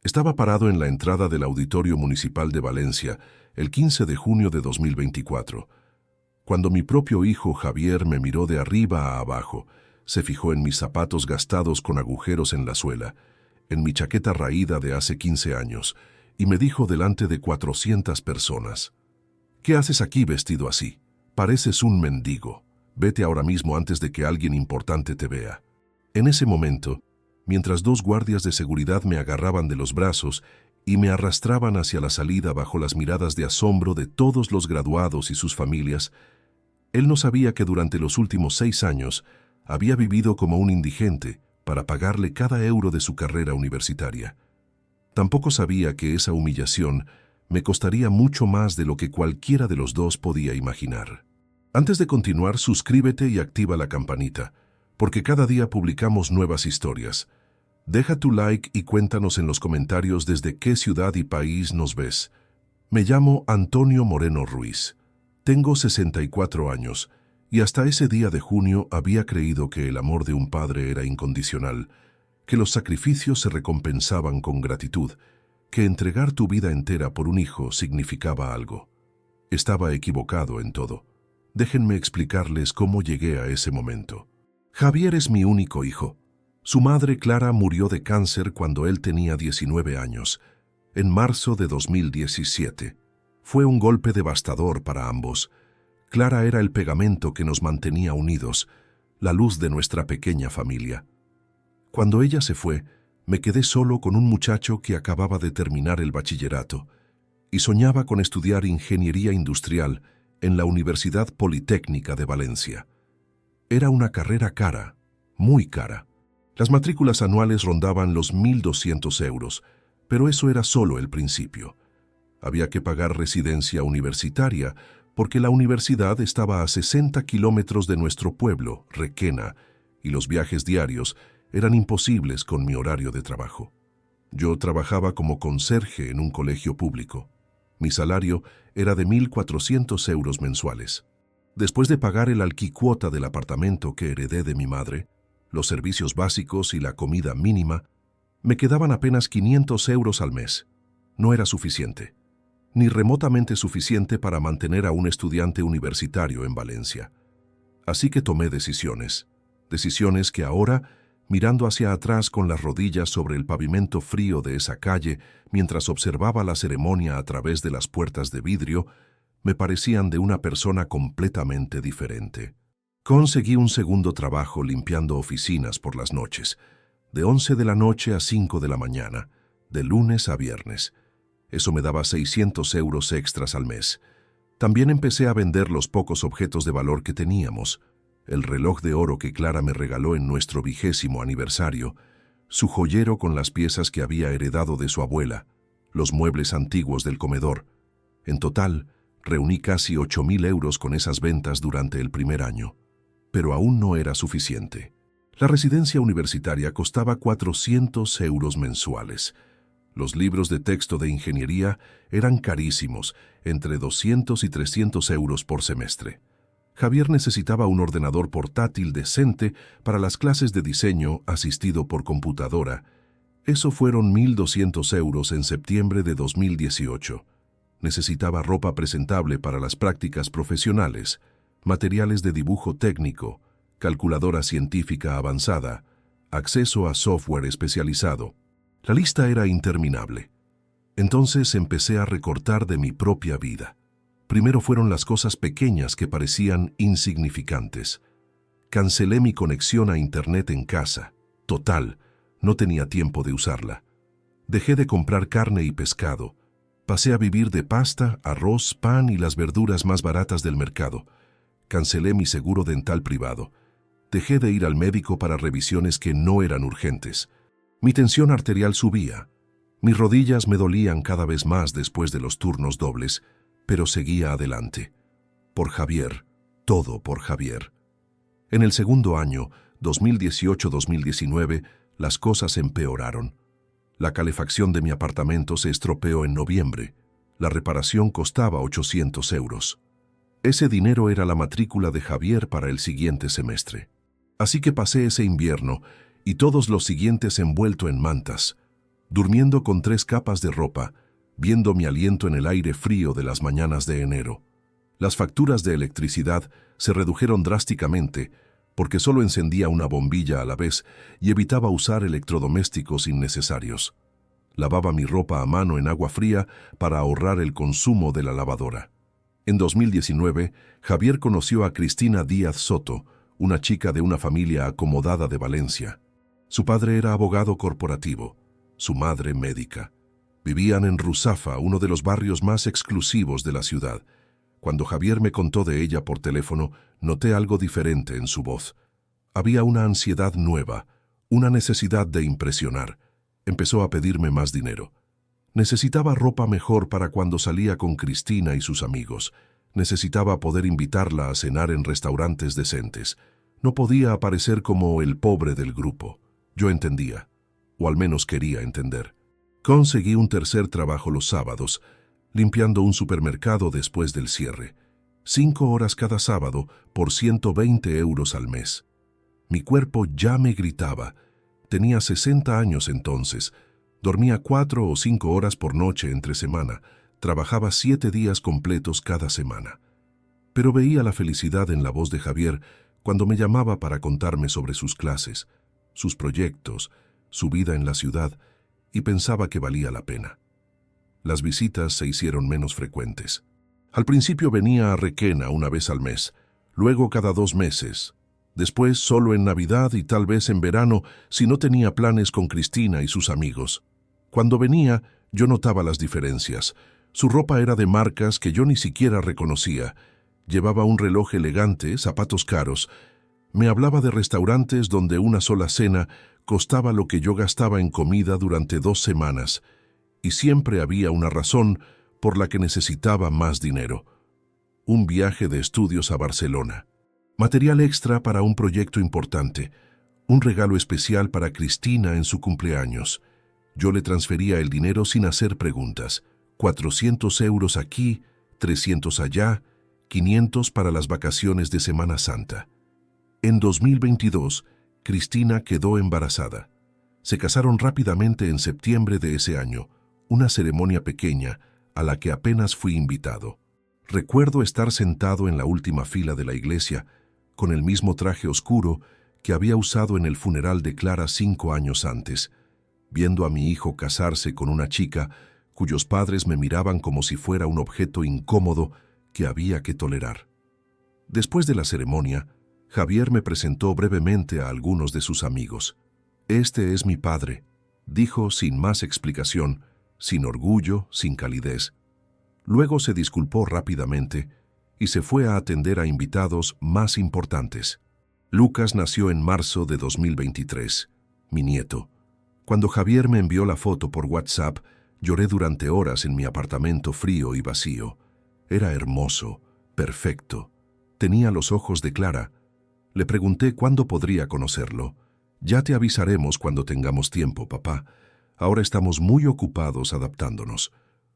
Estaba parado en la entrada del Auditorio Municipal de Valencia el 15 de junio de 2024, cuando mi propio hijo Javier me miró de arriba a abajo, se fijó en mis zapatos gastados con agujeros en la suela, en mi chaqueta raída de hace 15 años, y me dijo delante de 400 personas: «¿Qué haces aquí vestido así? Pareces un mendigo. Vete ahora mismo antes de que alguien importante te vea». En ese momento, mientras dos guardias de seguridad me agarraban de los brazos y me arrastraban hacia la salida bajo las miradas de asombro de todos los graduados y sus familias, él no sabía que durante los últimos 6 años había vivido como un indigente para pagarle cada euro de su carrera universitaria. Tampoco sabía que esa humillación me costaría mucho más de lo que cualquiera de los dos podía imaginar. Antes de continuar, suscríbete y activa la campanita, porque cada día publicamos nuevas historias. Deja tu like y cuéntanos en los comentarios desde qué ciudad y país nos ves. Me llamo Antonio Moreno Ruiz. Tengo 64 años y hasta ese día de junio había creído que el amor de un padre era incondicional, que los sacrificios se recompensaban con gratitud, que entregar tu vida entera por un hijo significaba algo. Estaba equivocado en todo. Déjenme explicarles cómo llegué a ese momento. Javier es mi único hijo. Su madre Clara murió de cáncer cuando él tenía 19 años, en marzo de 2017. Fue un golpe devastador para ambos. Clara era el pegamento que nos mantenía unidos, la luz de nuestra pequeña familia. Cuando ella se fue, me quedé solo con un muchacho que acababa de terminar el bachillerato y soñaba con estudiar ingeniería industrial en la Universidad Politécnica de Valencia. Era una carrera cara, muy cara. Las matrículas anuales rondaban los 1.200 euros, pero eso era solo el principio. Había que pagar residencia universitaria porque la universidad estaba a 60 kilómetros de nuestro pueblo, Requena, y los viajes diarios eran imposibles con mi horario de trabajo. Yo trabajaba como conserje en un colegio público. Mi salario era de 1.400 euros mensuales. Después de pagar el alquicuota del apartamento que heredé de mi madre, los servicios básicos y la comida mínima, me quedaban apenas 500 euros al mes. No era suficiente, ni remotamente suficiente para mantener a un estudiante universitario en Valencia. Así que tomé decisiones que ahora, mirando hacia atrás con las rodillas sobre el pavimento frío de esa calle mientras observaba la ceremonia a través de las puertas de vidrio, me parecían de una persona completamente diferente. Conseguí un segundo trabajo limpiando oficinas por las noches, de 11 de la noche a 5 de la mañana, de lunes a viernes. Eso me daba 600 euros extras al mes. También empecé a vender los pocos objetos de valor que teníamos: el reloj de oro que Clara me regaló en nuestro 20º aniversario, su joyero con las piezas que había heredado de su abuela, los muebles antiguos del comedor. En total, reuní casi 8.000 euros con esas ventas durante el primer año. Pero aún no era suficiente. La residencia universitaria costaba 400 euros mensuales. Los libros de texto de ingeniería eran carísimos, entre 200 y 300 euros por semestre. Javier necesitaba un ordenador portátil decente para las clases de diseño asistido por computadora. Eso fueron 1.200 euros en septiembre de 2018. Necesitaba ropa presentable para las prácticas profesionales, materiales de dibujo técnico, calculadora científica avanzada, acceso a software especializado. La lista era interminable. Entonces empecé a recortar de mi propia vida. Primero fueron las cosas pequeñas que parecían insignificantes. Cancelé mi conexión a internet en casa. Total, no tenía tiempo de usarla. Dejé de comprar carne y pescado. Pasé a vivir de pasta, arroz, pan y las verduras más baratas del mercado. Cancelé mi seguro dental privado. Dejé de ir al médico para revisiones que no eran urgentes. Mi tensión arterial subía. Mis rodillas me dolían cada vez más después de los turnos dobles, pero seguía adelante. Por Javier, todo por Javier. En el segundo año, 2018-2019, las cosas empeoraron. La calefacción de mi apartamento se estropeó en noviembre. La reparación costaba 800 euros. Ese dinero era la matrícula de Javier para el siguiente semestre. Así que pasé ese invierno y todos los siguientes envuelto en mantas. durmiendo con 3 capas de ropa, viendo mi aliento en el aire frío de las mañanas de enero. Las facturas de electricidad se redujeron drásticamente porque solo encendía una bombilla a la vez y evitaba usar electrodomésticos innecesarios. Lavaba mi ropa a mano en agua fría para ahorrar el consumo de la lavadora. En 2019, Javier conoció a Cristina Díaz Soto, una chica de una familia acomodada de Valencia. Su padre era abogado corporativo, su madre médica. Vivían en Ruzafa, uno de los barrios más exclusivos de la ciudad. Cuando Javier me contó de ella por teléfono, noté algo diferente en su voz. Había una ansiedad nueva, una necesidad de impresionar. Empezó a pedirme más dinero. Necesitaba ropa mejor para cuando salía con Cristina y sus amigos. Necesitaba poder invitarla a cenar en restaurantes decentes. No podía aparecer como el pobre del grupo. Yo entendía, o al menos quería entender. Conseguí un tercer trabajo los sábados, limpiando un supermercado después del cierre. 5 horas cada sábado por 120 euros al mes. Mi cuerpo ya me gritaba. Tenía 60 años entonces. Dormía 4 o 5 horas por noche entre semana. Trabajaba 7 días completos cada semana. Pero veía la felicidad en la voz de Javier cuando me llamaba para contarme sobre sus clases, sus proyectos, su vida en la ciudad, y pensaba que valía la pena. Las visitas se hicieron menos frecuentes. Al principio venía a Requena una vez al mes, luego cada 2 meses, después solo en Navidad y tal vez en verano si no tenía planes con Cristina y sus amigos. Cuando venía, yo notaba las diferencias. Su ropa era de marcas que yo ni siquiera reconocía. Llevaba un reloj elegante, zapatos caros. Me hablaba de restaurantes donde una sola cena costaba lo que yo gastaba en comida durante 2 semanas. Y siempre había una razón por la que necesitaba más dinero. Un viaje de estudios a Barcelona. Material extra para un proyecto importante. Un regalo especial para Cristina en su cumpleaños. Yo le transfería el dinero sin hacer preguntas. 400 euros aquí, 300 allá, 500 para las vacaciones de Semana Santa. En 2022, Cristina quedó embarazada. Se casaron rápidamente en septiembre de ese año, una ceremonia pequeña a la que apenas fui invitado. Recuerdo estar sentado en la última fila de la iglesia, con el mismo traje oscuro que había usado en el funeral de Clara 5 años antes, viendo a mi hijo casarse con una chica cuyos padres me miraban como si fuera un objeto incómodo que había que tolerar. Después de la ceremonia, Javier me presentó brevemente a algunos de sus amigos. «Este es mi padre», dijo sin más explicación, sin orgullo, sin calidez. Luego se disculpó rápidamente y se fue a atender a invitados más importantes. Lucas nació en marzo de 2023, mi nieto. Cuando Javier me envió la foto por WhatsApp, lloré durante horas en mi apartamento frío y vacío. Era hermoso, perfecto. Tenía los ojos de Clara. Le pregunté cuándo podría conocerlo. «Ya te avisaremos cuando tengamos tiempo, papá. Ahora estamos muy ocupados adaptándonos».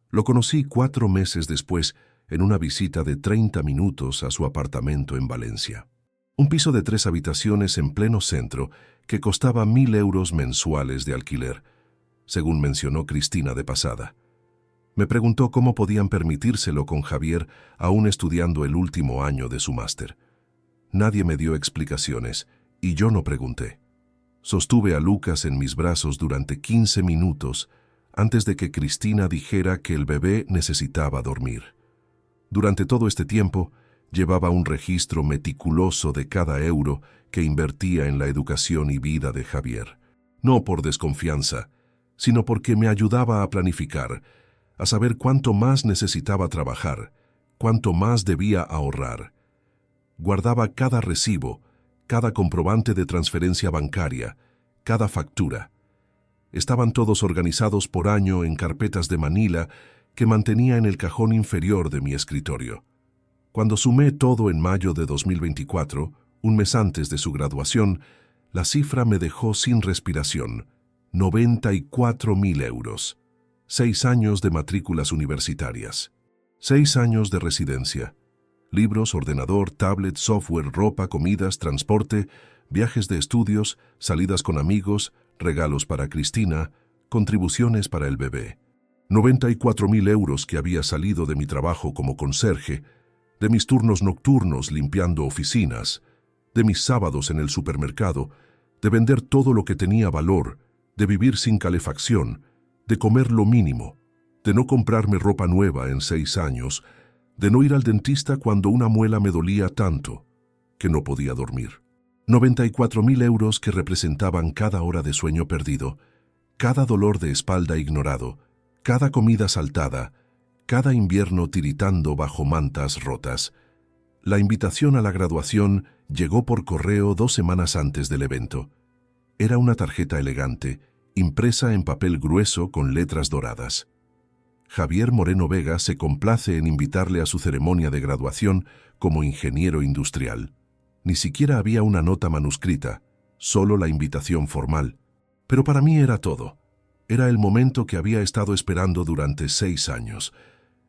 Lo conocí 4 meses después en una visita de 30 minutos a su apartamento en Valencia. Un piso de 3 habitaciones en pleno centro que costaba 1.000 euros mensuales de alquiler, según mencionó Cristina de pasada. Me preguntó cómo podían permitírselo con Javier aún estudiando el último año de su máster. Nadie me dio explicaciones y yo no pregunté. Sostuve a Lucas en mis brazos durante 15 minutos antes de que Cristina dijera que el bebé necesitaba dormir. Durante todo este tiempo, llevaba un registro meticuloso de cada euro que invertía en la educación y vida de Javier. No por desconfianza, sino porque me ayudaba a planificar, a saber cuánto más necesitaba trabajar, cuánto más debía ahorrar. Guardaba cada recibo, cada comprobante de transferencia bancaria, cada factura. Estaban todos organizados por año en carpetas de Manila que mantenía en el cajón inferior de mi escritorio. Cuando sumé todo en mayo de 2024, un mes antes de su graduación, la cifra me dejó sin respiración: 94.000 euros. 6 años de matrículas universitarias. 6 años de residencia. Libros, ordenador, tablet, software, ropa, comidas, transporte, viajes de estudios, salidas con amigos, regalos para Cristina, contribuciones para el bebé, 94.000 euros que había salido de mi trabajo como conserje, de mis turnos nocturnos limpiando oficinas, de mis sábados en el supermercado, de vender todo lo que tenía valor, de vivir sin calefacción, de comer lo mínimo, de no comprarme ropa nueva en 6 años, de no ir al dentista cuando una muela me dolía tanto que no podía dormir. 94.000 euros que representaban cada hora de sueño perdido, cada dolor de espalda ignorado, cada comida saltada, cada invierno tiritando bajo mantas rotas. La invitación a la graduación llegó por correo 2 semanas antes del evento. Era una tarjeta elegante, impresa en papel grueso con letras doradas. Javier Moreno Vega se complace en invitarle a su ceremonia de graduación como ingeniero industrial. Ni siquiera había una nota manuscrita, solo la invitación formal. Pero para mí era todo. Era el momento que había estado esperando durante 6 años,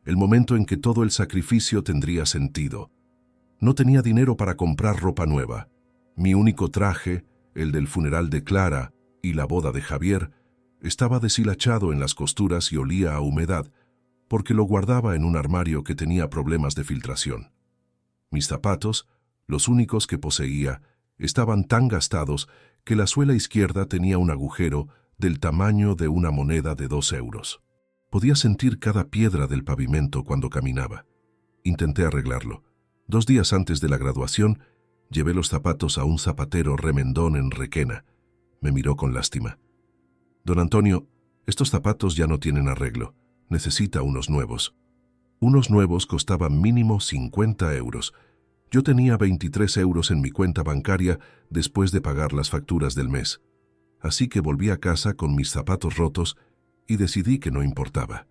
el momento en que todo el sacrificio tendría sentido. No tenía dinero para comprar ropa nueva. Mi único traje, el del funeral de Clara y la boda de Javier, estaba deshilachado en las costuras y olía a humedad, porque lo guardaba en un armario que tenía problemas de filtración. Mis zapatos, los únicos que poseía, estaban tan gastados que la suela izquierda tenía un agujero del tamaño de una moneda de 2 euros. Podía sentir cada piedra del pavimento cuando caminaba. Intenté arreglarlo. 2 días antes de la graduación, llevé los zapatos a un zapatero remendón en Requena. Me miró con lástima. «Don Antonio, estos zapatos ya no tienen arreglo. Necesita unos nuevos». Unos nuevos costaban mínimo 50 euros. Yo tenía 23 euros en mi cuenta bancaria después de pagar las facturas del mes. Así que volví a casa con mis zapatos rotos y decidí que no importaba.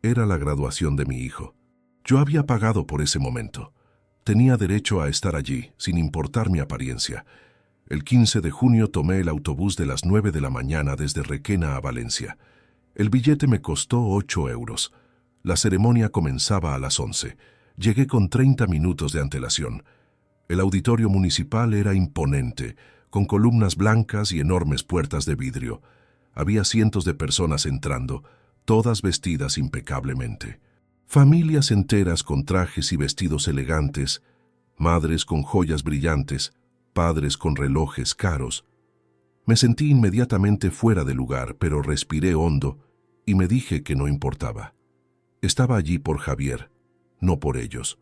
Era la graduación de mi hijo. Yo había pagado por ese momento. Tenía derecho a estar allí, sin importar mi apariencia. El 15 de junio tomé el autobús de las 9 de la mañana desde Requena a Valencia. El billete me costó 8 euros. La ceremonia comenzaba a las 11. Llegué con 30 minutos de antelación. El auditorio municipal era imponente, con columnas blancas y enormes puertas de vidrio. Había cientos de personas entrando, todas vestidas impecablemente. Familias enteras con trajes y vestidos elegantes, madres con joyas brillantes, padres con relojes caros. Me sentí inmediatamente fuera de lugar, pero respiré hondo y me dije que no importaba. Estaba allí por Javier, no por ellos.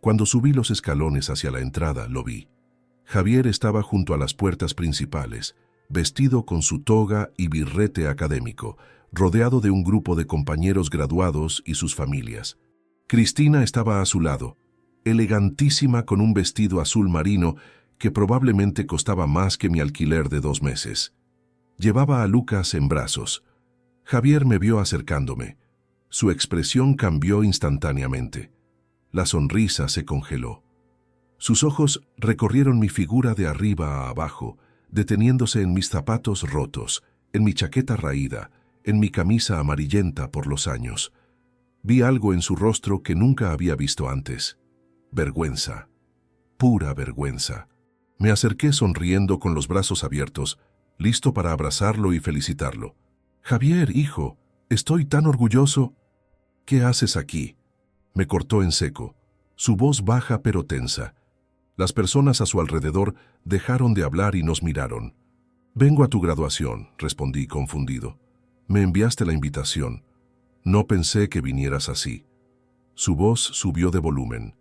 Cuando subí los escalones hacia la entrada, lo vi. Javier estaba junto a las puertas principales, vestido con su toga y birrete académico, rodeado de un grupo de compañeros graduados y sus familias. Cristina estaba a su lado, elegantísima con un vestido azul marino que probablemente costaba más que mi alquiler de 2 meses. Llevaba a Lucas en brazos. Javier me vio acercándome. Su expresión cambió instantáneamente. La sonrisa se congeló. Sus ojos recorrieron mi figura de arriba a abajo, deteniéndose en mis zapatos rotos, en mi chaqueta raída, en mi camisa amarillenta por los años. Vi algo en su rostro que nunca había visto antes. Vergüenza. Pura vergüenza. Me acerqué sonriendo con los brazos abiertos, listo para abrazarlo y felicitarlo. «Javier, hijo, estoy tan orgulloso». «¿Qué haces aquí?», me cortó en seco, su voz baja pero tensa. Las personas a su alrededor dejaron de hablar y nos miraron. «Vengo a tu graduación», respondí confundido. «Me enviaste la invitación. No pensé que vinieras así». Su voz subió de volumen.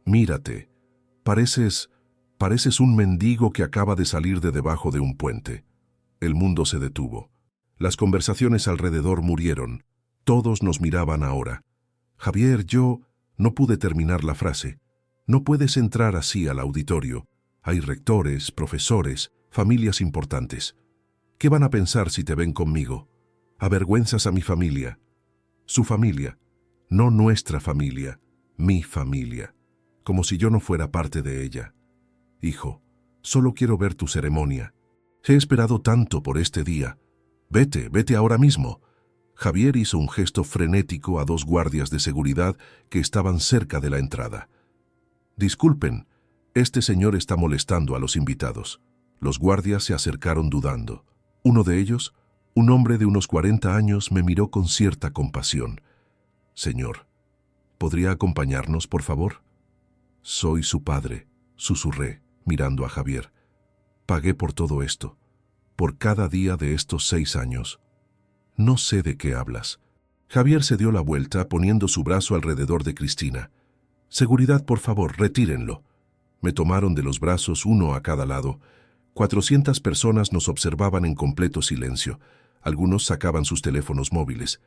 «Mírate. Pareces un mendigo que acaba de salir de debajo de un puente». El mundo se detuvo. Las conversaciones alrededor murieron. Todos nos miraban ahora. «Javier, yo…» No pude terminar la frase. «No puedes entrar así al auditorio. Hay rectores, profesores, familias importantes. ¿Qué van a pensar si te ven conmigo? Avergüenzas a mi familia». Su familia. No nuestra familia. Mi familia. Como si yo no fuera parte de ella. «Hijo, solo quiero ver tu ceremonia. He esperado tanto por este día. Vete ahora mismo». Javier hizo un gesto frenético a 2 guardias de seguridad que estaban cerca de la entrada. «Disculpen, este señor está molestando a los invitados». Los guardias se acercaron dudando. Uno de ellos, Un hombre de unos 40 años me miró con cierta compasión. «Señor, ¿podría acompañarnos, por favor?» «Soy su padre», susurré, mirando a Javier. «Pagué por todo esto, por cada día de estos 6 años. No sé de qué hablas». Javier se dio la vuelta, poniendo su brazo alrededor de Cristina. «Seguridad, por favor, retírenlo». Me tomaron de los brazos, uno a cada lado. 400 personas nos observaban en completo silencio. Algunos sacaban sus teléfonos móviles.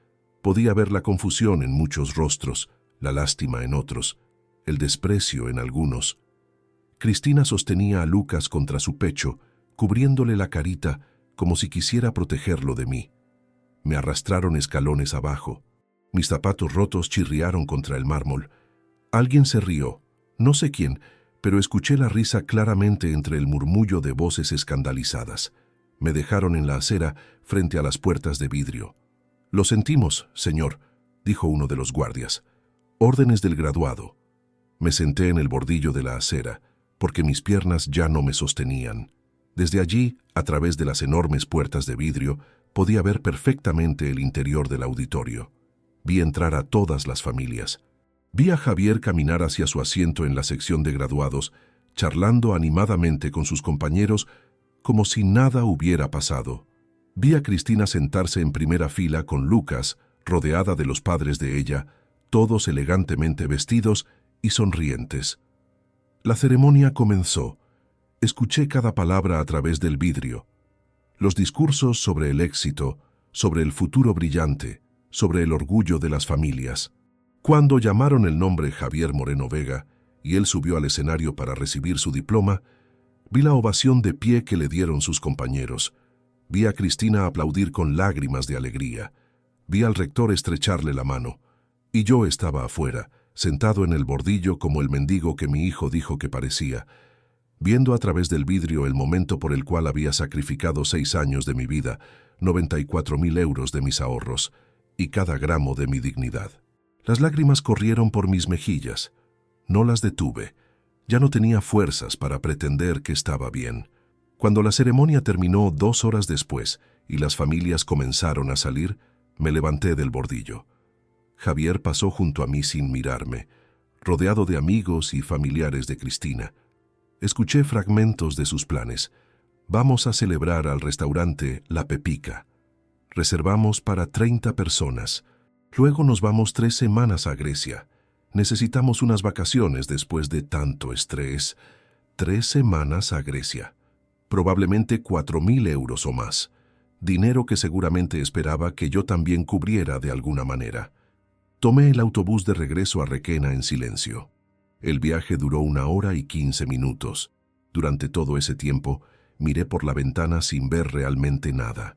Podía ver la confusión en muchos rostros, la lástima en otros, el desprecio en algunos. Cristina sostenía a Lucas contra su pecho, cubriéndole la carita como si quisiera protegerlo de mí. Me arrastraron escalones abajo. Mis zapatos rotos chirriaron contra el mármol. Alguien se rió, no sé quién, pero escuché la risa claramente entre el murmullo de voces escandalizadas. Me dejaron en la acera frente a las puertas de vidrio. «Lo sentimos, señor», dijo uno de los guardias. «Órdenes del graduado». Me senté en el bordillo de la acera, porque mis piernas ya no me sostenían. Desde allí, a través de las enormes puertas de vidrio, podía ver perfectamente el interior del auditorio. Vi entrar a todas las familias. Vi a Javier caminar hacia su asiento en la sección de graduados, charlando animadamente con sus compañeros como si nada hubiera pasado. Vi a Cristina sentarse en primera fila con Lucas, rodeada de los padres de ella, todos elegantemente vestidos y sonrientes. La ceremonia comenzó. Escuché cada palabra a través del vidrio. Los discursos sobre el éxito, sobre el futuro brillante, sobre el orgullo de las familias. Cuando llamaron el nombre Javier Moreno Vega y él subió al escenario para recibir su diploma, vi la ovación de pie que le dieron sus compañeros. Vi a Cristina aplaudir con lágrimas de alegría. Vi al rector estrecharle la mano. Y yo estaba afuera, sentado en el bordillo como el mendigo que mi hijo dijo que parecía, viendo a través del vidrio el momento por el cual había sacrificado 6 años de mi vida, 94.000 euros de mis ahorros y cada gramo de mi dignidad. Las lágrimas corrieron por mis mejillas. No las detuve. Ya no tenía fuerzas para pretender que estaba bien. Cuando la ceremonia terminó 2 horas después y las familias comenzaron a salir, me levanté del bordillo. Javier pasó junto a mí sin mirarme, rodeado de amigos y familiares de Cristina. Escuché fragmentos de sus planes. Vamos a celebrar al restaurante La Pepica. Reservamos para 30 personas. Luego nos vamos 3 semanas a Grecia. Necesitamos unas vacaciones después de tanto estrés. 3 semanas a Grecia. Probablemente 4.000 euros o más. Dinero que seguramente esperaba que yo también cubriera de alguna manera. Tomé el autobús de regreso a Requena en silencio. El viaje duró 1 hora y 15 minutos. Durante todo ese tiempo, miré por la ventana sin ver realmente nada.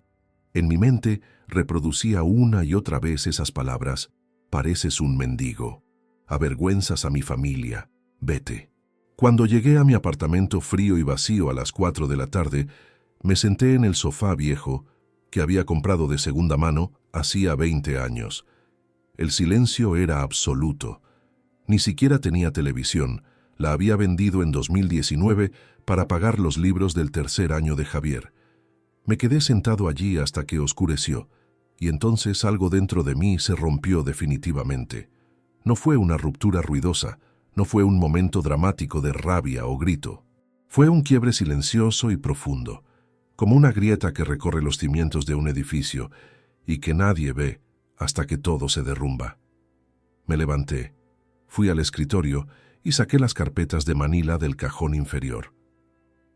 En mi mente reproducía una y otra vez esas palabras: «Pareces un mendigo. Avergüenzas a mi familia. Vete». Cuando llegué a mi apartamento frío y vacío a las 4 de la tarde, me senté en el sofá viejo que había comprado de segunda mano hacía 20 años. El silencio era absoluto. Ni siquiera tenía televisión. La había vendido en 2019 para pagar los libros del 3er año de Javier. Me quedé sentado allí hasta que oscureció, y entonces algo dentro de mí se rompió definitivamente. No fue una ruptura ruidosa, no fue un momento dramático de rabia o grito. Fue un quiebre silencioso y profundo, como una grieta que recorre los cimientos de un edificio y que nadie ve hasta que todo se derrumba. Me levanté, fui al escritorio y saqué las carpetas de Manila del cajón inferior.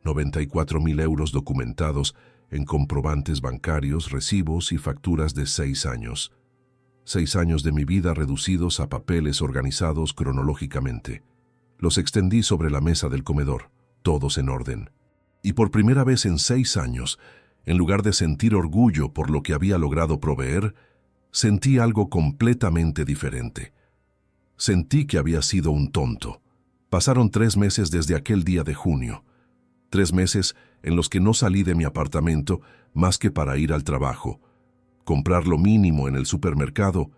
94.000 euros documentados en comprobantes bancarios, recibos y facturas de 6 años. 6 años de mi vida reducidos a papeles organizados cronológicamente. Los extendí sobre la mesa del comedor, todos en orden. Y por primera vez en 6 años, en lugar de sentir orgullo por lo que había logrado proveer, sentí algo completamente diferente. Sentí que había sido un tonto. Pasaron 3 meses desde aquel día de junio. 3 meses en los que no salí de mi apartamento más que para ir al trabajo, comprar lo mínimo en el supermercado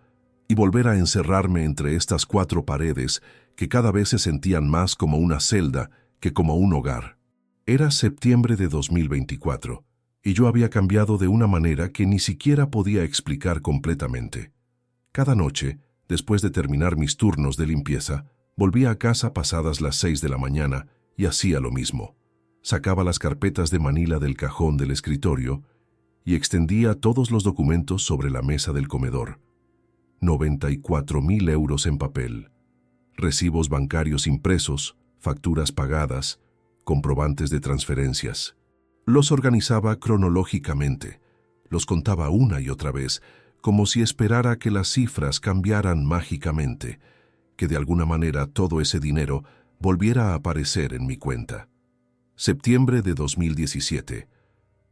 y volver a encerrarme entre estas 4 paredes que cada vez se sentían más como una celda que como un hogar. Era septiembre de 2024 Y yo había cambiado de una manera que ni siquiera podía explicar completamente. Cada noche, después de terminar mis turnos de limpieza, volvía a casa pasadas las 6 de la mañana y hacía lo mismo. Sacaba las carpetas de manila del cajón del escritorio y extendía todos los documentos sobre la mesa del comedor. 94.000 euros en papel, recibos bancarios impresos, facturas pagadas, comprobantes de transferencias. Los organizaba cronológicamente, los contaba una y otra vez, como si esperara que las cifras cambiaran mágicamente, que de alguna manera todo ese dinero volviera a aparecer en mi cuenta. Septiembre de 2017.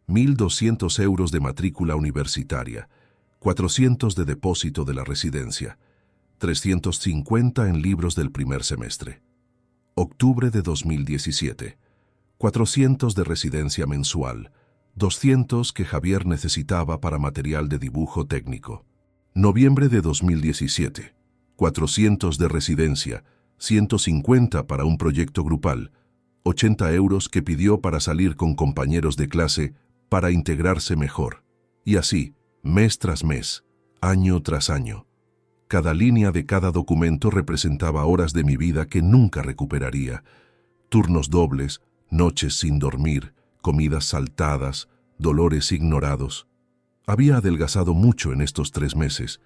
1.200 euros de matrícula universitaria, 400 de depósito de la residencia, 350 en libros del primer semestre. Octubre de 2017. 400 de residencia mensual, 200 que Javier necesitaba para material de dibujo técnico. Noviembre de 2017. 400 de residencia, 150 para un proyecto grupal, 80 euros que pidió para salir con compañeros de clase para integrarse mejor. Y así, mes tras mes, año tras año. Cada línea de cada documento representaba horas de mi vida que nunca recuperaría. Turnos dobles, noches sin dormir, comidas saltadas, dolores ignorados. Había adelgazado mucho en estos 3 meses.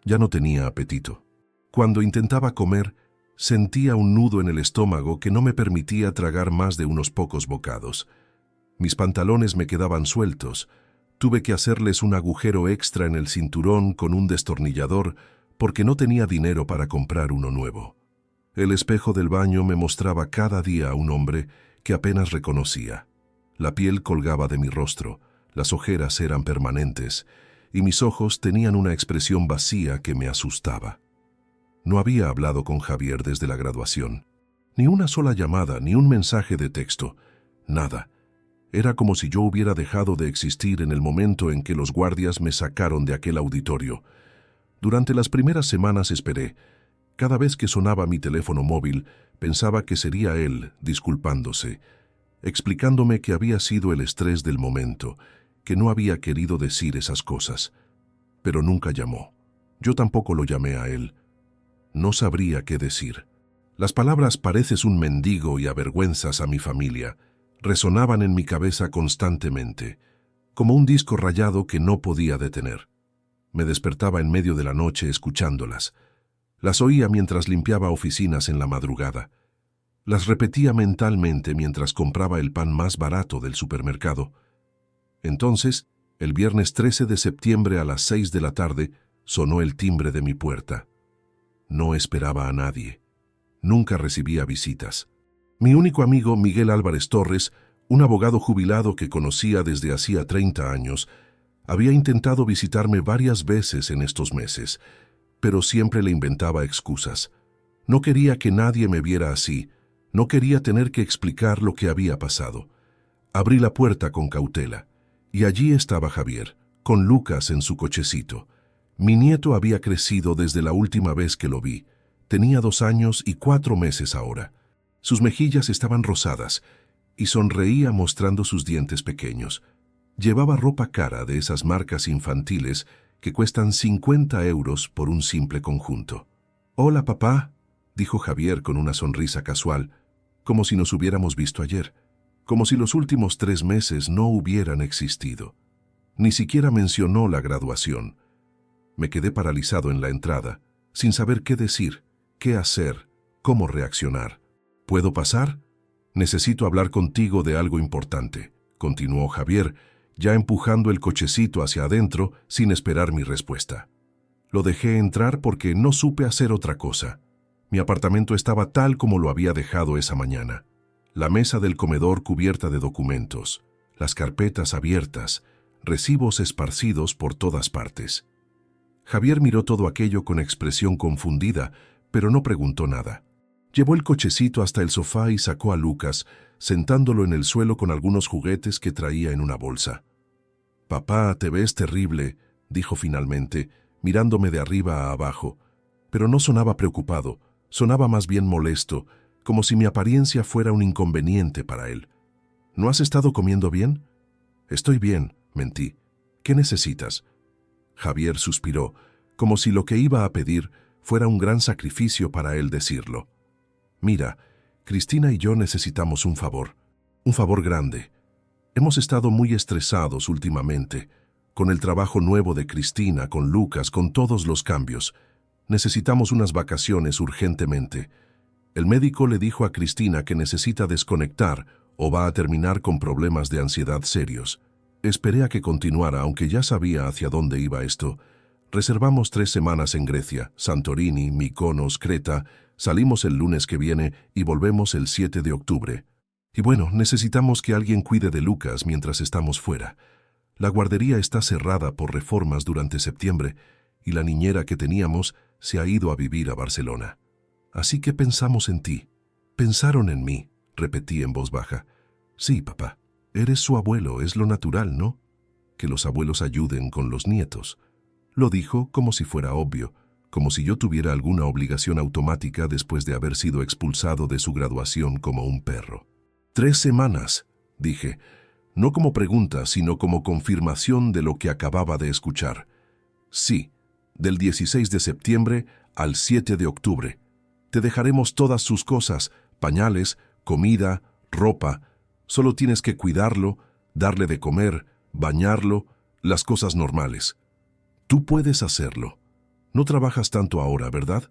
Ya no tenía apetito. Cuando intentaba comer, sentía un nudo en el estómago que no me permitía tragar más de unos pocos bocados. Mis pantalones me quedaban sueltos. Tuve que hacerles un agujero extra en el cinturón con un destornillador porque no tenía dinero para comprar uno nuevo. El espejo del baño me mostraba cada día a un hombre que apenas reconocía. La piel colgaba de mi rostro, las ojeras eran permanentes, y mis ojos tenían una expresión vacía que me asustaba. No había hablado con Javier desde la graduación. Ni una sola llamada, ni un mensaje de texto. Nada. Era como si yo hubiera dejado de existir en el momento en que los guardias me sacaron de aquel auditorio. Durante las primeras semanas esperé. Cada vez que sonaba mi teléfono móvil, pensaba que sería él, disculpándose, explicándome que había sido el estrés del momento, que no había querido decir esas cosas. Pero nunca llamó. Yo tampoco lo llamé a él. No sabría qué decir. Las palabras «pareces un mendigo» y «avergüenzas a mi familia» resonaban en mi cabeza constantemente, como un disco rayado que no podía detener. Me despertaba en medio de la noche escuchándolas. Las oía mientras limpiaba oficinas en la madrugada. Las repetía mentalmente mientras compraba el pan más barato del supermercado. Entonces, el viernes 13 de septiembre a las 6 de la tarde, sonó el timbre de mi puerta. No esperaba a nadie. Nunca recibía visitas. Mi único amigo, Miguel Álvarez Torres, un abogado jubilado que conocía desde hacía 30 años, había intentado visitarme varias veces en estos meses, pero siempre le inventaba excusas. No quería que nadie me viera así, no quería tener que explicar lo que había pasado. Abrí la puerta con cautela, y allí estaba Javier, con Lucas en su cochecito. Mi nieto había crecido desde la última vez que lo vi. Tenía 2 años y 4 meses ahora. Sus mejillas estaban rosadas y sonreía mostrando sus dientes pequeños. Llevaba ropa cara de esas marcas infantiles que cuestan 50 euros por un simple conjunto. «Hola, papá», dijo Javier con una sonrisa casual, como si nos hubiéramos visto ayer, como si los últimos 3 meses no hubieran existido. Ni siquiera mencionó la graduación. Me quedé paralizado en la entrada, sin saber qué decir, qué hacer, cómo reaccionar. «¿Puedo pasar? Necesito hablar contigo de algo importante», continuó Javier, ya empujando el cochecito hacia adentro sin esperar mi respuesta. Lo dejé entrar porque no supe hacer otra cosa. Mi apartamento estaba tal como lo había dejado esa mañana. La mesa del comedor cubierta de documentos, las carpetas abiertas, recibos esparcidos por todas partes. Javier miró todo aquello con expresión confundida, pero no preguntó nada. Llevó el cochecito hasta el sofá y sacó a Lucas, sentándolo en el suelo con algunos juguetes que traía en una bolsa. «Papá, te ves terrible», dijo finalmente, mirándome de arriba a abajo, pero no sonaba preocupado, sonaba más bien molesto, como si mi apariencia fuera un inconveniente para él. «¿No has estado comiendo bien?» Estoy bien, mentí. ¿Qué necesitas? Javier suspiró, como si lo que iba a pedir fuera un gran sacrificio para él decirlo. Mira, Cristina y yo necesitamos un favor grande. Hemos estado muy estresados últimamente, con el trabajo nuevo de Cristina, con Lucas, con todos los cambios. Necesitamos unas vacaciones urgentemente. El médico le dijo a Cristina que necesita desconectar o va a terminar con problemas de ansiedad serios. Esperé a que continuara, aunque ya sabía hacia dónde iba esto. Reservamos 3 semanas en Grecia, Santorini, Mykonos, Creta. Salimos el lunes que viene y volvemos el 7 de octubre. Y bueno, necesitamos que alguien cuide de Lucas mientras estamos fuera. La guardería está cerrada por reformas durante septiembre y la niñera que teníamos se ha ido a vivir a Barcelona. Así que pensamos en ti. Pensaron en mí, repetí en voz baja. Sí, papá. Eres su abuelo, es lo natural, ¿no? Que los abuelos ayuden con los nietos. Lo dijo como si fuera obvio, como si yo tuviera alguna obligación automática después de haber sido expulsado de su graduación como un perro. 3 semanas, dije, no como pregunta, sino como confirmación de lo que acababa de escuchar. Sí, del 16 de septiembre al 7 de octubre. Te dejaremos todas sus cosas, pañales, comida, ropa. Solo tienes que cuidarlo, darle de comer, bañarlo, las cosas normales. Tú puedes hacerlo. No trabajas tanto ahora, ¿verdad?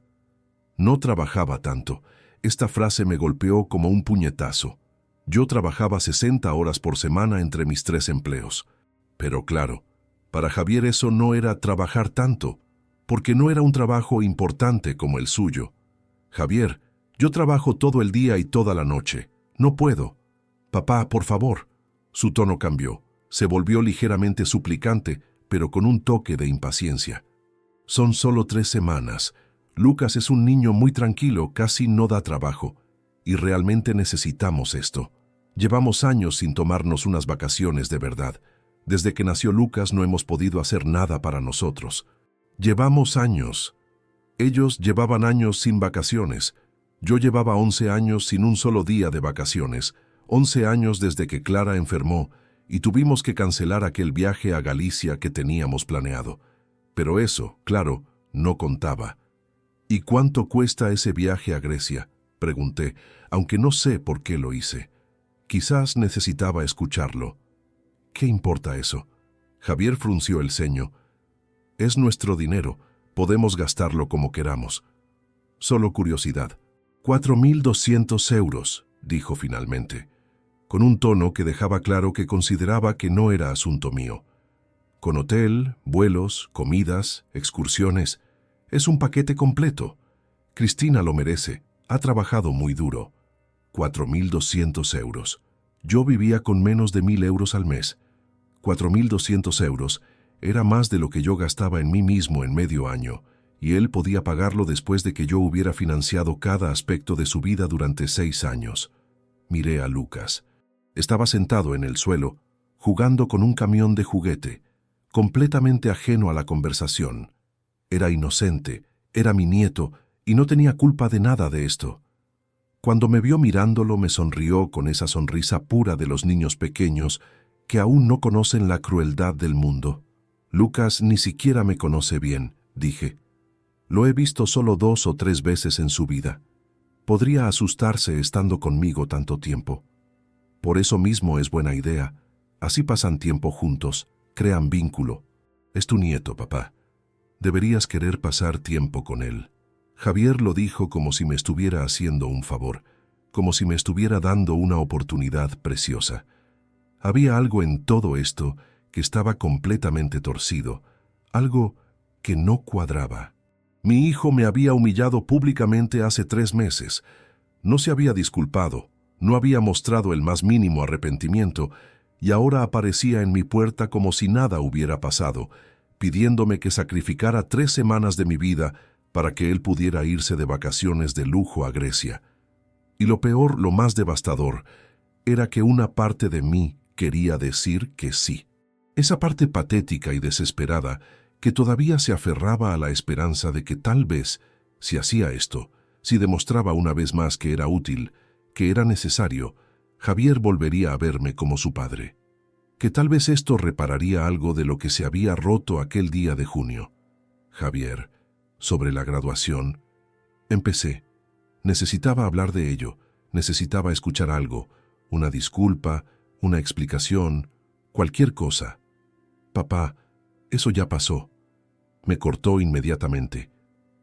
No trabajaba tanto. Esta frase me golpeó como un puñetazo. Yo trabajaba 60 horas por semana entre mis 3 empleos. Pero claro, para Javier eso no era trabajar tanto, porque no era un trabajo importante como el suyo. Javier, yo trabajo todo el día y toda la noche. No puedo. Papá, por favor. Su tono cambió. Se volvió ligeramente suplicante, pero con un toque de impaciencia. Son solo 3 semanas. Lucas es un niño muy tranquilo, casi no da trabajo. Y realmente necesitamos esto. Llevamos años sin tomarnos unas vacaciones de verdad. Desde que nació Lucas no hemos podido hacer nada para nosotros. Llevamos años. Ellos llevaban años sin vacaciones. Yo llevaba 11 años sin un solo día de vacaciones. 11 años desde que Clara enfermó y tuvimos que cancelar aquel viaje a Galicia que teníamos planeado. Pero eso, claro, no contaba. ¿Y cuánto cuesta ese viaje a Grecia?, pregunté, aunque no sé por qué lo hice. Quizás necesitaba escucharlo. ¿Qué importa eso? Javier frunció el ceño. Es nuestro dinero, podemos gastarlo como queramos. Solo curiosidad. 4.200 euros, dijo finalmente, con un tono que dejaba claro que consideraba que no era asunto mío. Con hotel, vuelos, comidas, excursiones. Es un paquete completo. Cristina lo merece. Ha trabajado muy duro. 4.200 euros. Yo vivía con menos de 1.000 euros al mes. 4.200 euros era más de lo que yo gastaba en mí mismo en medio año, y él podía pagarlo después de que yo hubiera financiado cada aspecto de su vida durante 6 años. Miré a Lucas. Estaba sentado en el suelo, jugando con un camión de juguete, completamente ajeno a la conversación. Era inocente, era mi nieto, y no tenía culpa de nada de esto. Cuando me vio mirándolo, me sonrió con esa sonrisa pura de los niños pequeños que aún no conocen la crueldad del mundo. Lucas ni siquiera me conoce bien, dije. Lo he visto solo 2 o 3 veces en su vida. Podría asustarse estando conmigo tanto tiempo. Por eso mismo es buena idea. Así pasan tiempo juntos, crean vínculo. Es tu nieto, papá. Deberías querer pasar tiempo con él. Javier lo dijo como si me estuviera haciendo un favor, como si me estuviera dando una oportunidad preciosa. Había algo en todo esto que estaba completamente torcido, algo que no cuadraba. Mi hijo me había humillado públicamente hace 3 meses. No se había disculpado, no había mostrado el más mínimo arrepentimiento, y ahora aparecía en mi puerta como si nada hubiera pasado, pidiéndome que sacrificara 3 semanas de mi vida para que él pudiera irse de vacaciones de lujo a Grecia. Y lo peor, lo más devastador, era que una parte de mí quería decir que sí. Esa parte patética y desesperada que todavía se aferraba a la esperanza de que tal vez, si hacía esto, si demostraba una vez más que era útil, que era necesario, Javier volvería a verme como su padre. que tal vez esto repararía algo de lo que se había roto aquel día de junio. Javier, sobre la graduación, empecé. Necesitaba hablar de ello, necesitaba escuchar algo, una disculpa, una explicación, cualquier cosa. Papá, eso ya pasó. Me cortó inmediatamente.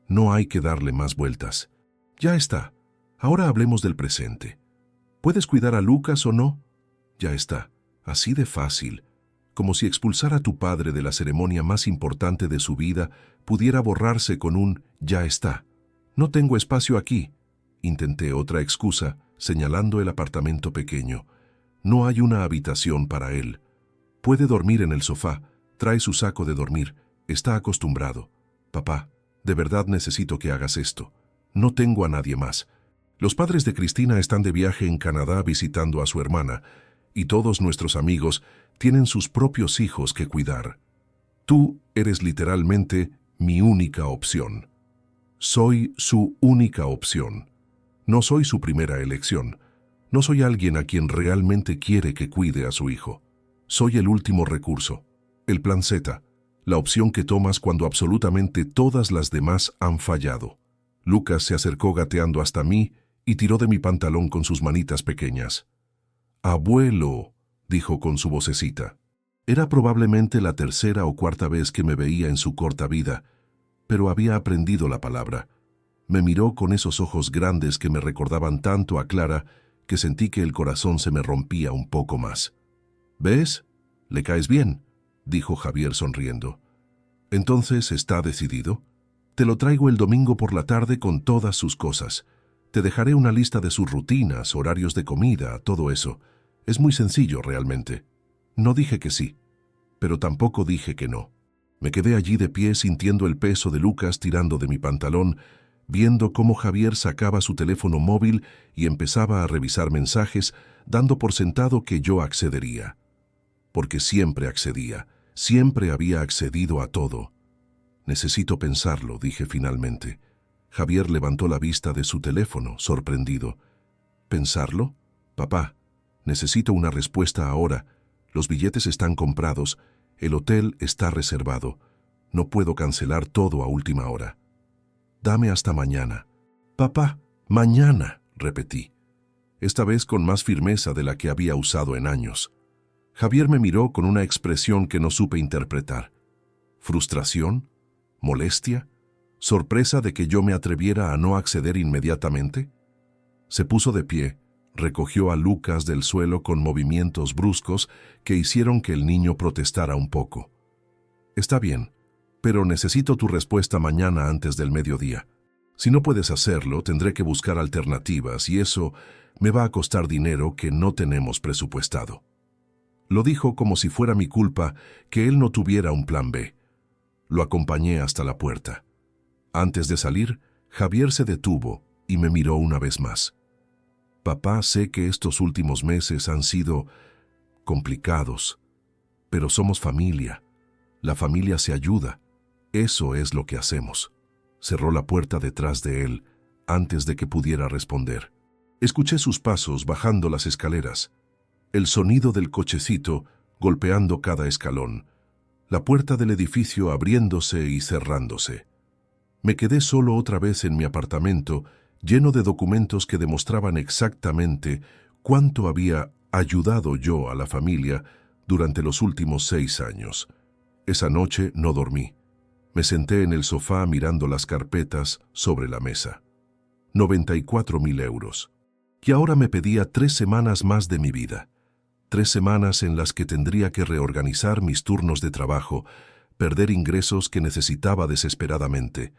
No hay que darle más vueltas. Ya está. Ahora hablemos del presente. ¿Puedes cuidar a Lucas o no? Ya está. Así de fácil. Como si expulsar a tu padre de la ceremonia más importante de su vida pudiera borrarse con un «ya está». No tengo espacio aquí. Intenté otra excusa, señalando el apartamento pequeño. No hay una habitación para él. Puede dormir en el sofá. Trae su saco de dormir. Está acostumbrado. Papá, de verdad necesito que hagas esto. No tengo a nadie más. Los padres de Cristina están de viaje en Canadá visitando a su hermana, y todos nuestros amigos tienen sus propios hijos que cuidar. Tú eres literalmente mi única opción. Soy su única opción. No soy su primera elección. No soy alguien a quien realmente quiere que cuide a su hijo. Soy el último recurso, el plan Z, la opción que tomas cuando absolutamente todas las demás han fallado. Lucas se acercó gateando hasta mí y tiró de mi pantalón con sus manitas pequeñas. «Abuelo», dijo con su vocecita. Era probablemente la tercera o cuarta vez que me veía en su corta vida, pero había aprendido la palabra. Me miró con esos ojos grandes que me recordaban tanto a Clara que sentí que el corazón se me rompía un poco más. «¿Ves? Le caes bien», dijo Javier sonriendo. «Entonces, ¿está decidido? Te lo traigo el domingo por la tarde con todas sus cosas. Te dejaré una lista de sus rutinas, horarios de comida, todo eso. Es muy sencillo realmente». No dije que sí, pero tampoco dije que no. Me quedé allí de pie sintiendo el peso de Lucas tirando de mi pantalón, viendo cómo Javier sacaba su teléfono móvil y empezaba a revisar mensajes, dando por sentado que yo accedería. Porque siempre accedía, siempre había accedido a todo. «Necesito pensarlo», dije finalmente. Javier levantó la vista de su teléfono, sorprendido. «¿Pensarlo? Papá, necesito una respuesta ahora. Los billetes están comprados, el hotel está reservado. No puedo cancelar todo a última hora. Dame hasta mañana». «Papá, mañana», repetí, esta vez con más firmeza de la que había usado en años. Javier me miró con una expresión que no supe interpretar. ¿Frustración? ¿Molestia? ¿Sorpresa de que yo me atreviera a no acceder inmediatamente? Se puso de pie, recogió a Lucas del suelo con movimientos bruscos que hicieron que el niño protestara un poco. «Está bien, pero necesito tu respuesta mañana antes del mediodía. Si no puedes hacerlo, tendré que buscar alternativas y eso me va a costar dinero que no tenemos presupuestado». Lo dijo como si fuera mi culpa que él no tuviera un plan B. Lo acompañé hasta la puerta. Antes de salir, Javier se detuvo y me miró una vez más. «Papá, sé que estos últimos meses han sido complicados, pero somos familia. La familia se ayuda. Eso es lo que hacemos». Cerró la puerta detrás de él antes de que pudiera responder. Escuché sus pasos bajando las escaleras, el sonido del cochecito golpeando cada escalón, la puerta del edificio abriéndose y cerrándose. Me quedé solo otra vez en mi apartamento, lleno de documentos que demostraban exactamente cuánto había ayudado yo a la familia durante los últimos 6 años. Esa noche no dormí. Me senté en el sofá mirando las carpetas sobre la mesa. 94.000 euros. Y ahora me pedía 3 semanas más de mi vida. 3 semanas en las que tendría que reorganizar mis turnos de trabajo, perder ingresos que necesitaba desesperadamente,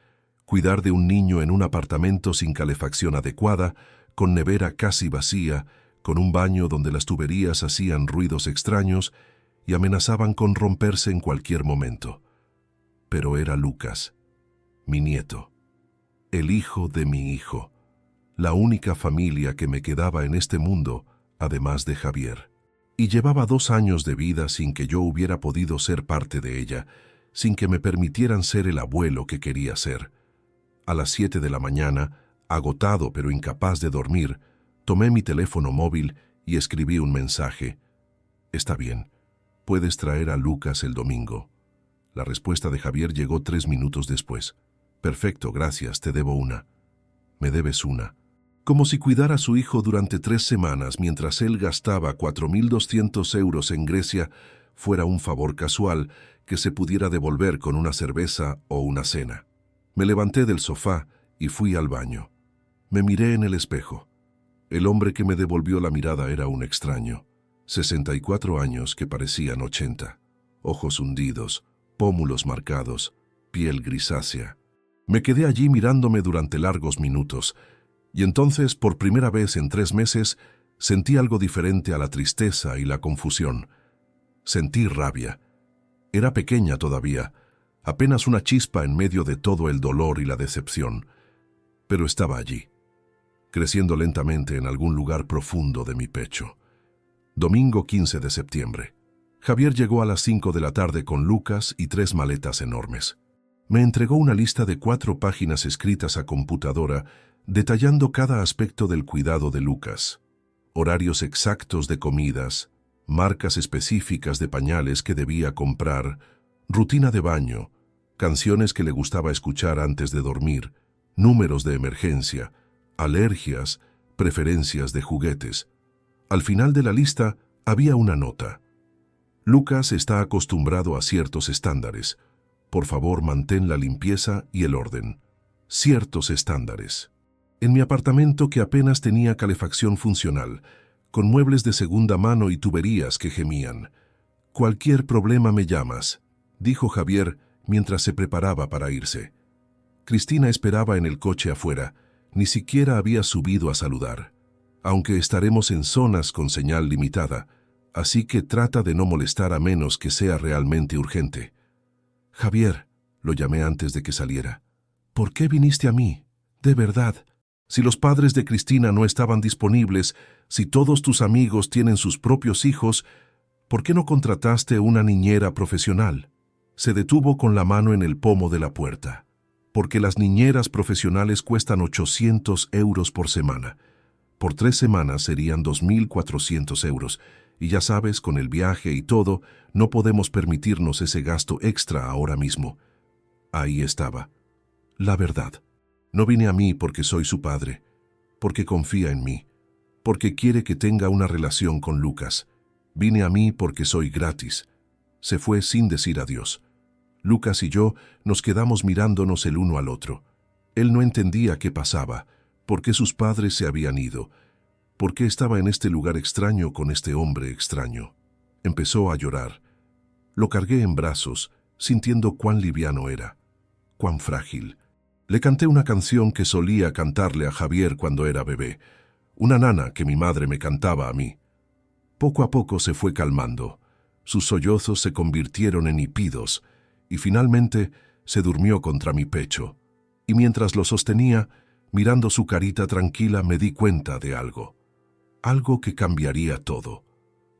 cuidar de un niño en un apartamento sin calefacción adecuada, con nevera casi vacía, con un baño donde las tuberías hacían ruidos extraños y amenazaban con romperse en cualquier momento. Pero era Lucas, mi nieto, el hijo de mi hijo, la única familia que me quedaba en este mundo, además de Javier. Y llevaba 2 años de vida sin que yo hubiera podido ser parte de ella, sin que me permitieran ser el abuelo que quería ser. A las 7 de la mañana, agotado pero incapaz de dormir, tomé mi teléfono móvil y escribí un mensaje. «Está bien, ¿puedes traer a Lucas el domingo? La respuesta de Javier llegó 3 minutos después. Perfecto, gracias, te debo una. Me debes una. Como si cuidar a su hijo durante 3 semanas mientras él gastaba 4.200 euros en Grecia fuera un favor casual que se pudiera devolver con una cerveza o una cena. Me levanté del sofá y fui al baño. Me miré en el espejo. El hombre que me devolvió la mirada era un extraño. 64 años que parecían 80. Ojos hundidos, pómulos marcados, piel grisácea. Me quedé allí mirándome durante largos minutos, y entonces, por primera vez en 3 meses, sentí algo diferente a la tristeza y la confusión. Sentí rabia. Era pequeña todavía, apenas una chispa en medio de todo el dolor y la decepción, pero estaba allí, creciendo lentamente en algún lugar profundo de mi pecho. Domingo 15 de septiembre. Javier llegó a las 5 de la tarde con Lucas y 3 maletas enormes. Me entregó una lista de 4 páginas escritas a computadora detallando cada aspecto del cuidado de Lucas. Horarios exactos de comidas, marcas específicas de pañales que debía comprar, rutina de baño, canciones que le gustaba escuchar antes de dormir, números de emergencia, alergias, preferencias de juguetes. Al final de la lista había una nota. Lucas está acostumbrado a ciertos estándares. Por favor, mantén la limpieza y el orden. Ciertos estándares. En mi apartamento, que apenas tenía calefacción funcional, con muebles de segunda mano y tuberías que gemían. Cualquier problema me llamas, dijo Javier mientras se preparaba para irse. Cristina esperaba en el coche afuera, ni siquiera había subido a saludar. Aunque estaremos en zonas con señal limitada, así que trata de no molestar a menos que sea realmente urgente. Javier, lo llamé antes de que saliera. ¿Por qué viniste a mí? De verdad. Si los padres de Cristina no estaban disponibles, si todos tus amigos tienen sus propios hijos, ¿por qué no contrataste una niñera profesional? Se detuvo con la mano en el pomo de la puerta. Porque las niñeras profesionales cuestan 800 euros por semana. Por 3 semanas serían 2.400 euros. Y ya sabes, con el viaje y todo, no podemos permitirnos ese gasto extra ahora mismo. Ahí estaba. La verdad. No vine a mí porque soy su padre, porque confía en mí, porque quiere que tenga una relación con Lucas. Vine a mí porque soy gratis. Se fue sin decir adiós. Lucas y yo nos quedamos mirándonos el uno al otro. Él no entendía qué pasaba, por qué sus padres se habían ido, por qué estaba en este lugar extraño con este hombre extraño. Empezó a llorar. Lo cargué en brazos, sintiendo cuán liviano era, cuán frágil. Le canté una canción que solía cantarle a Javier cuando era bebé, una nana que mi madre me cantaba a mí. Poco a poco se fue calmando. Sus sollozos se convirtieron en hipidos y finalmente se durmió contra mi pecho. Y mientras lo sostenía, mirando su carita tranquila, me di cuenta de algo. Algo que cambiaría todo.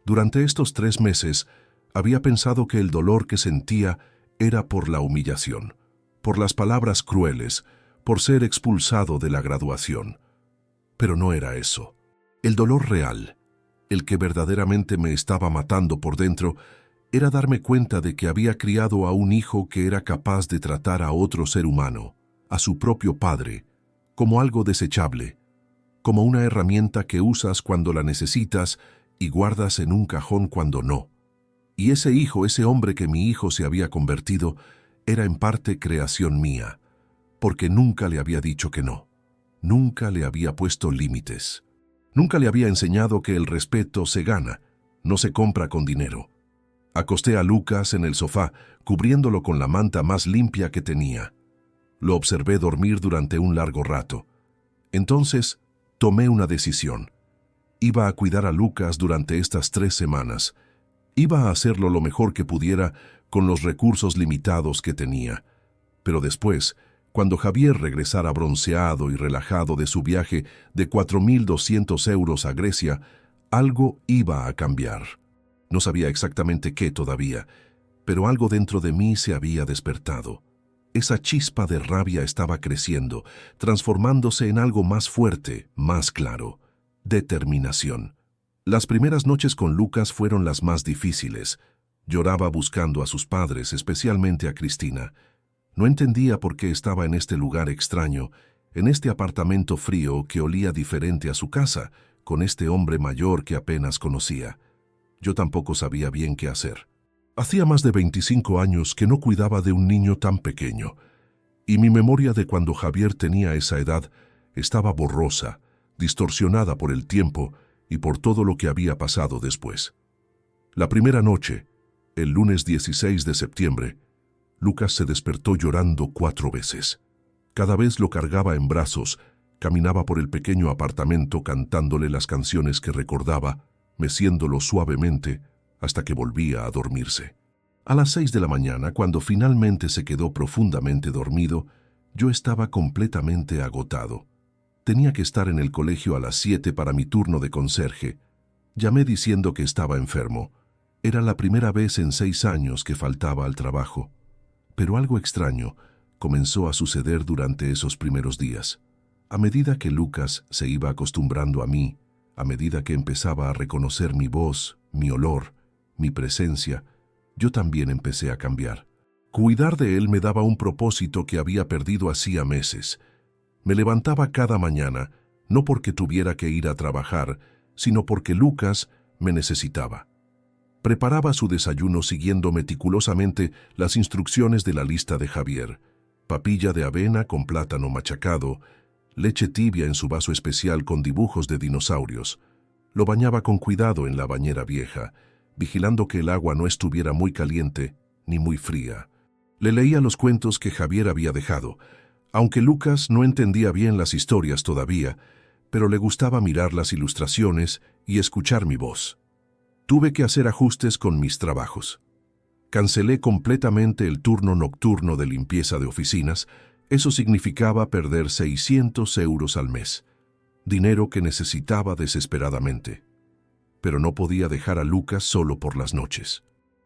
Durante estos 3 meses había pensado que el dolor que sentía era por la humillación, por las palabras crueles, por ser expulsado de la graduación. Pero no era eso. El dolor real, el que verdaderamente me estaba matando por dentro, era darme cuenta de que había criado a un hijo que era capaz de tratar a otro ser humano, a su propio padre, como algo desechable, como una herramienta que usas cuando la necesitas y guardas en un cajón cuando no. Y ese hijo, ese hombre que mi hijo se había convertido, era en parte creación mía, porque nunca le había dicho que no. Nunca le había puesto límites. Nunca le había enseñado que el respeto se gana, no se compra con dinero. Acosté a Lucas en el sofá, cubriéndolo con la manta más limpia que tenía. Lo observé dormir durante un largo rato. Entonces, tomé una decisión. Iba a cuidar a Lucas durante estas 3 semanas. Iba a hacerlo lo mejor que pudiera con los recursos limitados que tenía. Pero después, cuando Javier regresara bronceado y relajado de su viaje de 4.200 euros a Grecia, algo iba a cambiar. No sabía exactamente qué todavía, pero algo dentro de mí se había despertado. Esa chispa de rabia estaba creciendo, transformándose en algo más fuerte, más claro. Determinación. Las primeras noches con Lucas fueron las más difíciles. Lloraba buscando a sus padres, especialmente a Cristina. No entendía por qué estaba en este lugar extraño, en este apartamento frío que olía diferente a su casa, con este hombre mayor que apenas conocía. Yo tampoco sabía bien qué hacer. Hacía más de 25 años que no cuidaba de un niño tan pequeño, y mi memoria de cuando Javier tenía esa edad estaba borrosa, distorsionada por el tiempo y por todo lo que había pasado después. La primera noche, el lunes 16 de septiembre, Lucas se despertó llorando 4 veces. Cada vez lo cargaba en brazos, caminaba por el pequeño apartamento cantándole las canciones que recordaba, meciéndolo suavemente, hasta que volvía a dormirse. A las 6 de la mañana, cuando finalmente se quedó profundamente dormido, yo estaba completamente agotado. Tenía que estar en el colegio a las 7 para mi turno de conserje. Llamé diciendo que estaba enfermo. Era la primera vez en 6 años que faltaba al trabajo. Pero algo extraño comenzó a suceder durante esos primeros días. A medida que Lucas se iba acostumbrando a mí, a medida que empezaba a reconocer mi voz, mi olor, mi presencia, yo también empecé a cambiar. Cuidar de él me daba un propósito que había perdido hacía meses. Me levantaba cada mañana, no porque tuviera que ir a trabajar, sino porque Lucas me necesitaba. Preparaba su desayuno siguiendo meticulosamente las instrucciones de la lista de Javier: papilla de avena con plátano machacado, leche tibia en su vaso especial con dibujos de dinosaurios. Lo bañaba con cuidado en la bañera vieja, vigilando que el agua no estuviera muy caliente ni muy fría. Le leía los cuentos que Javier había dejado, aunque Lucas no entendía bien las historias todavía, pero le gustaba mirar las ilustraciones y escuchar mi voz. Tuve que hacer ajustes con mis trabajos. Cancelé completamente el turno nocturno de limpieza de oficinas. Eso significaba perder 600 euros al mes, dinero que necesitaba desesperadamente. Pero no podía dejar a Lucas solo por las noches.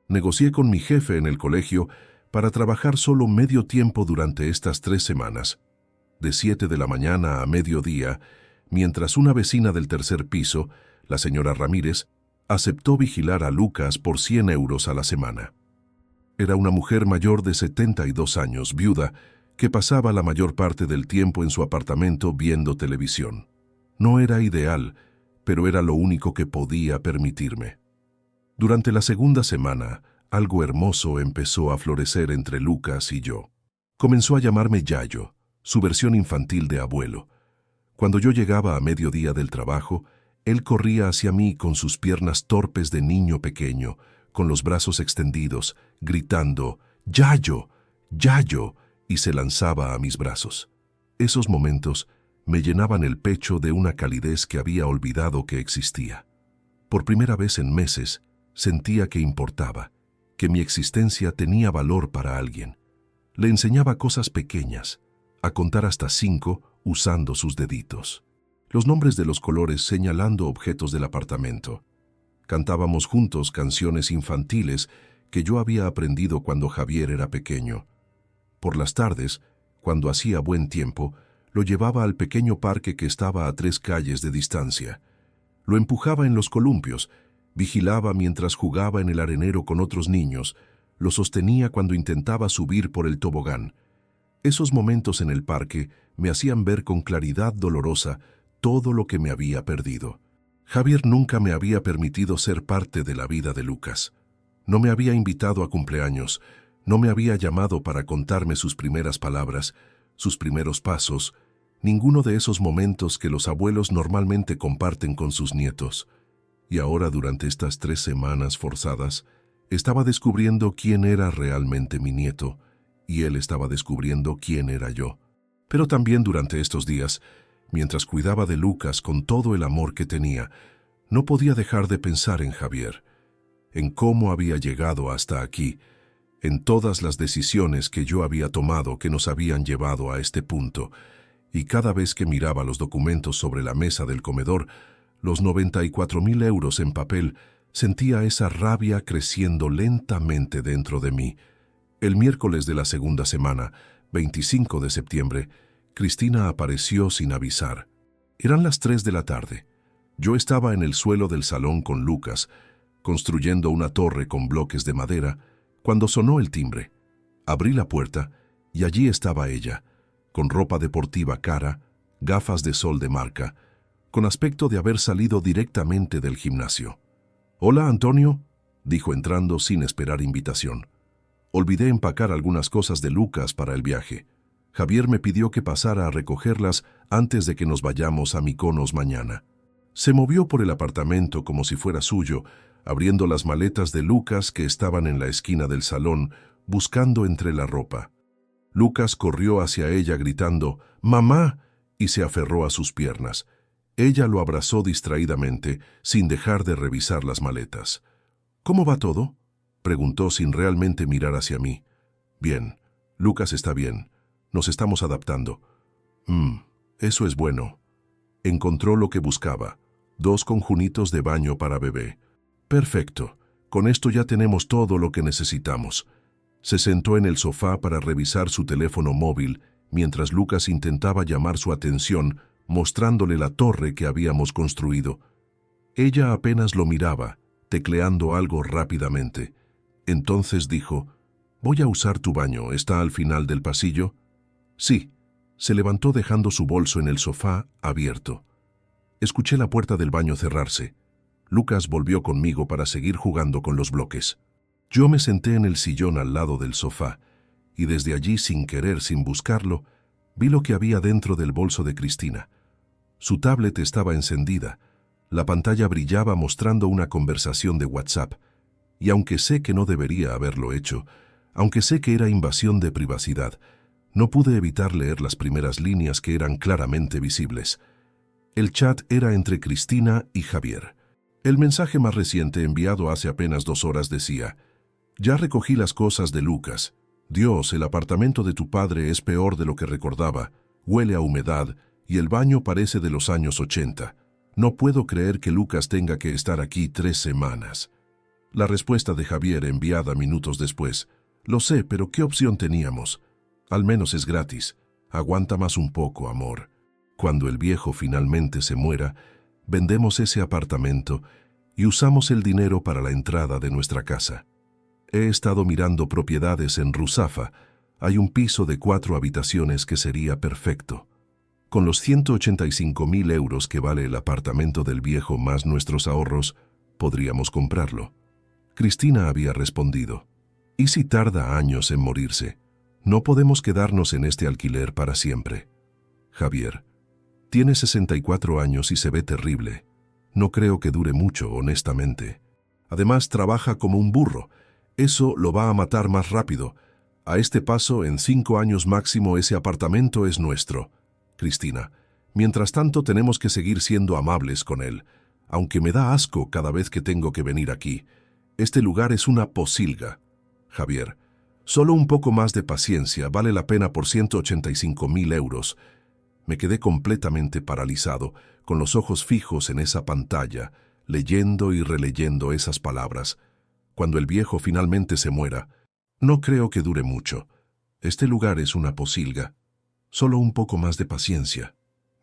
Negocié con mi jefe en el colegio para trabajar solo medio tiempo durante estas 3 semanas, de 7 de la mañana a mediodía, mientras una vecina del tercer piso, la señora Ramírez, aceptó vigilar a Lucas por 100 euros a la semana. Era una mujer mayor de 72 años, viuda, que pasaba la mayor parte del tiempo en su apartamento viendo televisión. No era ideal, pero era lo único que podía permitirme. Durante la segunda semana, algo hermoso empezó a florecer entre Lucas y yo. Comenzó a llamarme Yayo, su versión infantil de abuelo. Cuando yo llegaba a mediodía del trabajo, él corría hacia mí con sus piernas torpes de niño pequeño, con los brazos extendidos, gritando «Yayo, Yayo», y se lanzaba a mis brazos. Esos momentos me llenaban el pecho de una calidez que había olvidado que existía. Por primera vez en meses, sentía que importaba, que mi existencia tenía valor para alguien. Le enseñaba cosas pequeñas, a contar hasta 5 usando sus deditos. Los nombres de los colores señalando objetos del apartamento. Cantábamos juntos canciones infantiles que yo había aprendido cuando Javier era pequeño. Por las tardes, cuando hacía buen tiempo, lo llevaba al pequeño parque que estaba a 3 calles de distancia. Lo empujaba en los columpios, vigilaba mientras jugaba en el arenero con otros niños, lo sostenía cuando intentaba subir por el tobogán. Esos momentos en el parque me hacían ver con claridad dolorosa todo lo que me había perdido. Javier nunca me había permitido ser parte de la vida de Lucas. No me había invitado a cumpleaños, no me había llamado para contarme sus primeras palabras, sus primeros pasos, ninguno de esos momentos que los abuelos normalmente comparten con sus nietos. Y ahora, durante estas 3 semanas forzadas, estaba descubriendo quién era realmente mi nieto, y él estaba descubriendo quién era yo. Pero también durante estos días, mientras cuidaba de Lucas con todo el amor que tenía, no podía dejar de pensar en Javier, en cómo había llegado hasta aquí, en todas las decisiones que yo había tomado que nos habían llevado a este punto, y cada vez que miraba los documentos sobre la mesa del comedor, los 94.000 euros en papel, sentía esa rabia creciendo lentamente dentro de mí. El miércoles de la segunda semana, 25 de septiembre, Cristina apareció sin avisar. Eran las 3 de la tarde. Yo estaba en el suelo del salón con Lucas, construyendo una torre con bloques de madera, cuando sonó el timbre. Abrí la puerta y allí estaba ella, con ropa deportiva cara, gafas de sol de marca, con aspecto de haber salido directamente del gimnasio. «Hola, Antonio», dijo entrando sin esperar invitación. «Olvidé empacar algunas cosas de Lucas para el viaje. Javier me pidió que pasara a recogerlas antes de que nos vayamos a Mykonos mañana». Se movió por el apartamento como si fuera suyo, abriendo las maletas de Lucas que estaban en la esquina del salón, buscando entre la ropa. Lucas corrió hacia ella gritando «¡Mamá!» y se aferró a sus piernas. Ella lo abrazó distraídamente, sin dejar de revisar las maletas. «¿Cómo va todo?», preguntó sin realmente mirar hacia mí. «Bien, Lucas está bien. Nos estamos adaptando». Eso es bueno». Encontró lo que buscaba, 2 conjunitos de baño para bebé. «Perfecto, con esto ya tenemos todo lo que necesitamos». Se sentó en el sofá para revisar su teléfono móvil, mientras Lucas intentaba llamar su atención, mostrándole la torre que habíamos construido. Ella apenas lo miraba, tecleando algo rápidamente. Entonces dijo, «Voy a usar tu baño, ¿está al final del pasillo?» «Sí». Se levantó dejando su bolso en el sofá, abierto. Escuché la puerta del baño cerrarse. Lucas volvió conmigo para seguir jugando con los bloques. Yo me senté en el sillón al lado del sofá, y desde allí, sin querer, sin buscarlo, vi lo que había dentro del bolso de Cristina. Su tablet estaba encendida. La pantalla brillaba mostrando una conversación de WhatsApp, y aunque sé que no debería haberlo hecho, aunque sé que era invasión de privacidad, no pude evitar leer las primeras líneas que eran claramente visibles. El chat era entre Cristina y Javier. El mensaje más reciente, enviado hace apenas 2 horas, decía, «Ya recogí las cosas de Lucas. Dios, el apartamento de tu padre es peor de lo que recordaba. Huele a humedad y el baño parece de los años 80. No puedo creer que Lucas tenga que estar aquí 3 semanas». La respuesta de Javier, enviada minutos después, «Lo sé, pero ¿qué opción teníamos? Al menos es gratis. Aguanta más un poco, amor. Cuando el viejo finalmente se muera, vendemos ese apartamento y usamos el dinero para la entrada de nuestra casa. He estado mirando propiedades en Ruzafa. Hay un piso de 4 habitaciones que sería perfecto. Con los 185.000 euros que vale el apartamento del viejo más nuestros ahorros, podríamos comprarlo». Cristina había respondido, «¿Y si tarda años en morirse? No podemos quedarnos en este alquiler para siempre». Javier, tiene 64 años y se ve terrible. No creo que dure mucho, honestamente. Además, trabaja como un burro. Eso lo va a matar más rápido. A este paso, en 5 años máximo, ese apartamento es nuestro. Cristina, mientras tanto tenemos que seguir siendo amables con él, aunque me da asco cada vez que tengo que venir aquí. Este lugar es una posilga. Javier, solo un poco más de paciencia, vale la pena por 185.000 euros. Me quedé completamente paralizado, con los ojos fijos en esa pantalla, leyendo y releyendo esas palabras. Cuando el viejo finalmente se muera, no creo que dure mucho. Este lugar es una posilga. Solo un poco más de paciencia.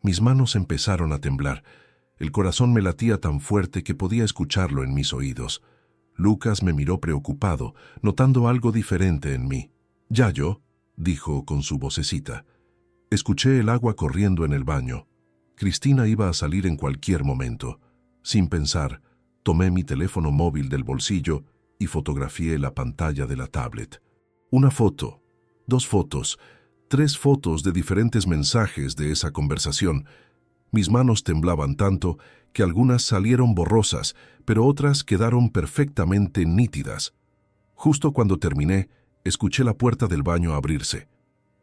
Mis manos empezaron a temblar. El corazón me latía tan fuerte que podía escucharlo en mis oídos. Lucas me miró preocupado, notando algo diferente en mí. «Yayo», dijo con su vocecita. Escuché el agua corriendo en el baño. Cristina iba a salir en cualquier momento. Sin pensar, tomé mi teléfono móvil del bolsillo y fotografié la pantalla de la tablet. Una foto, 2 fotos, 3 fotos de diferentes mensajes de esa conversación. Mis manos temblaban tanto que algunas salieron borrosas, pero otras quedaron perfectamente nítidas. Justo cuando terminé, escuché la puerta del baño abrirse.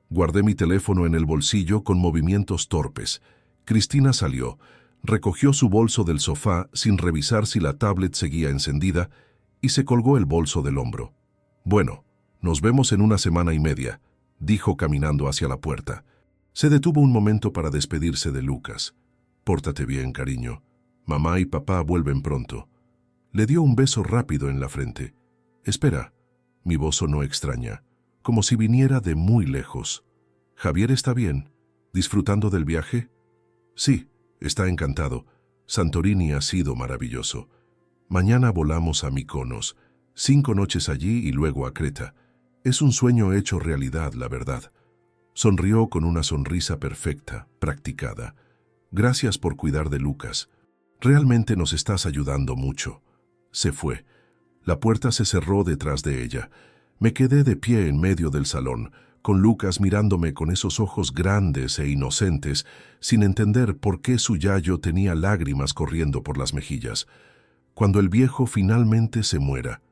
Guardé mi teléfono en el bolsillo con movimientos torpes. Cristina salió, recogió su bolso del sofá sin revisar si la tablet seguía encendida y se colgó el bolso del hombro. «Bueno, nos vemos en 1 semana y media», dijo caminando hacia la puerta. Se detuvo un momento para despedirse de Lucas. «Pórtate bien, cariño. Mamá y papá vuelven pronto». Le dio un beso rápido en la frente. «Espera». Mi voz sonó extraña, como si viniera de muy lejos. «¿Javier está bien? ¿Disfrutando del viaje?» «Sí, está encantado. Santorini ha sido maravilloso». Mañana volamos a Mykonos, 5 noches allí y luego a Creta. Es un sueño hecho realidad, la verdad. Sonrió con una sonrisa perfecta, practicada. Gracias por cuidar de Lucas. Realmente nos estás ayudando mucho. Se fue. La puerta se cerró detrás de ella. Me quedé de pie en medio del salón, con Lucas mirándome con esos ojos grandes e inocentes, sin entender por qué su yayo tenía lágrimas corriendo por las mejillas. Cuando el viejo finalmente se muera.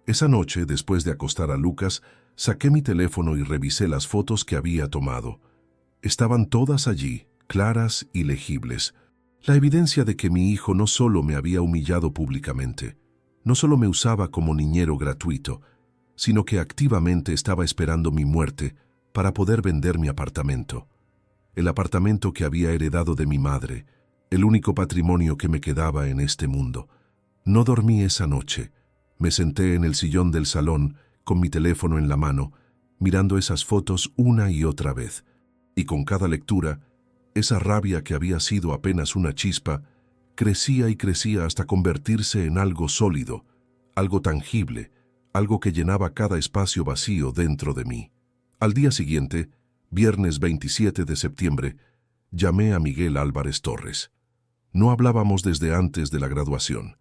Esa noche, después de acostar a Lucas, saqué mi teléfono y revisé las fotos que había tomado. Estaban todas allí, claras y legibles. La evidencia de que mi hijo no solo me había humillado públicamente, no solo me usaba como niñero gratuito, sino que activamente estaba esperando mi muerte para poder vender mi apartamento. El apartamento que había heredado de mi madre, el único patrimonio que me quedaba en este mundo. No dormí esa noche. Me senté en el sillón del salón, con mi teléfono en la mano, mirando esas fotos una y otra vez. Y con cada lectura, esa rabia que había sido apenas una chispa, crecía y crecía hasta convertirse en algo sólido, algo tangible, algo que llenaba cada espacio vacío dentro de mí. Al día siguiente, viernes 27 de septiembre, llamé a Miguel Álvarez Torres. No hablábamos desde antes de la graduación.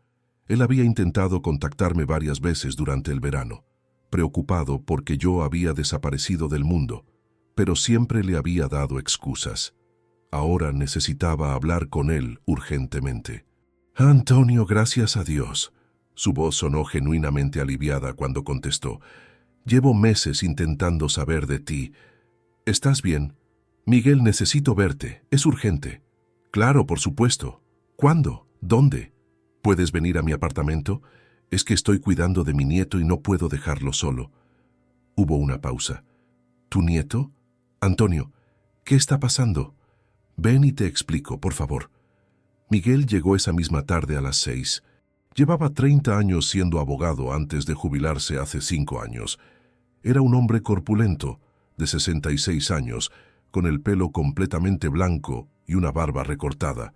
Él había intentado contactarme varias veces durante el verano, preocupado porque yo había desaparecido del mundo, pero siempre le había dado excusas. Ahora necesitaba hablar con él urgentemente. «Antonio, gracias a Dios». Su voz sonó genuinamente aliviada cuando contestó. «Llevo meses intentando saber de ti. ¿Estás bien? Miguel, necesito verte. Es urgente». «Claro, por supuesto. ¿Cuándo? ¿Dónde? ¿Puedes venir a mi apartamento? Es que estoy cuidando de mi nieto y no puedo dejarlo solo». Hubo una pausa. «¿Tu nieto? Antonio, ¿qué está pasando? Ven y te explico, por favor». Miguel llegó esa misma tarde a las 6. Llevaba 30 años siendo abogado antes de jubilarse hace 5 años. Era un hombre corpulento, de 66 años, con el pelo completamente blanco y una barba recortada.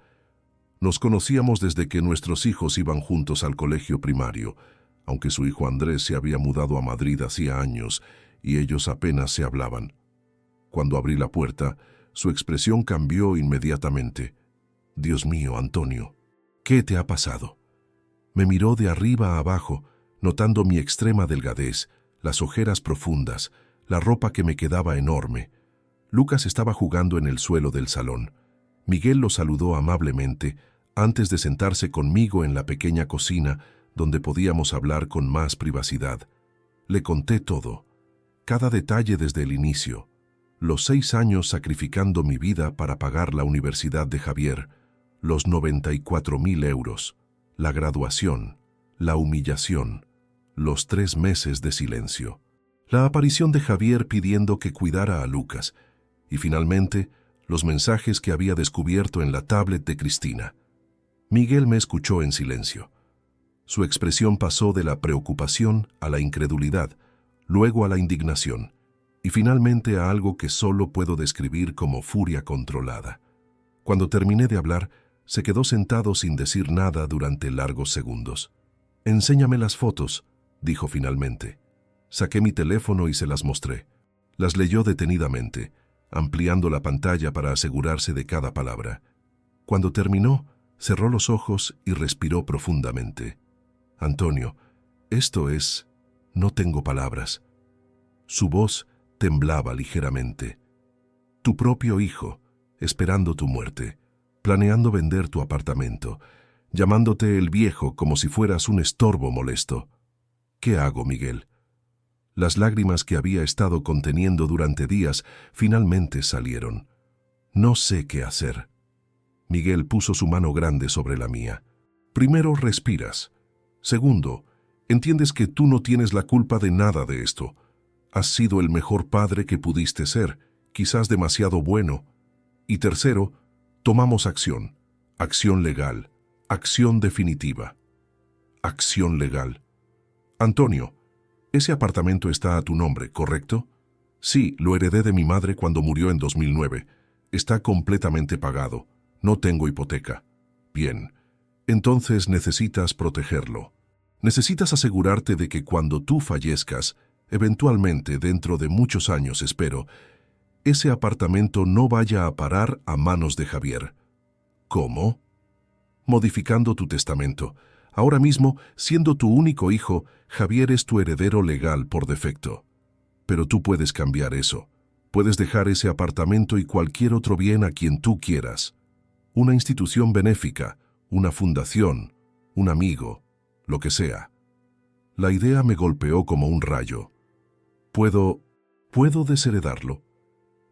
Nos conocíamos desde que nuestros hijos iban juntos al colegio primario, aunque su hijo Andrés se había mudado a Madrid hacía años y ellos apenas se hablaban. Cuando abrí la puerta, su expresión cambió inmediatamente. «Dios mío, Antonio, ¿qué te ha pasado?». Me miró de arriba a abajo, notando mi extrema delgadez, las ojeras profundas, la ropa que me quedaba enorme. Lucas estaba jugando en el suelo del salón. Miguel lo saludó amablemente antes de sentarse conmigo en la pequeña cocina donde podíamos hablar con más privacidad. Le conté todo, cada detalle desde el inicio. Los 6 años sacrificando mi vida para pagar la universidad de Javier, los 94.000 euros, la graduación, la humillación, los 3 meses de silencio, la aparición de Javier pidiendo que cuidara a Lucas y finalmente los mensajes que había descubierto en la tablet de Cristina. Miguel me escuchó en silencio. Su expresión pasó de la preocupación a la incredulidad, luego a la indignación y finalmente a algo que solo puedo describir como furia controlada. Cuando terminé de hablar, se quedó sentado sin decir nada durante largos segundos. «Enséñame las fotos», dijo finalmente. Saqué mi teléfono y se las mostré. Las leyó detenidamente, ampliando la pantalla para asegurarse de cada palabra. Cuando terminó, cerró los ojos y respiró profundamente. «Antonio, esto es... no tengo palabras». Su voz temblaba ligeramente. «Tu propio hijo, esperando tu muerte, planeando vender tu apartamento, llamándote el viejo como si fueras un estorbo molesto. ¿Qué hago, Miguel?». Las lágrimas que había estado conteniendo durante días finalmente salieron. «No sé qué hacer». Miguel puso su mano grande sobre la mía. «Primero, respiras. Segundo, entiendes que tú no tienes la culpa de nada de esto. Has sido el mejor padre que pudiste ser, quizás demasiado bueno. Y tercero, tomamos acción. Acción legal. Acción definitiva. Acción legal. Antonio, ese apartamento está a tu nombre, ¿correcto? Sí, lo heredé de mi madre cuando murió en 2009. Está completamente pagado. No tengo hipoteca. Bien. Entonces necesitas protegerlo. Necesitas asegurarte de que cuando tú fallezcas, eventualmente dentro de muchos años espero, ese apartamento no vaya a parar a manos de Javier. ¿Cómo? Modificando tu testamento. Ahora mismo, siendo tu único hijo, Javier es tu heredero legal por defecto. Pero tú puedes cambiar eso. Puedes dejar ese apartamento y cualquier otro bien a quien tú quieras. Una institución benéfica, una fundación, un amigo, lo que sea. La idea me golpeó como un rayo. ¿Puedo desheredarlo?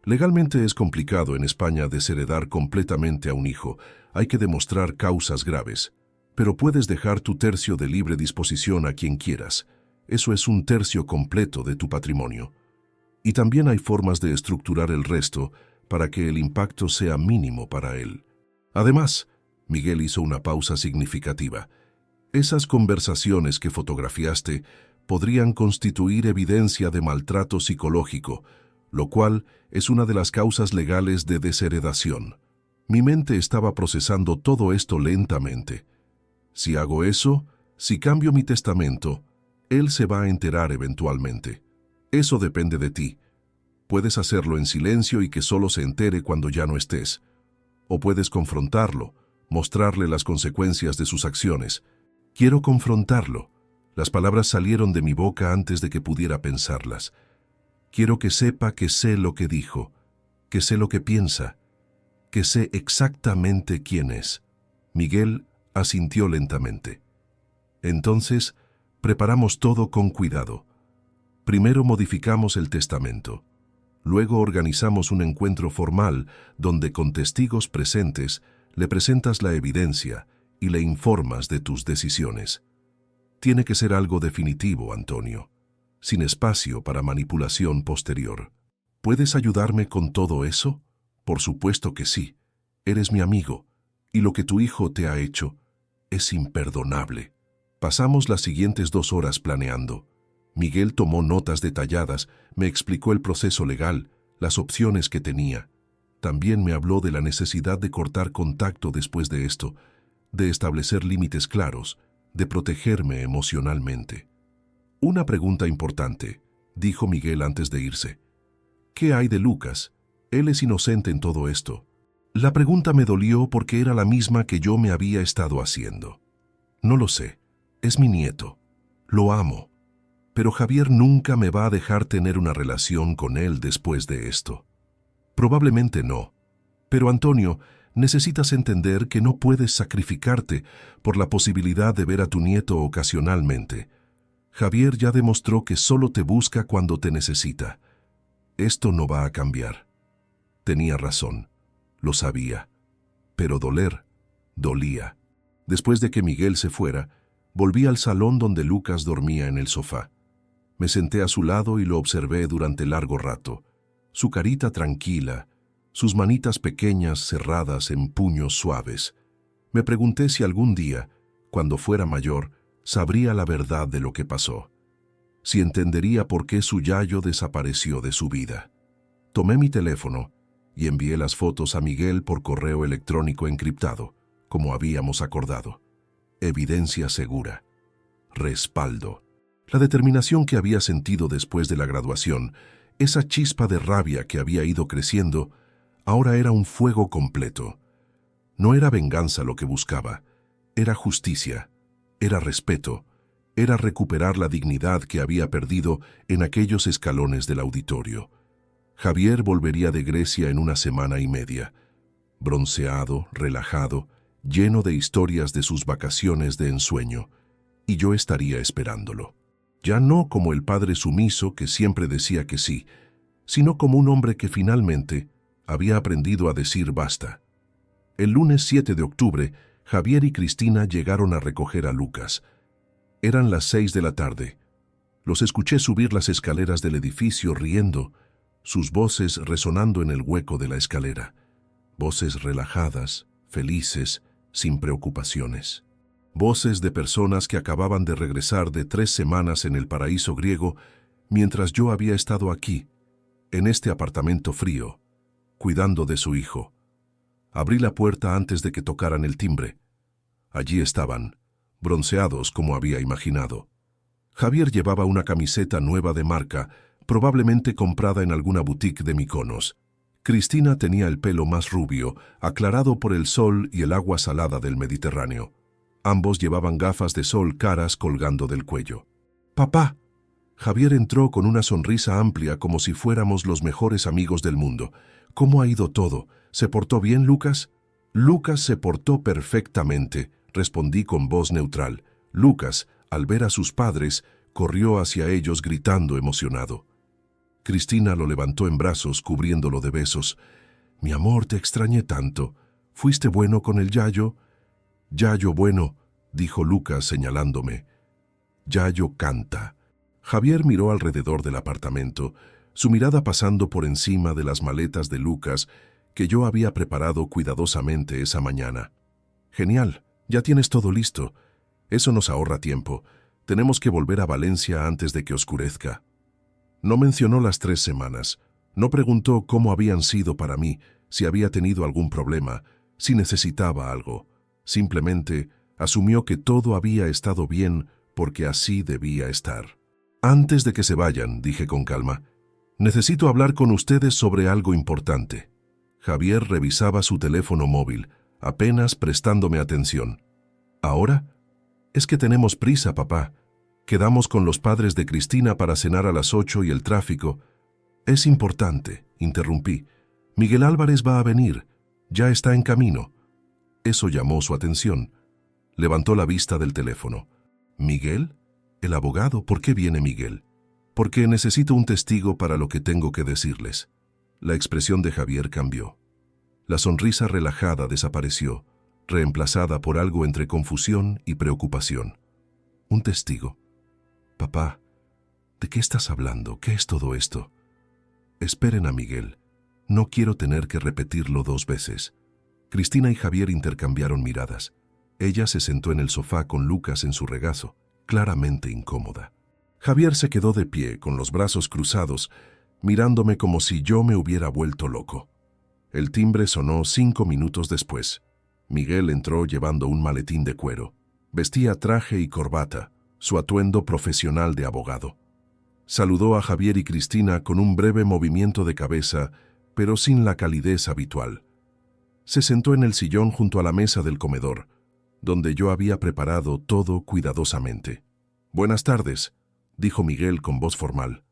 Legalmente es complicado en España desheredar completamente a un hijo. Hay que demostrar causas graves. Pero puedes dejar tu tercio de libre disposición a quien quieras. Eso es un tercio completo de tu patrimonio. Y también hay formas de estructurar el resto para que el impacto sea mínimo para él. Además, Miguel hizo una pausa significativa. Esas conversaciones que fotografiaste podrían constituir evidencia de maltrato psicológico, lo cual es una de las causas legales de desheredación. Mi mente estaba procesando todo esto lentamente. Si hago eso, si cambio mi testamento, él se va a enterar eventualmente. Eso depende de ti. Puedes hacerlo en silencio y que solo se entere cuando ya no estés. O puedes confrontarlo, mostrarle las consecuencias de sus acciones. Quiero confrontarlo. Las palabras salieron de mi boca antes de que pudiera pensarlas. Quiero que sepa que sé lo que dijo, que sé lo que piensa, que sé exactamente quién es. Miguel asintió lentamente. Entonces, preparamos todo con cuidado. Primero modificamos el testamento. Luego organizamos un encuentro formal donde con testigos presentes le presentas la evidencia y le informas de tus decisiones. Tiene que ser algo definitivo, Antonio, sin espacio para manipulación posterior. ¿Puedes ayudarme con todo eso? Por supuesto que sí. Eres mi amigo, y lo que tu hijo te ha hecho es imperdonable. Pasamos las siguientes 2 horas planeando. Miguel tomó notas detalladas, me explicó el proceso legal, las opciones que tenía. También me habló de la necesidad de cortar contacto después de esto, de establecer límites claros, de protegerme emocionalmente. Una pregunta importante, dijo Miguel antes de irse. ¿Qué hay de Lucas? Él es inocente en todo esto. La pregunta me dolió porque era la misma que yo me había estado haciendo. No lo sé, es mi nieto. Lo amo. Pero Javier nunca me va a dejar tener una relación con él después de esto. Probablemente no. Pero Antonio, necesitas entender que no puedes sacrificarte por la posibilidad de ver a tu nieto ocasionalmente. Javier ya demostró que solo te busca cuando te necesita. Esto no va a cambiar. Tenía razón. Lo sabía. Pero dolía. Después de que Miguel se fuera, volví al salón donde Lucas dormía en el sofá. Me senté a su lado y lo observé durante largo rato. Su carita tranquila, sus manitas pequeñas cerradas en puños suaves. Me pregunté si algún día, cuando fuera mayor, sabría la verdad de lo que pasó. Si entendería por qué su yayo desapareció de su vida. Tomé mi teléfono y envié las fotos a Miguel por correo electrónico encriptado, como habíamos acordado. Evidencia segura. Respaldo. La determinación que había sentido después de la graduación, esa chispa de rabia que había ido creciendo, ahora era un fuego completo. No era venganza lo que buscaba, era justicia, era respeto, era recuperar la dignidad que había perdido en aquellos escalones del auditorio. Javier volvería de Grecia en 1 semana y media, bronceado, relajado, lleno de historias de sus vacaciones de ensueño, y yo estaría esperándolo. Ya no como el padre sumiso que siempre decía que sí, sino como un hombre que finalmente había aprendido a decir basta. El lunes 7 de octubre, Javier y Cristina llegaron a recoger a Lucas. Eran las 6 de la tarde. Los escuché subir las escaleras del edificio riendo, sus voces resonando en el hueco de la escalera. Voces relajadas, felices, sin preocupaciones. Voces de personas que acababan de regresar de 3 semanas en el paraíso griego, mientras yo había estado aquí, en este apartamento frío, cuidando de su hijo. Abrí la puerta antes de que tocaran el timbre. Allí estaban, bronceados como había imaginado. Javier llevaba una camiseta nueva de marca, probablemente comprada en alguna boutique de Mykonos. Cristina tenía el pelo más rubio, aclarado por el sol y el agua salada del Mediterráneo. Ambos llevaban gafas de sol caras colgando del cuello. «¡Papá!». Javier entró con una sonrisa amplia como si fuéramos los mejores amigos del mundo. «¿Cómo ha ido todo? ¿Se portó bien, Lucas?». «Lucas se portó perfectamente», respondí con voz neutral. Lucas, al ver a sus padres, corrió hacia ellos gritando emocionado. Cristina lo levantó en brazos, cubriéndolo de besos. «Mi amor, te extrañé tanto. ¿Fuiste bueno con el Yayo?». «Yayo bueno», dijo Lucas señalándome. «Yayo canta». Javier miró alrededor del apartamento, su mirada pasando por encima de las maletas de Lucas que yo había preparado cuidadosamente esa mañana. «Genial, ya tienes todo listo. Eso nos ahorra tiempo. Tenemos que volver a Valencia antes de que oscurezca». No mencionó las 3 semanas. No preguntó cómo habían sido para mí, si había tenido algún problema, si necesitaba algo. Simplemente asumió que todo había estado bien porque así debía estar. «Antes de que se vayan», dije con calma, «necesito hablar con ustedes sobre algo importante». Javier revisaba su teléfono móvil, apenas prestándome atención. «¿Ahora?». «Es que tenemos prisa, papá. Quedamos con los padres de Cristina para cenar a las 8 y el tráfico». «Es importante», interrumpí. «Miguel Álvarez va a venir. Ya está en camino». Eso llamó su atención. Levantó la vista del teléfono. «¿Miguel? El abogado, ¿por qué viene Miguel?». «Porque necesito un testigo para lo que tengo que decirles». La expresión de Javier cambió. La sonrisa relajada desapareció, reemplazada por algo entre confusión y preocupación. «¿Un testigo? Papá, ¿de qué estás hablando? ¿Qué es todo esto?». «Esperen a Miguel. No quiero tener que repetirlo 2 veces». Cristina y Javier intercambiaron miradas. Ella se sentó en el sofá con Lucas en su regazo, claramente incómoda. Javier se quedó de pie, con los brazos cruzados, mirándome como si yo me hubiera vuelto loco. El timbre sonó 5 minutos después. Miguel entró llevando un maletín de cuero. Vestía traje y corbata, su atuendo profesional de abogado. Saludó a Javier y Cristina con un breve movimiento de cabeza, pero sin la calidez habitual. Se sentó en el sillón junto a la mesa del comedor, donde yo había preparado todo cuidadosamente. «Buenas tardes», dijo Miguel con voz formal.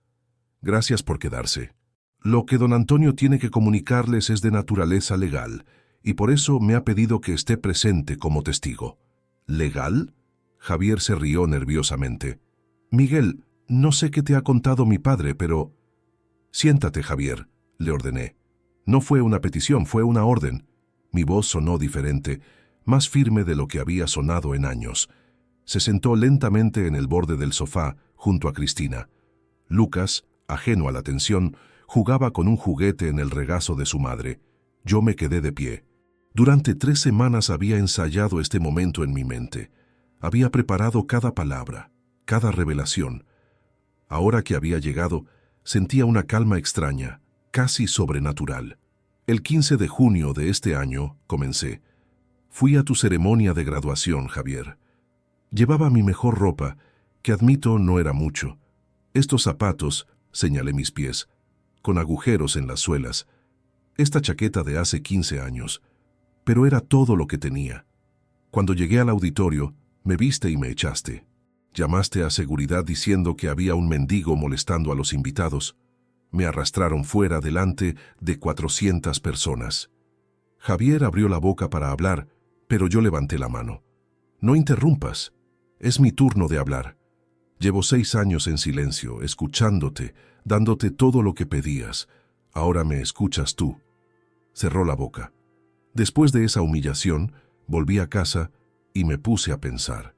«Gracias por quedarse. Lo que don Antonio tiene que comunicarles es de naturaleza legal, y por eso me ha pedido que esté presente como testigo». «¿Legal?». Javier se rió nerviosamente. «Miguel, no sé qué te ha contado mi padre, pero...». «Siéntate, Javier», le ordené. No fue una petición, fue una orden. Mi voz sonó diferente, más firme de lo que había sonado en años. Se sentó lentamente en el borde del sofá, junto a Cristina. Lucas, ajeno a la tensión, jugaba con un juguete en el regazo de su madre. Yo me quedé de pie. Durante 3 semanas había ensayado este momento en mi mente. Había preparado cada palabra, cada revelación. Ahora que había llegado, sentía una calma extraña, casi sobrenatural. «El 15 de junio de este año», comencé, «fui a tu ceremonia de graduación, Javier. Llevaba mi mejor ropa, que admito no era mucho. Estos zapatos», señalé mis pies, «con agujeros en las suelas. Esta chaqueta de hace 15 años. Pero era todo lo que tenía. Cuando llegué al auditorio, me viste y me echaste. Llamaste a seguridad diciendo que había un mendigo molestando a los invitados. Me arrastraron fuera delante de 400 personas. Javier abrió la boca para hablar, pero yo levanté la mano. «No interrumpas. Es mi turno de hablar. Llevo 6 años en silencio, escuchándote, dándote todo lo que pedías. Ahora me escuchas tú». Cerró la boca. Después de esa humillación, volví a casa y me puse a pensar,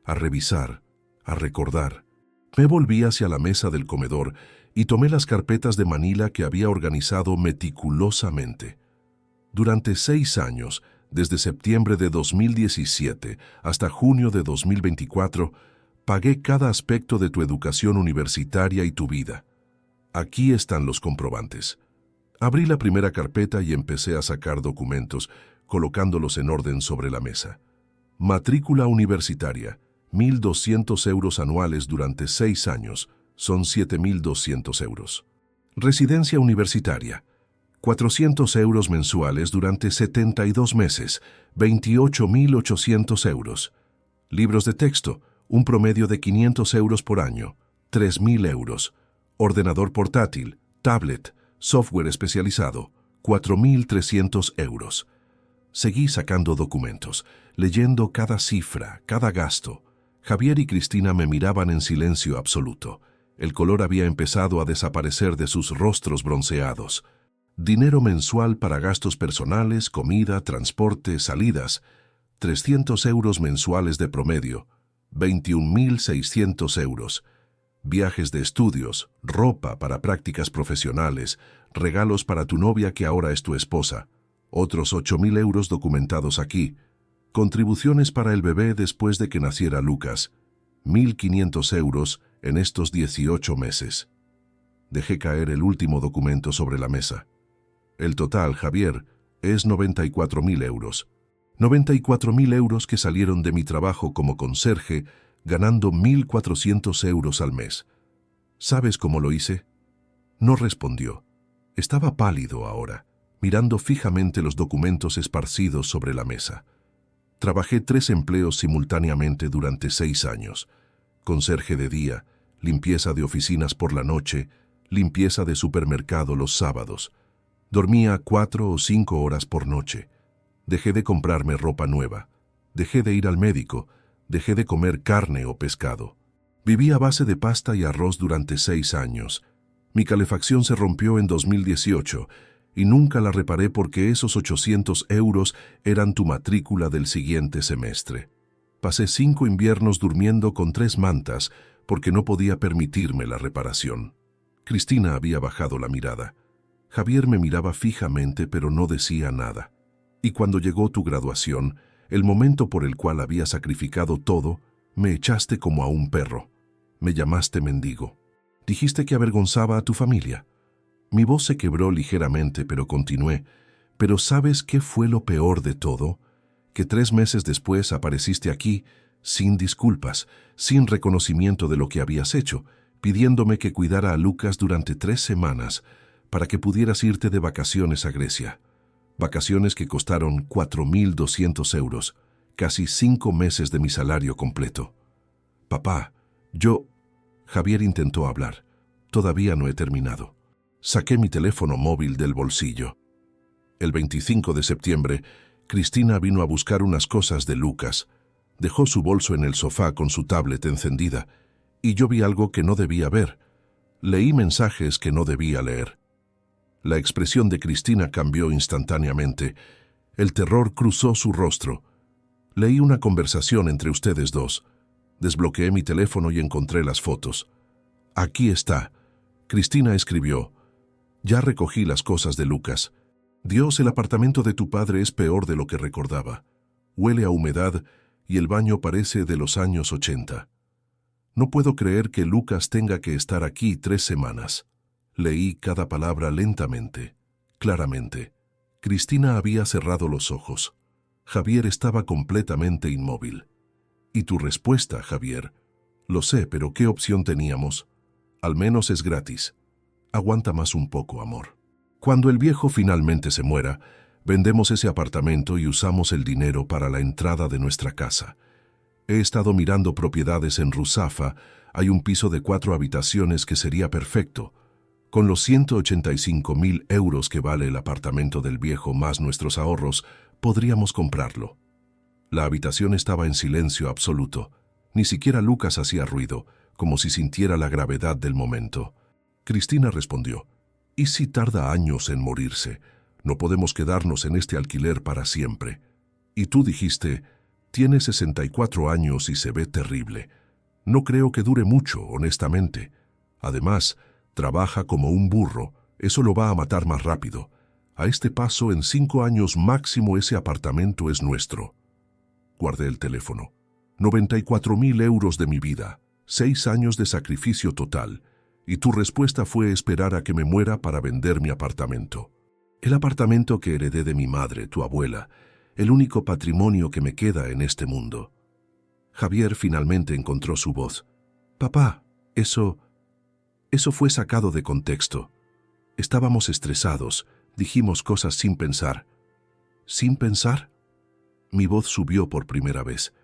a revisar, a recordar. Me volví hacia la mesa del comedor y tomé las carpetas de Manila que había organizado meticulosamente. Durante 6 años, desde septiembre de 2017 hasta junio de 2024, pagué cada aspecto de tu educación universitaria y tu vida. Aquí están los comprobantes. Abrí la primera carpeta y empecé a sacar documentos, colocándolos en orden sobre la mesa. Matrícula universitaria, 1.200 euros anuales durante 6 años, son 7.200 euros. Residencia universitaria, 400 euros mensuales durante 72 meses, 28.800 euros. Libros de texto, un promedio de 500 euros por año, 3.000 euros. Ordenador portátil, tablet, software especializado, 4.300 euros. Seguí sacando documentos, leyendo cada cifra, cada gasto. Javier y Cristina me miraban en silencio absoluto. El color había empezado a desaparecer de sus rostros bronceados. Dinero mensual para gastos personales, comida, transporte, salidas. 300 euros mensuales de promedio. 21.600 euros. Viajes de estudios, ropa para prácticas profesionales, regalos para tu novia que ahora es tu esposa. Otros 8.000 euros documentados aquí. Contribuciones para el bebé después de que naciera Lucas. 1.500 euros en estos 18 meses. Dejé caer el último documento sobre la mesa. El total, Javier, es 94.000 euros. 94.000 euros que salieron de mi trabajo como conserje, ganando 1.400 euros al mes. ¿Sabes cómo lo hice? No respondió. Estaba pálido ahora, mirando fijamente los documentos esparcidos sobre la mesa. Trabajé 3 empleos simultáneamente durante 6 años. Conserje de día, limpieza de oficinas por la noche, limpieza de supermercado los sábados. Dormía 4 o 5 horas por noche. Dejé de comprarme ropa nueva. Dejé de ir al médico. Dejé de comer carne o pescado. Viví a base de pasta y arroz durante 6 años. Mi calefacción se rompió en 2018 y nunca la reparé porque esos 800 euros eran tu matrícula del siguiente semestre. Pasé 5 inviernos durmiendo con 3 mantas porque no podía permitirme la reparación. Cristina había bajado la mirada. Javier me miraba fijamente pero no decía nada. Y cuando llegó tu graduación, el momento por el cual había sacrificado todo, me echaste como a un perro. Me llamaste mendigo. Dijiste que avergonzaba a tu familia. Mi voz se quebró ligeramente, pero continué. Pero ¿sabes qué fue lo peor de todo? Que 3 meses después apareciste aquí, sin disculpas, sin reconocimiento de lo que habías hecho, pidiéndome que cuidara a Lucas durante 3 semanas para que pudieras irte de vacaciones a Grecia. Vacaciones que costaron 4.200 euros, casi 5 meses de mi salario completo. Papá, Javier intentó hablar. Todavía no he terminado. Saqué mi teléfono móvil del bolsillo. El 25 de septiembre, Cristina vino a buscar unas cosas de Lucas. Dejó su bolso en el sofá con su tablet encendida, y yo vi algo que no debía ver. Leí mensajes que no debía leer. La expresión de Cristina cambió instantáneamente. El terror cruzó su rostro. Leí una conversación entre ustedes dos. Desbloqueé mi teléfono y encontré las fotos. Aquí está. Cristina escribió: ya recogí las cosas de Lucas. Dios, el apartamento de tu padre es peor de lo que recordaba. Huele a humedad y el baño parece de los años 80. No puedo creer que Lucas tenga que estar aquí 3 semanas. Leí cada palabra lentamente, claramente. Cristina había cerrado los ojos. Javier estaba completamente inmóvil. ¿Y tu respuesta, Javier? Lo sé, pero ¿qué opción teníamos? Al menos es gratis. Aguanta más un poco, amor. Cuando el viejo finalmente se muera, vendemos ese apartamento y usamos el dinero para la entrada de nuestra casa. He estado mirando propiedades en Ruzafa. Hay un piso de 4 habitaciones que sería perfecto. Con los 185.000 euros que vale el apartamento del viejo más nuestros ahorros, podríamos comprarlo. La habitación estaba en silencio absoluto. Ni siquiera Lucas hacía ruido, como si sintiera la gravedad del momento. Cristina respondió: ¿y si tarda años en morirse? No podemos quedarnos en este alquiler para siempre. Y tú dijiste: tiene 64 años y se ve terrible. No creo que dure mucho, honestamente. Además, trabaja como un burro. Eso lo va a matar más rápido. A este paso, en 5 años máximo ese apartamento es nuestro. Guardé el teléfono. 94.000 euros de mi vida. 6 años de sacrificio total. Y tu respuesta fue esperar a que me muera para vender mi apartamento. El apartamento que heredé de mi madre, tu abuela. el único patrimonio que me queda en este mundo. Javier finalmente encontró su voz. Papá, eso fue sacado de contexto. Estábamos estresados, dijimos cosas sin pensar. ¿Sin pensar? Mi voz subió por primera vez.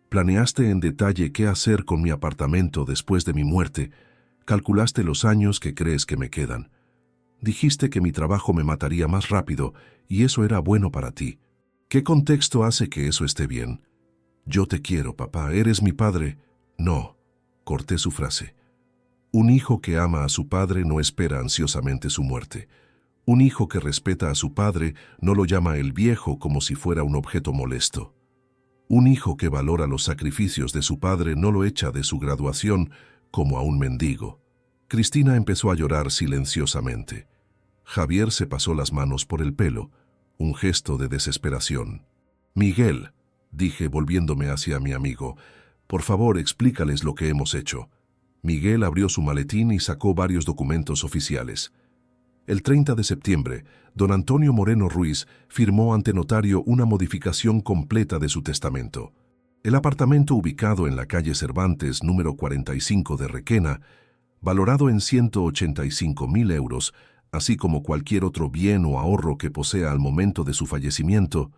Planeaste en detalle qué hacer con mi apartamento después de mi muerte. Calculaste los años que crees que me quedan. Dijiste que mi trabajo me mataría más rápido y eso era bueno para ti. ¿Qué contexto hace que eso esté bien? Yo te quiero, papá, eres mi padre. No, corté su frase. Un hijo que ama a su padre no espera ansiosamente su muerte. Un hijo que respeta a su padre no lo llama el viejo como si fuera un objeto molesto. Un hijo que valora los sacrificios de su padre no lo echa de su graduación como a un mendigo. Cristina empezó a llorar silenciosamente. Javier se pasó las manos por el pelo, un gesto de desesperación. Miguel, dije volviéndome hacia mi amigo, por favor explícales lo que hemos hecho. Miguel abrió su maletín y sacó varios documentos oficiales. El 30 de septiembre, don Antonio Moreno Ruiz firmó ante notario una modificación completa de su testamento. El apartamento ubicado en la calle Cervantes, número 45 de Requena, valorado en 185.000 euros, así como cualquier otro bien o ahorro que posea al momento de su fallecimiento,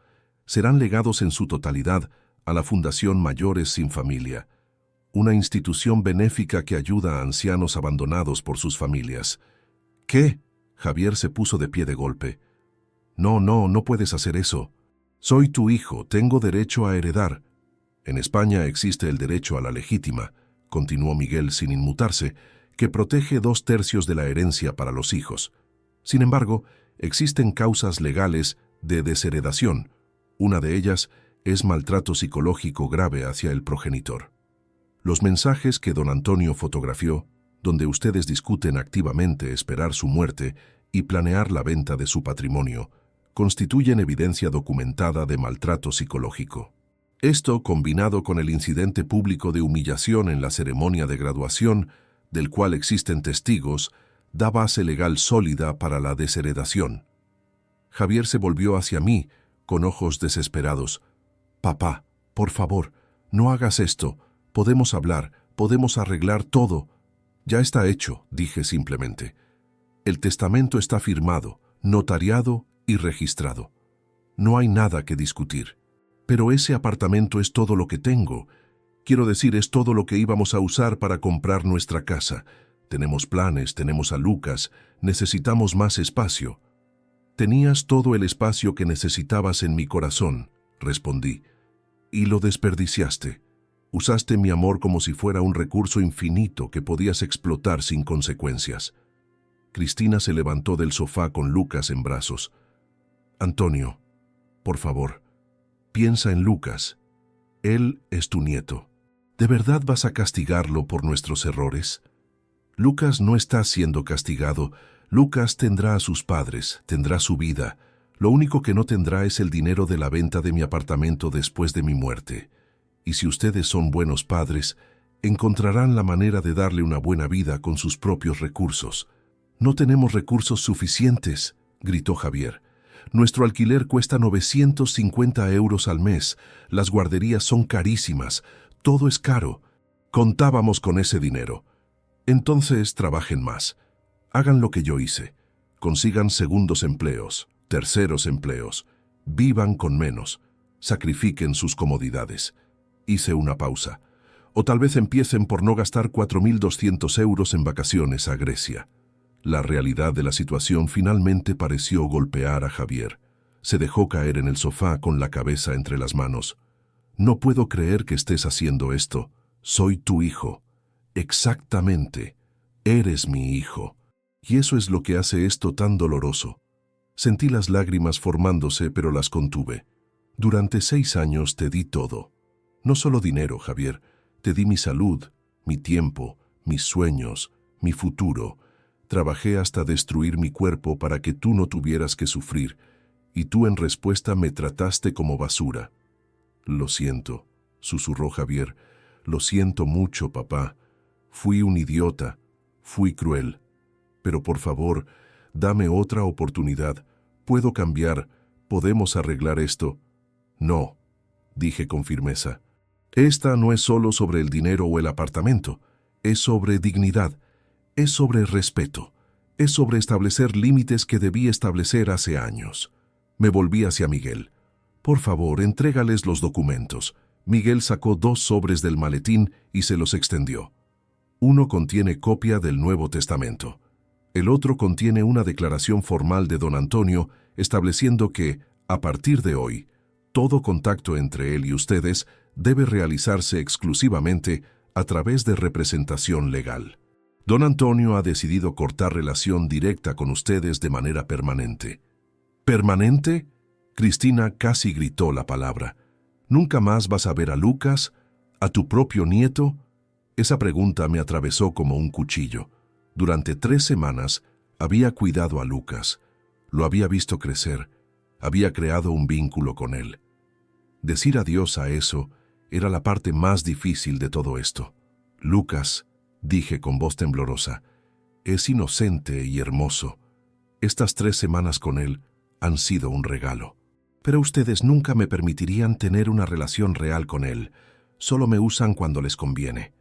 serán legados en su totalidad a la Fundación Mayores Sin Familia, una institución benéfica que ayuda a ancianos abandonados por sus familias. ¿Qué? Javier se puso de pie de golpe. No puedes hacer eso. Soy tu hijo, tengo derecho a heredar. En España existe el derecho a la legítima, continuó Miguel sin inmutarse, que protege 2/3 de la herencia para los hijos. Sin embargo, existen causas legales de desheredación. Una de ellas es maltrato psicológico grave hacia el progenitor. Los mensajes que don Antonio fotografió, donde ustedes discuten activamente esperar su muerte y planear la venta de su patrimonio, constituyen evidencia documentada de maltrato psicológico. Esto, combinado con el incidente público de humillación en la ceremonia de graduación, del cual existen testigos, da base legal sólida para la desheredación. Javier se volvió hacia mí, con ojos desesperados. Papá, por favor, no hagas esto. Podemos hablar, podemos arreglar todo. Ya está hecho, dije simplemente. El testamento está firmado, notariado y registrado. No hay nada que discutir. Pero ese apartamento es todo lo que tengo. Quiero decir, es todo lo que íbamos a usar para comprar nuestra casa. Tenemos planes, tenemos a Lucas, necesitamos más espacio. Tenías todo el espacio que necesitabas en mi corazón, respondí, y lo desperdiciaste. Usaste mi amor como si fuera un recurso infinito que podías explotar sin consecuencias. Cristina se levantó del sofá con Lucas en brazos. Antonio, por favor, piensa en Lucas. Él es tu nieto. ¿De verdad vas a castigarlo por nuestros errores? Lucas no está siendo castigado. Lucas tendrá a sus padres, tendrá su vida. Lo único que no tendrá es el dinero de la venta de mi apartamento después de mi muerte. Y si ustedes son buenos padres, encontrarán la manera de darle una buena vida con sus propios recursos. No tenemos recursos suficientes, gritó Javier. Nuestro alquiler cuesta 950 euros al mes. Las guarderías son carísimas. Todo es caro. Contábamos con ese dinero. Entonces trabajen más. Hagan lo que yo hice. Consigan segundos empleos, terceros empleos. Vivan con menos. Sacrifiquen sus comodidades. Hice una pausa. O tal vez empiecen por no gastar 4.200 euros en vacaciones a Grecia. La realidad de la situación finalmente pareció golpear a Javier. Se dejó caer en el sofá con la cabeza entre las manos. No puedo creer que estés haciendo esto. Soy tu hijo. Exactamente. Eres mi hijo. Y eso es lo que hace esto tan doloroso. Sentí las lágrimas formándose, pero las contuve. Durante 6 años te di todo. No solo dinero, Javier. Te di mi salud, mi tiempo, mis sueños, mi futuro. Trabajé hasta destruir mi cuerpo para que tú no tuvieras que sufrir, y tú en respuesta me trataste como basura. Lo siento, susurró Javier. Lo siento mucho, papá. Fui un idiota, fui cruel. Pero por favor, dame otra oportunidad. Puedo cambiar, podemos arreglar esto. No, dije con firmeza. Esta no es solo sobre el dinero o el apartamento, es sobre dignidad, es sobre respeto, es sobre establecer límites que debí establecer hace años. Me volví hacia Miguel. Por favor, entrégales los documentos. Miguel sacó 2 sobres del maletín y se los extendió. Uno contiene copia del Nuevo Testamento. El otro contiene una declaración formal de don Antonio estableciendo que, a partir de hoy, todo contacto entre él y ustedes debe realizarse exclusivamente a través de representación legal. Don Antonio ha decidido cortar relación directa con ustedes de manera permanente. ¿Permanente? Cristina casi gritó la palabra. ¿Nunca más vas a ver a Lucas? ¿A tu propio nieto? Esa pregunta me atravesó como un cuchillo. Durante 3 semanas había cuidado a Lucas. Lo había visto crecer. Había creado un vínculo con él. Decir adiós a eso era la parte más difícil de todo esto. Lucas, dije con voz temblorosa, es inocente y hermoso. Estas 3 semanas con él han sido un regalo. Pero ustedes nunca me permitirían tener una relación real con él. Solo me usan cuando les conviene.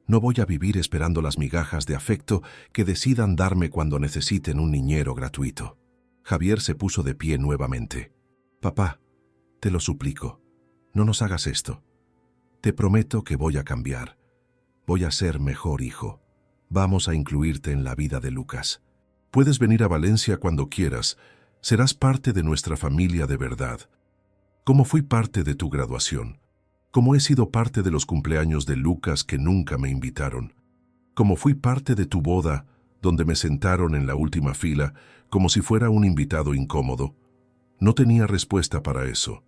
No voy a vivir esperando las migajas de afecto que decidan darme cuando necesiten un niñero gratuito. Javier se puso de pie nuevamente. Papá, te lo suplico, no nos hagas esto. Te prometo que voy a cambiar. Voy a ser mejor hijo. Vamos a incluirte en la vida de Lucas. Puedes venir a Valencia cuando quieras. Serás parte de nuestra familia de verdad. Como fui parte de tu graduación. Como he sido parte de los cumpleaños de Lucas que nunca me invitaron. Como fui parte de tu boda, donde me sentaron en la última fila, como si fuera un invitado incómodo. No tenía respuesta para eso.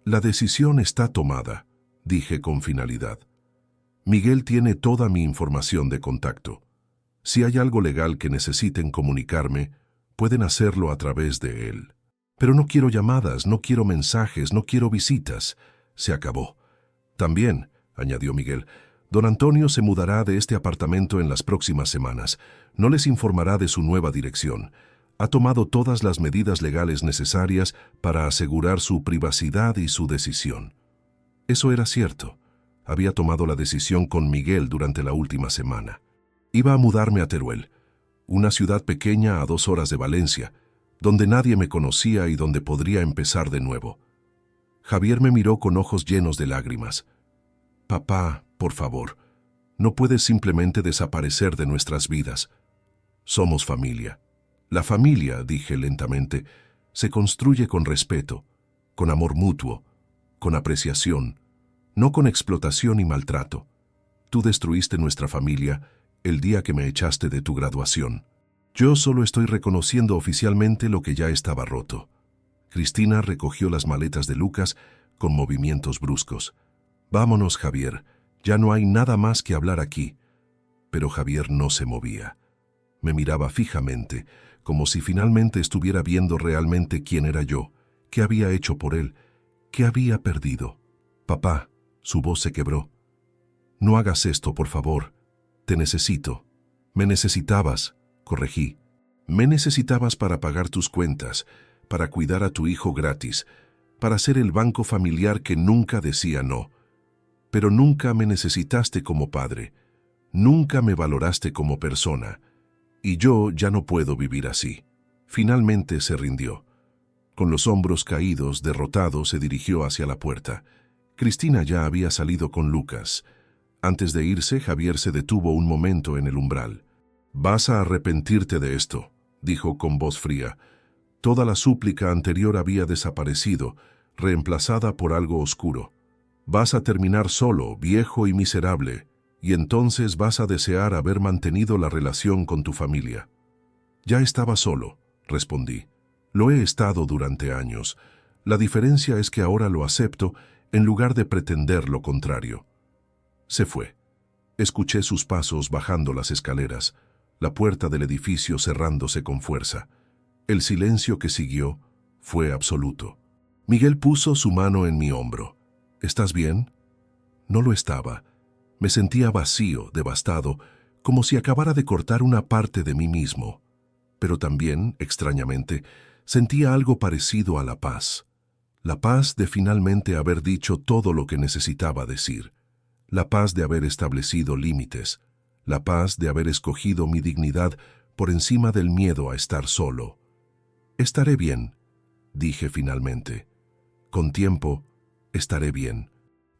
La decisión está tomada, dije con finalidad. Miguel tiene toda mi información de contacto. Si hay algo legal que necesiten comunicarme, pueden hacerlo a través de él. Pero no quiero llamadas, no quiero mensajes, no quiero visitas. Se acabó. También, añadió Miguel, don Antonio se mudará de este apartamento en las próximas semanas. No les informará de su nueva dirección. Ha tomado todas las medidas legales necesarias para asegurar su privacidad y su decisión. Eso era cierto. Había tomado la decisión con Miguel durante la última semana. Iba a mudarme a Teruel, una ciudad pequeña a 2 horas de Valencia, donde nadie me conocía y donde podría empezar de nuevo. Javier me miró con ojos llenos de lágrimas. Papá, por favor, no puedes simplemente desaparecer de nuestras vidas. Somos familia. La familia, dije lentamente, se construye con respeto, con amor mutuo, con apreciación, no con explotación y maltrato. Tú destruiste nuestra familia el día que me echaste de tu graduación. Yo solo estoy reconociendo oficialmente lo que ya estaba roto. Cristina recogió las maletas de Lucas con movimientos bruscos. Vámonos, Javier, ya no hay nada más que hablar aquí. Pero Javier no se movía. Me miraba fijamente, como si finalmente estuviera viendo realmente quién era yo, qué había hecho por él, qué había perdido. Papá, su voz se quebró. No hagas esto, por favor. Te necesito. Me necesitabas, corregí. Me necesitabas para pagar tus cuentas, para cuidar a tu hijo gratis, para ser el banco familiar que nunca decía no. Pero nunca me necesitaste como padre. Nunca me valoraste como persona. Y yo ya no puedo vivir así. Finalmente se rindió. Con los hombros caídos, derrotado, se dirigió hacia la puerta. Cristina ya había salido con Lucas. Antes de irse, Javier se detuvo un momento en el umbral. «Vas a arrepentirte de esto», dijo con voz fría. Toda la súplica anterior había desaparecido, reemplazada por algo oscuro. «Vas a terminar solo, viejo y miserable, y entonces vas a desear haber mantenido la relación con tu familia». «Ya estaba solo», respondí. «Lo he estado durante años. La diferencia es que ahora lo acepto en lugar de pretender lo contrario». Se fue. Escuché sus pasos bajando las escaleras, la puerta del edificio cerrándose con fuerza. El silencio que siguió fue absoluto. Miguel puso su mano en mi hombro. «¿Estás bien?» No lo estaba. Me sentía vacío, devastado, como si acabara de cortar una parte de mí mismo. Pero también, extrañamente, sentía algo parecido a la paz. La paz de finalmente haber dicho todo lo que necesitaba decir. La paz de haber establecido límites. La paz de haber escogido mi dignidad por encima del miedo a estar solo. Estaré bien, dije finalmente. Con tiempo, estaré bien.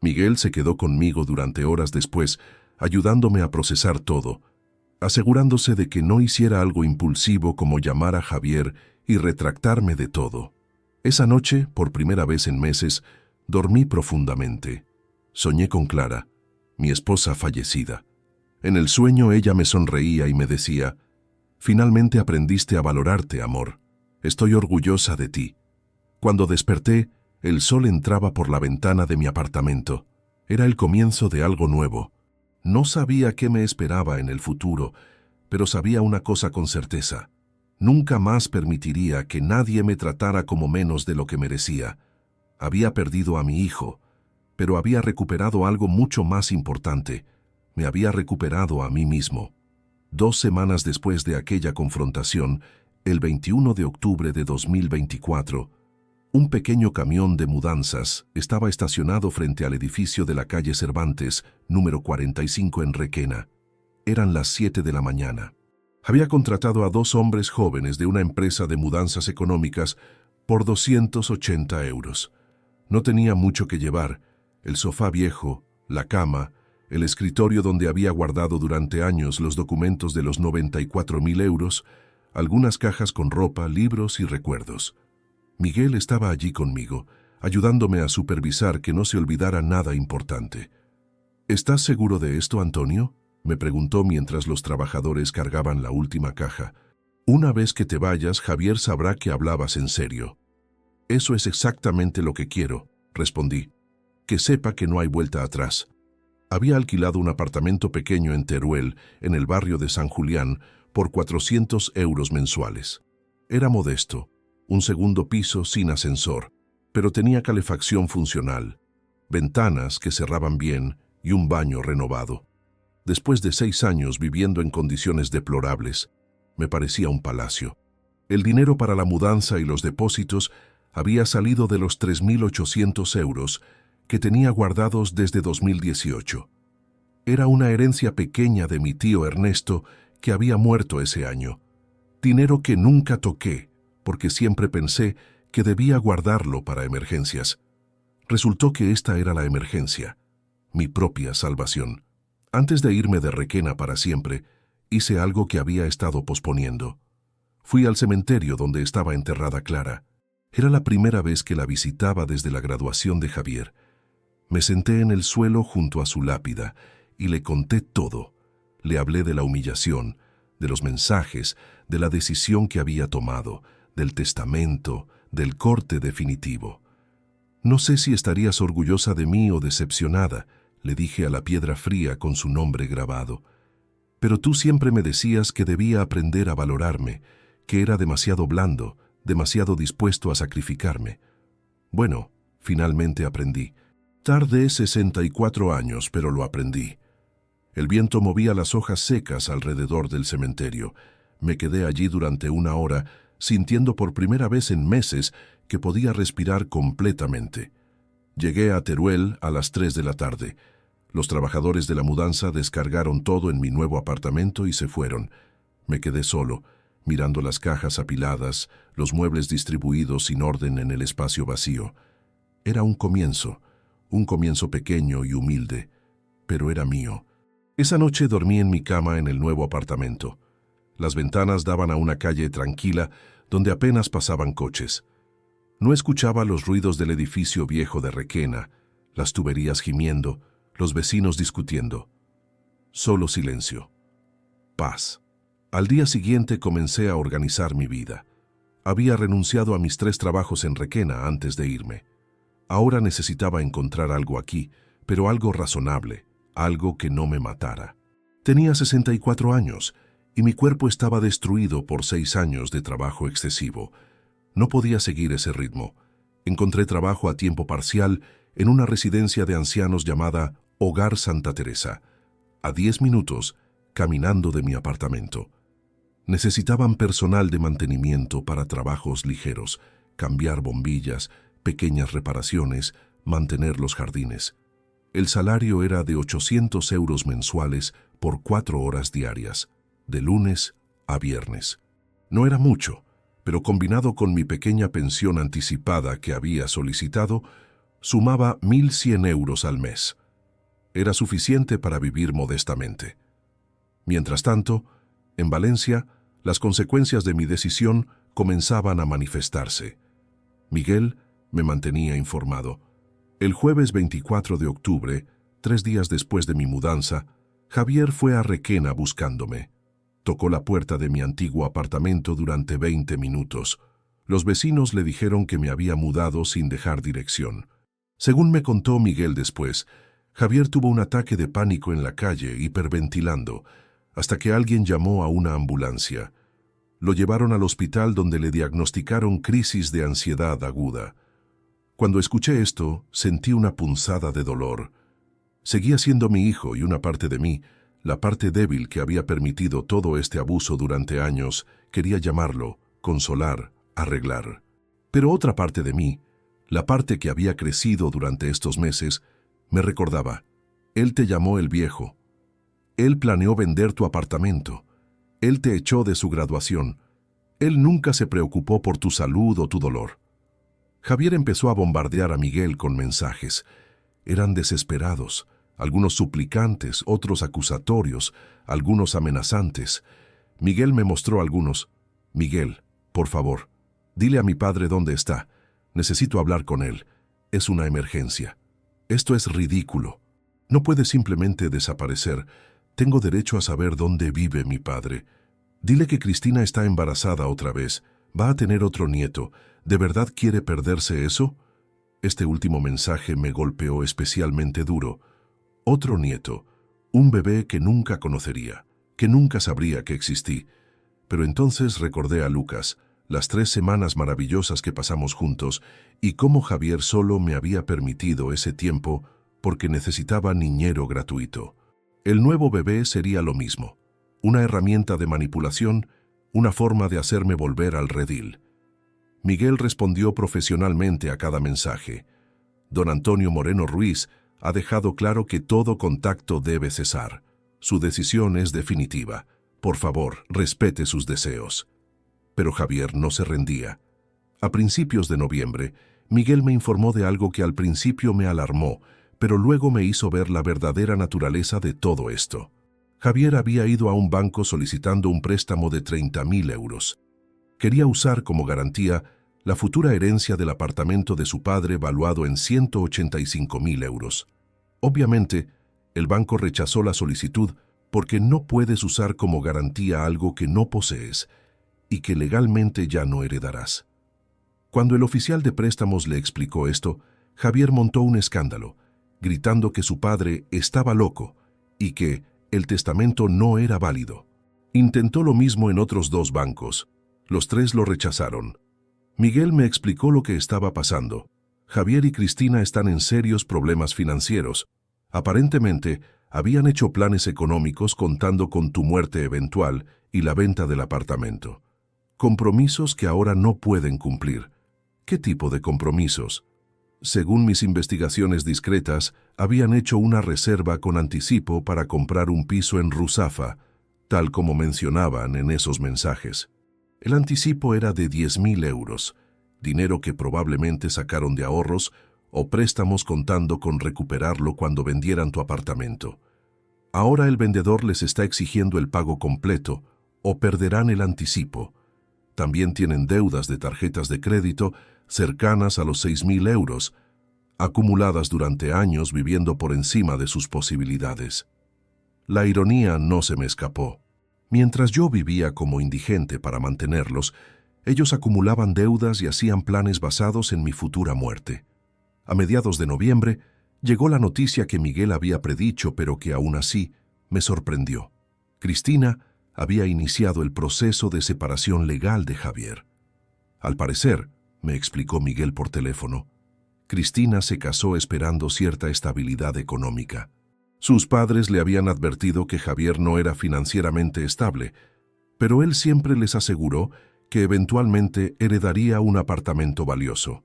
Miguel se quedó conmigo durante horas después, ayudándome a procesar todo, asegurándose de que no hiciera algo impulsivo como llamar a Javier y retractarme de todo. Esa noche, por primera vez en meses, dormí profundamente. Soñé con Clara, mi esposa fallecida. En el sueño ella me sonreía y me decía: «Finalmente aprendiste a valorarte, amor. Estoy orgullosa de ti». Cuando desperté, el sol entraba por la ventana de mi apartamento. Era el comienzo de algo nuevo. No sabía qué me esperaba en el futuro, pero sabía una cosa con certeza. Nunca más permitiría que nadie me tratara como menos de lo que merecía. Había perdido a mi hijo, pero había recuperado algo mucho más importante. Me había recuperado a mí mismo. 2 semanas después de aquella confrontación, el 21 de octubre de 2024, un pequeño camión de mudanzas estaba estacionado frente al edificio de la calle Cervantes, número 45 en Requena. Eran las 7 de la mañana. Había contratado a 2 hombres jóvenes de una empresa de mudanzas económicas por 280 euros. No tenía mucho que llevar: el sofá viejo, la cama, el escritorio donde había guardado durante años los documentos de los 94.000 euros, algunas cajas con ropa, libros y recuerdos. Miguel estaba allí conmigo, ayudándome a supervisar que no se olvidara nada importante. «¿Estás seguro de esto, Antonio?», me preguntó mientras los trabajadores cargaban la última caja. «Una vez que te vayas, Javier sabrá que hablabas en serio». «Eso es exactamente lo que quiero», respondí. «Que sepa que no hay vuelta atrás». Había alquilado un apartamento pequeño en Teruel, en el barrio de San Julián, por 400 euros mensuales. Era modesto, un segundo piso sin ascensor, pero tenía calefacción funcional, ventanas que cerraban bien y un baño renovado. Después de 6 años viviendo en condiciones deplorables, me parecía un palacio. El dinero para la mudanza y los depósitos había salido de los 3.800 euros que tenía guardados desde 2018. Era una herencia pequeña de mi tío Ernesto, que había muerto ese año. Dinero que nunca toqué, porque siempre pensé que debía guardarlo para emergencias. Resultó que esta era la emergencia, mi propia salvación. Antes de irme de Requena para siempre, hice algo que había estado posponiendo. Fui al cementerio donde estaba enterrada Clara. Era la primera vez que la visitaba desde la graduación de Javier. Me senté en el suelo junto a su lápida y le conté todo. Le hablé de la humillación, de los mensajes, de la decisión que había tomado, del testamento, del corte definitivo. «No sé si estarías orgullosa de mí o decepcionada», le dije a la piedra fría con su nombre grabado. «Pero tú siempre me decías que debía aprender a valorarme, que era demasiado blando, demasiado dispuesto a sacrificarme». Bueno, finalmente aprendí. Tardé 64 años, pero lo aprendí. El viento movía las hojas secas alrededor del cementerio. Me quedé allí durante 1 hora, sintiendo por primera vez en meses que podía respirar completamente. Llegué a Teruel a las 3 de la tarde. Los trabajadores de la mudanza descargaron todo en mi nuevo apartamento y se fueron. Me quedé solo, mirando las cajas apiladas, los muebles distribuidos sin orden en el espacio vacío. Era un comienzo pequeño y humilde, pero era mío. Esa noche dormí en mi cama en el nuevo apartamento. Las ventanas daban a una calle tranquila donde apenas pasaban coches. No escuchaba los ruidos del edificio viejo de Requena, las tuberías gimiendo, los vecinos discutiendo. Solo silencio. Paz. Al día siguiente comencé a organizar mi vida. Había renunciado a mis 3 trabajos en Requena antes de irme. Ahora necesitaba encontrar algo aquí, pero algo razonable, algo que no me matara. Tenía 64 años y mi cuerpo estaba destruido por 6 años de trabajo excesivo. No podía seguir ese ritmo. Encontré trabajo a tiempo parcial en una residencia de ancianos llamada Hogar Santa Teresa, a 10 minutos caminando de mi apartamento. Necesitaban personal de mantenimiento para trabajos ligeros, cambiar bombillas, pequeñas reparaciones, mantener los jardines. El salario era de 800 euros mensuales por 4 horas diarias, de lunes a viernes. No era mucho, pero combinado con mi pequeña pensión anticipada que había solicitado, sumaba 1.100 euros al mes. Era suficiente para vivir modestamente. Mientras tanto, en Valencia, las consecuencias de mi decisión comenzaban a manifestarse. Miguel me mantenía informado. El jueves 24 de octubre, 3 días después de mi mudanza, Javier fue a Requena buscándome. Tocó la puerta de mi antiguo apartamento durante 20 minutos. Los vecinos le dijeron que me había mudado sin dejar dirección. Según me contó Miguel después, Javier tuvo un ataque de pánico en la calle, hiperventilando, hasta que alguien llamó a una ambulancia. Lo llevaron al hospital donde le diagnosticaron crisis de ansiedad aguda. Cuando escuché esto, sentí una punzada de dolor. Seguía siendo mi hijo y una parte de mí, la parte débil que había permitido todo este abuso durante años, quería llamarlo, consolar, arreglar. Pero otra parte de mí, la parte que había crecido durante estos meses, me recordaba: él te llamó el viejo. Él planeó vender tu apartamento. Él te echó de su graduación. Él nunca se preocupó por tu salud o tu dolor. Javier empezó a bombardear a Miguel con mensajes. Eran desesperados, algunos suplicantes, otros acusatorios, algunos amenazantes. Miguel me mostró algunos. Miguel, por favor, dile a mi padre dónde está. Necesito hablar con él. Es una emergencia. Esto es ridículo. No puede simplemente desaparecer. Tengo derecho a saber dónde vive mi padre. Dile que Cristina está embarazada otra vez. Va a tener otro nieto. ¿De verdad quiere perderse eso? Este último mensaje me golpeó especialmente duro. Otro nieto, un bebé que nunca conocería, que nunca sabría que existí. Pero entonces recordé a Lucas, las 3 semanas maravillosas que pasamos juntos y cómo Javier solo me había permitido ese tiempo porque necesitaba niñero gratuito. El nuevo bebé sería lo mismo, una herramienta de manipulación, una forma de hacerme volver al redil. Miguel respondió profesionalmente a cada mensaje. Don Antonio Moreno Ruiz ha dejado claro que todo contacto debe cesar. Su decisión es definitiva. Por favor, respete sus deseos. Pero Javier no se rendía. A principios de noviembre, Miguel me informó de algo que al principio me alarmó, pero luego me hizo ver la verdadera naturaleza de todo esto. Javier había ido a un banco solicitando un préstamo de 30.000 euros. Quería usar como garantía la futura herencia del apartamento de su padre valuado en 185.000 euros. Obviamente, el banco rechazó la solicitud porque no puedes usar como garantía algo que no posees y que legalmente ya no heredarás. Cuando el oficial de préstamos le explicó esto, Javier montó un escándalo, gritando que su padre estaba loco y que el testamento no era válido. Intentó lo mismo en otros 2 bancos. Los 3 lo rechazaron. Miguel me explicó lo que estaba pasando. Javier y Cristina están en serios problemas financieros. Aparentemente, habían hecho planes económicos contando con tu muerte eventual y la venta del apartamento. Compromisos que ahora no pueden cumplir. ¿Qué tipo de compromisos? Según mis investigaciones discretas, habían hecho una reserva con anticipo para comprar un piso en Ruzafa, tal como mencionaban en esos mensajes. El anticipo era de 10.000 euros, dinero que probablemente sacaron de ahorros o préstamos contando con recuperarlo cuando vendieran tu apartamento. Ahora el vendedor les está exigiendo el pago completo o perderán el anticipo. También tienen deudas de tarjetas de crédito cercanas a los 6.000 euros, acumuladas durante años viviendo por encima de sus posibilidades. La ironía no se me escapó. Mientras yo vivía como indigente para mantenerlos, ellos acumulaban deudas y hacían planes basados en mi futura muerte. A mediados de noviembre, llegó la noticia que Miguel había predicho, pero que aún así me sorprendió. Cristina había iniciado el proceso de separación legal de Javier. Al parecer, me explicó Miguel por teléfono, Cristina se casó esperando cierta estabilidad económica. Sus padres le habían advertido que Javier no era financieramente estable, pero él siempre les aseguró que eventualmente heredaría un apartamento valioso.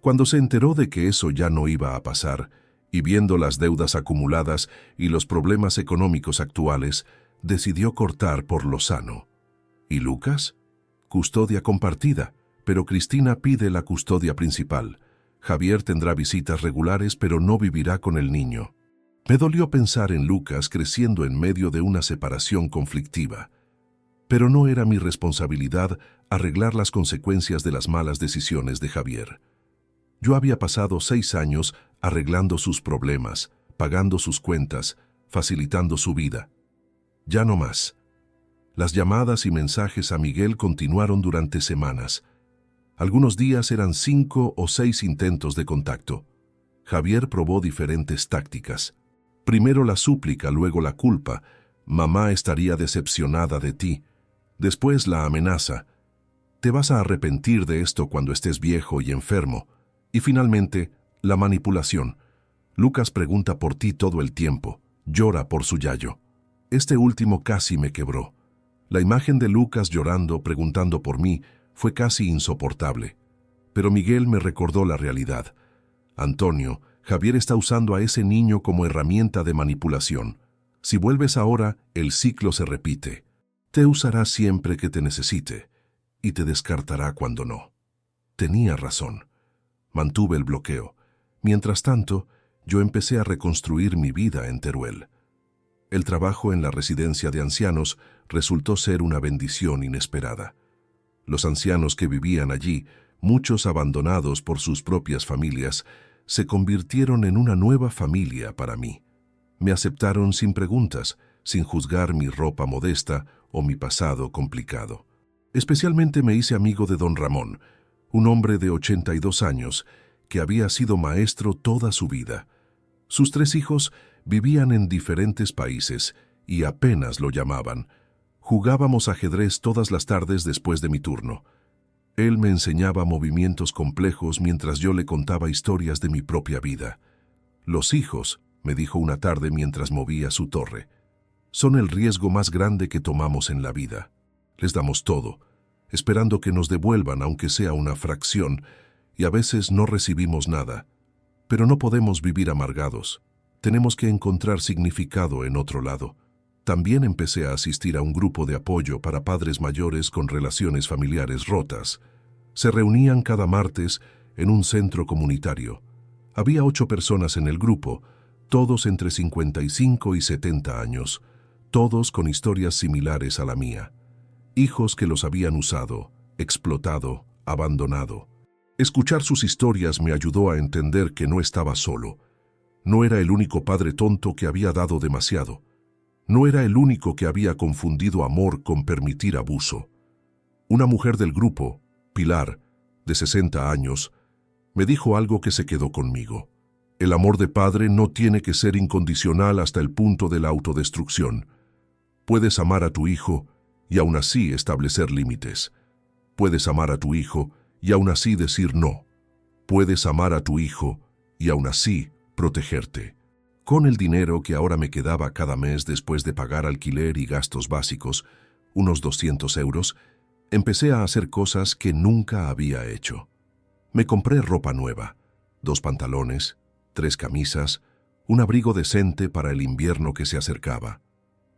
Cuando se enteró de que eso ya no iba a pasar, y viendo las deudas acumuladas y los problemas económicos actuales, decidió cortar por lo sano. ¿Y Lucas? Custodia compartida, pero Cristina pide la custodia principal. Javier tendrá visitas regulares, pero no vivirá con el niño. Me dolió pensar en Lucas creciendo en medio de una separación conflictiva. Pero no era mi responsabilidad arreglar las consecuencias de las malas decisiones de Javier. Yo había pasado 6 años arreglando sus problemas, pagando sus cuentas, facilitando su vida. Ya no más. Las llamadas y mensajes a Miguel continuaron durante semanas. Algunos días eran 5 o 6 intentos de contacto. Javier probó diferentes tácticas. Primero la súplica, luego la culpa. Mamá estaría decepcionada de ti. Después la amenaza. Te vas a arrepentir de esto cuando estés viejo y enfermo. Y finalmente, la manipulación. Lucas pregunta por ti todo el tiempo. Llora por su yayo. Este último casi me quebró. La imagen de Lucas llorando, preguntando por mí, fue casi insoportable. Pero Miguel me recordó la realidad. Antonio, Javier está usando a ese niño como herramienta de manipulación. Si vuelves ahora, el ciclo se repite. Te usará siempre que te necesite y te descartará cuando no. Tenía razón. Mantuve el bloqueo. Mientras tanto, yo empecé a reconstruir mi vida en Teruel. El trabajo en la residencia de ancianos resultó ser una bendición inesperada. Los ancianos que vivían allí, muchos abandonados por sus propias familias, se convirtieron en una nueva familia para mí. Me aceptaron sin preguntas, sin juzgar mi ropa modesta o mi pasado complicado. Especialmente me hice amigo de don Ramón, un hombre de 82 años que había sido maestro toda su vida. Sus 3 hijos vivían en diferentes países y apenas lo llamaban. Jugábamos ajedrez todas las tardes después de mi turno. Él me enseñaba movimientos complejos mientras yo le contaba historias de mi propia vida. Los hijos, me dijo una tarde mientras movía su torre, son el riesgo más grande que tomamos en la vida. Les damos todo, esperando que nos devuelvan aunque sea una fracción, y a veces no recibimos nada. Pero no podemos vivir amargados. Tenemos que encontrar significado en otro lado. También empecé a asistir a un grupo de apoyo para padres mayores con relaciones familiares rotas. Se reunían cada martes en un centro comunitario. Había 8 personas en el grupo, todos entre 55 y 70 años, todos con historias similares a la mía. Hijos que los habían usado, explotado, abandonado. Escuchar sus historias me ayudó a entender que no estaba solo. No era el único padre tonto que había dado demasiado. No era el único que había confundido amor con permitir abuso. Una mujer del grupo, Pilar, de 60 años, me dijo algo que se quedó conmigo. El amor de padre no tiene que ser incondicional hasta el punto de la autodestrucción. Puedes amar a tu hijo y aún así establecer límites. Puedes amar a tu hijo y aún así decir no. Puedes amar a tu hijo y aún así protegerte. Con el dinero que ahora me quedaba cada mes después de pagar alquiler y gastos básicos, unos 200 euros, empecé a hacer cosas que nunca había hecho. Me compré ropa nueva, 2 pantalones, 3 camisas, un abrigo decente para el invierno que se acercaba.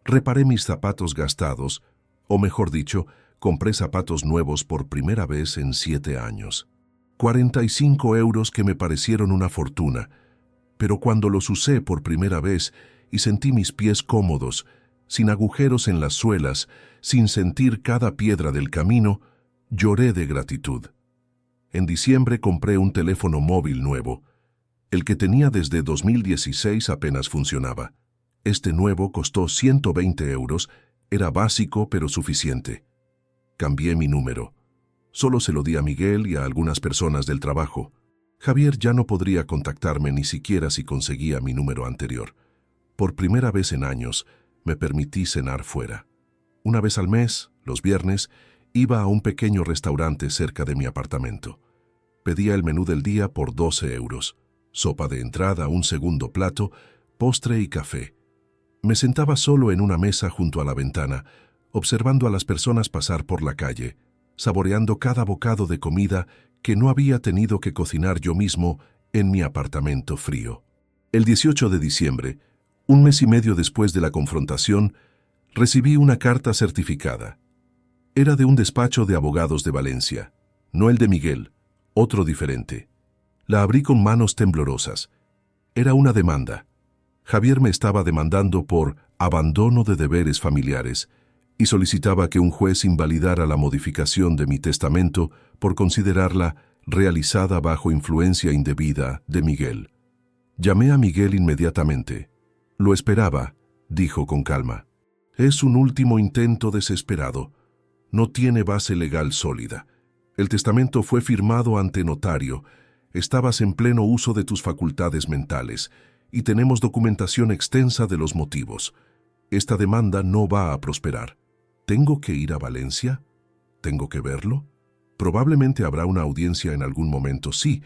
Reparé mis zapatos gastados, o mejor dicho, compré zapatos nuevos por primera vez en 7 años. 45 euros que me parecieron una fortuna, pero cuando los usé por primera vez y sentí mis pies cómodos, sin agujeros en las suelas, sin sentir cada piedra del camino, lloré de gratitud. En diciembre compré un teléfono móvil nuevo. El que tenía desde 2016 apenas funcionaba. Este nuevo costó 120 euros, era básico pero suficiente. Cambié mi número. Solo se lo di a Miguel y a algunas personas del trabajo. Javier ya no podría contactarme ni siquiera si conseguía mi número anterior. Por primera vez en años, me permití cenar fuera. Una vez al mes, los viernes, iba a un pequeño restaurante cerca de mi apartamento. Pedía el menú del día por 12 euros. Sopa de entrada, un segundo plato, postre y café. Me sentaba solo en una mesa junto a la ventana, observando a las personas pasar por la calle, saboreando cada bocado de comida que no había tenido que cocinar yo mismo en mi apartamento frío. El 18 de diciembre, un mes y medio después de la confrontación, recibí una carta certificada. Era de un despacho de abogados de Valencia, no el de Miguel, otro diferente. La abrí con manos temblorosas. Era una demanda. Javier me estaba demandando por abandono de deberes familiares y solicitaba que un juez invalidara la modificación de mi testamento por considerarla realizada bajo influencia indebida de Miguel. Llamé a Miguel inmediatamente. Lo esperaba, dijo con calma. Es un último intento desesperado. No tiene base legal sólida. El testamento fue firmado ante notario. Estabas en pleno uso de tus facultades mentales y tenemos documentación extensa de los motivos. Esta demanda no va a prosperar. ¿Tengo que ir a Valencia? ¿Tengo que verlo? Probablemente habrá una audiencia en algún momento, sí,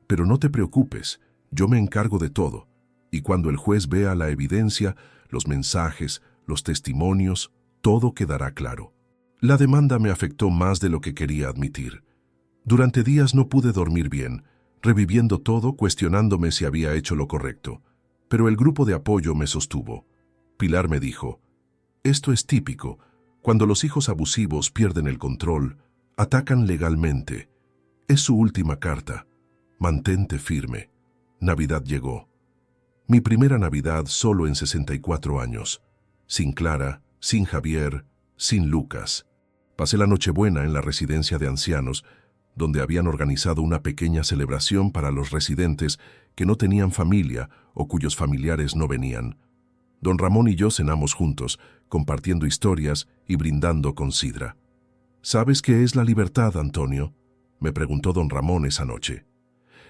pero no te preocupes, yo me encargo de todo. Y cuando el juez vea la evidencia, los mensajes, los testimonios, todo quedará claro. La demanda me afectó más de lo que quería admitir. Durante días no pude dormir bien, reviviendo todo, cuestionándome si había hecho lo correcto. Pero el grupo de apoyo me sostuvo. Pilar me dijo, esto es típico. Cuando los hijos abusivos pierden el control, atacan legalmente. Es su última carta. Mantente firme. Navidad llegó. Mi primera Navidad solo en 64 años. Sin Clara, sin Javier, sin Lucas. Pasé la Nochebuena en la residencia de ancianos, donde habían organizado una pequeña celebración para los residentes que no tenían familia o cuyos familiares no venían. Don Ramón y yo cenamos juntos, compartiendo historias y brindando con sidra. ¿Sabes qué es la libertad, Antonio?, me preguntó don Ramón esa noche.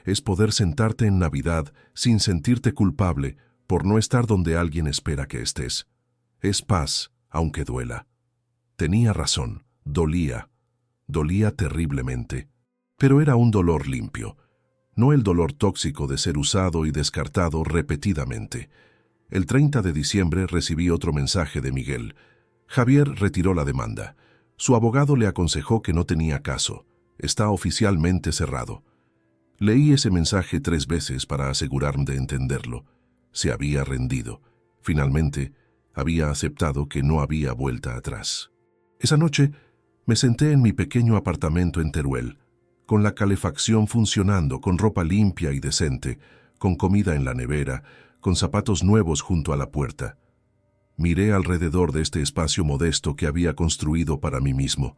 Es poder sentarte en Navidad sin sentirte culpable por no estar donde alguien espera que estés. Es paz, aunque duela. Tenía razón, dolía terriblemente. Pero era un dolor limpio, no el dolor tóxico de ser usado y descartado repetidamente. El 30 de diciembre recibí otro mensaje de Miguel. Javier retiró la demanda. Su abogado le aconsejó que no tenía caso. Está oficialmente cerrado. Leí ese mensaje 3 veces para asegurarme de entenderlo. Se había rendido. Finalmente, había aceptado que no había vuelta atrás. Esa noche, me senté en mi pequeño apartamento en Teruel, con la calefacción funcionando, con ropa limpia y decente, con comida en la nevera, con zapatos nuevos junto a la puerta. Miré alrededor de este espacio modesto que había construido para mí mismo.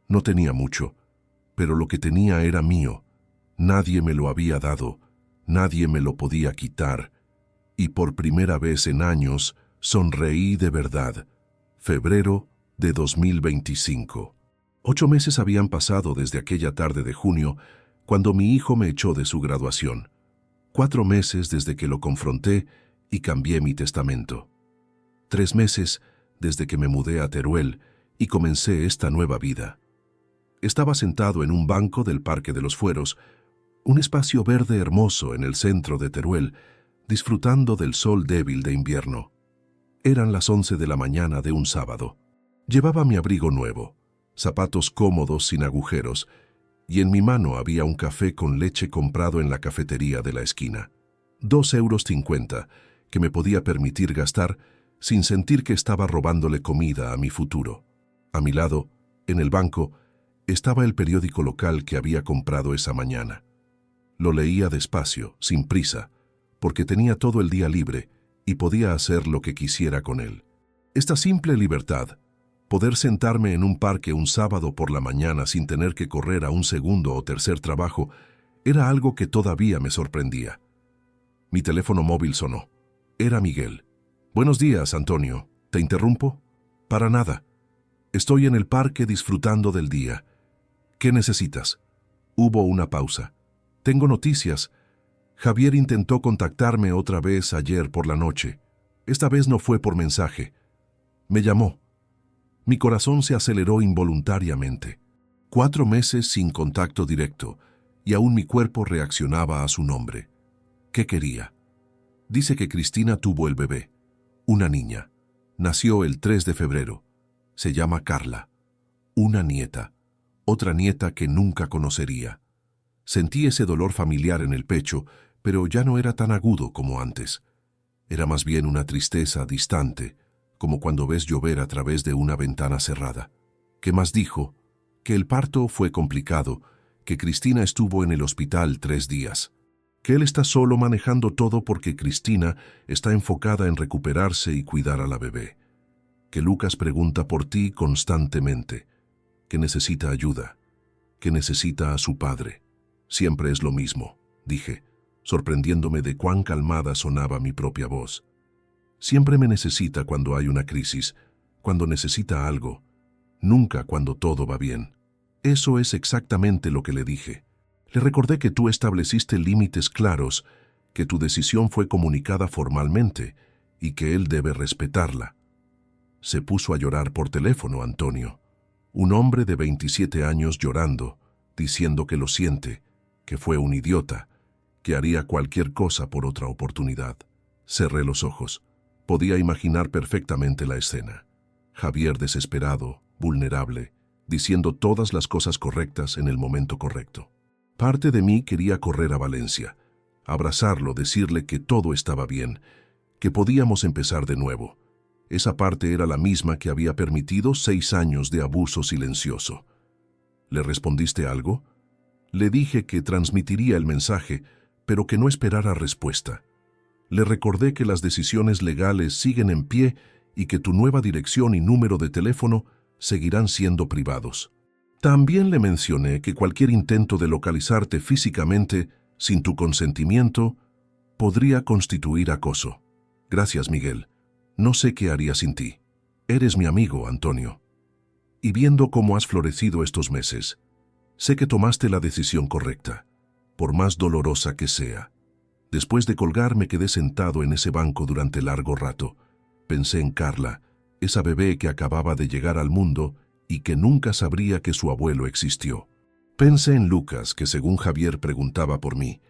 No tenía mucho, pero lo que tenía era mío. Nadie me lo había dado, nadie me lo podía quitar. Y por primera vez en años, sonreí de verdad. Febrero de 2025. 8 meses habían pasado desde aquella tarde de junio, cuando mi hijo me echó de su graduación. 4 meses desde que lo confronté y cambié mi testamento. 3 meses desde que me mudé a Teruel y comencé esta nueva vida. Estaba sentado en un banco del Parque de los Fueros, un espacio verde hermoso en el centro de Teruel, disfrutando del sol débil de invierno. Eran las 11 de la mañana de un sábado. Llevaba mi abrigo nuevo, zapatos cómodos sin agujeros, y en mi mano había un café con leche comprado en la cafetería de la esquina. 2,50 € que me podía permitir gastar sin sentir que estaba robándole comida a mi futuro. A mi lado, en el banco, estaba el periódico local que había comprado esa mañana. Lo leía despacio, sin prisa, porque tenía todo el día libre y podía hacer lo que quisiera con él. Esta simple libertad, poder sentarme en un parque un sábado por la mañana sin tener que correr a un segundo o tercer trabajo, era algo que todavía me sorprendía. Mi teléfono móvil sonó. Era Miguel. «Buenos días, Antonio. ¿Te interrumpo?» «Para nada. Estoy en el parque disfrutando del día. ¿Qué necesitas?» Hubo una pausa. «Tengo noticias. Javier intentó contactarme otra vez ayer por la noche. Esta vez no fue por mensaje. Me llamó». Mi corazón se aceleró involuntariamente. 4 meses sin contacto directo, y aún mi cuerpo reaccionaba a su nombre. ¿Qué quería? Dice que Cristina tuvo el bebé. Una niña. Nació el 3 de febrero. Se llama Carla. Una nieta. Otra nieta que nunca conocería. Sentí ese dolor familiar en el pecho, pero ya no era tan agudo como antes. Era más bien una tristeza distante, como cuando ves llover a través de una ventana cerrada. ¿Qué más dijo? Que el parto fue complicado, que Cristina estuvo en el hospital 3 días, que él está solo manejando todo porque Cristina está enfocada en recuperarse y cuidar a la bebé, que Lucas pregunta por ti constantemente, que necesita ayuda, que necesita a su padre. Siempre es lo mismo, dije, sorprendiéndome de cuán calmada sonaba mi propia voz. Siempre me necesita cuando hay una crisis, cuando necesita algo, nunca cuando todo va bien. Eso es exactamente lo que le dije. Le recordé que tú estableciste límites claros, que tu decisión fue comunicada formalmente y que él debe respetarla. Se puso a llorar por teléfono, Antonio. Un hombre de 27 años llorando, diciendo que lo siente, que fue un idiota, que haría cualquier cosa por otra oportunidad. Cerré los ojos. Podía imaginar perfectamente la escena. Javier desesperado, vulnerable, diciendo todas las cosas correctas en el momento correcto. Parte de mí quería correr a Valencia, abrazarlo, decirle que todo estaba bien, que podíamos empezar de nuevo. Esa parte era la misma que había permitido 6 años de abuso silencioso. ¿Le respondiste algo? Le dije que transmitiría el mensaje, pero que no esperara respuesta. Le recordé que las decisiones legales siguen en pie y que tu nueva dirección y número de teléfono seguirán siendo privados. También le mencioné que cualquier intento de localizarte físicamente, sin tu consentimiento, podría constituir acoso. Gracias, Miguel. No sé qué haría sin ti. Eres mi amigo, Antonio. Y viendo cómo has florecido estos meses, sé que tomaste la decisión correcta, por más dolorosa que sea. Después de colgar me quedé sentado en ese banco durante largo rato. Pensé en Carla, esa bebé que acababa de llegar al mundo y que nunca sabría que su abuelo existió. Pensé en Lucas, que según Javier preguntaba por mí.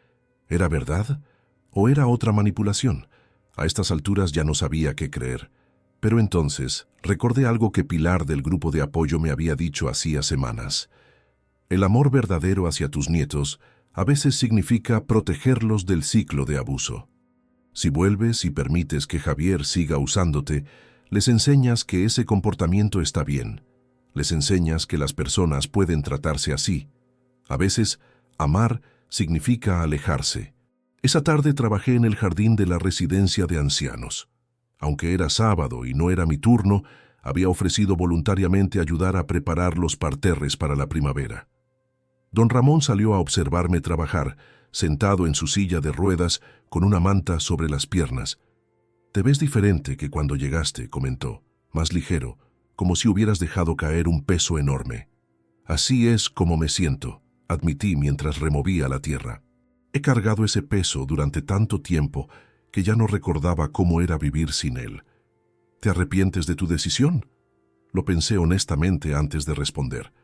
¿Era verdad? ¿O era otra manipulación? A estas alturas ya no sabía qué creer. Pero entonces recordé algo que Pilar del grupo de apoyo me había dicho hacía semanas. El amor verdadero hacia tus nietos a veces significa protegerlos del ciclo de abuso. Si vuelves y permites que Javier siga usándote, les enseñas que ese comportamiento está bien. Les enseñas que las personas pueden tratarse así. A veces, amar significa alejarse. Esa tarde trabajé en el jardín de la residencia de ancianos. Aunque era sábado y no era mi turno, había ofrecido voluntariamente ayudar a preparar los parterres para la primavera. Don Ramón salió a observarme trabajar, sentado en su silla de ruedas con una manta sobre las piernas. «Te ves diferente que cuando llegaste», comentó, más ligero, como si hubieras dejado caer un peso enorme. «Así es como me siento», admití mientras removía la tierra. He cargado ese peso durante tanto tiempo que ya no recordaba cómo era vivir sin él. ¿Te arrepientes de tu decisión? Lo pensé honestamente antes de responder.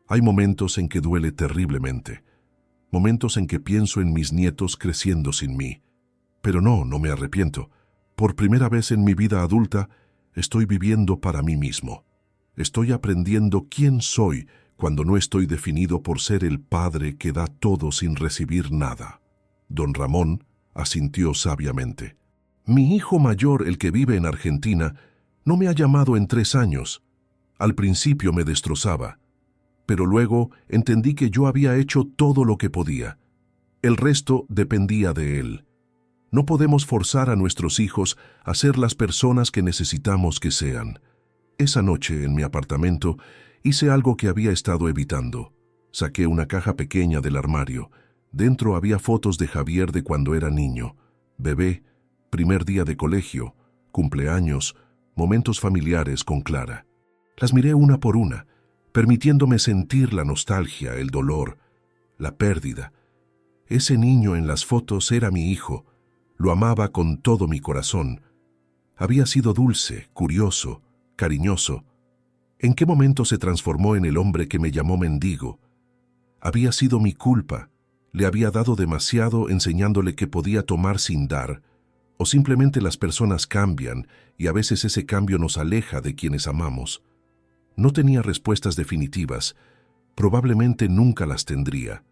Hay momentos en que duele terriblemente. Momentos en que pienso en mis nietos creciendo sin mí. Pero no me arrepiento. Por primera vez en mi vida adulta, estoy viviendo para mí mismo. Estoy aprendiendo quién soy cuando no estoy definido por ser el padre que da todo sin recibir nada. Don Ramón asintió sabiamente. Mi hijo mayor, el que vive en Argentina, no me ha llamado en 3 años. Al principio me destrozaba, pero luego entendí que yo había hecho todo lo que podía. El resto dependía de él. No podemos forzar a nuestros hijos a ser las personas que necesitamos que sean. Esa noche, en mi apartamento, hice algo que había estado evitando. Saqué una caja pequeña del armario. Dentro había fotos de Javier de cuando era niño, bebé, primer día de colegio, cumpleaños, momentos familiares con Clara. Las miré una por una, permitiéndome sentir la nostalgia, el dolor, la pérdida. Ese niño en las fotos era mi hijo. Lo amaba con todo mi corazón. Había sido dulce, curioso, cariñoso. ¿En qué momento se transformó en el hombre que me llamó mendigo? Había sido mi culpa. Le había dado demasiado enseñándole que podía tomar sin dar. O simplemente las personas cambian y a veces ese cambio nos aleja de quienes amamos. No tenía respuestas definitivas. Probablemente nunca las tendría.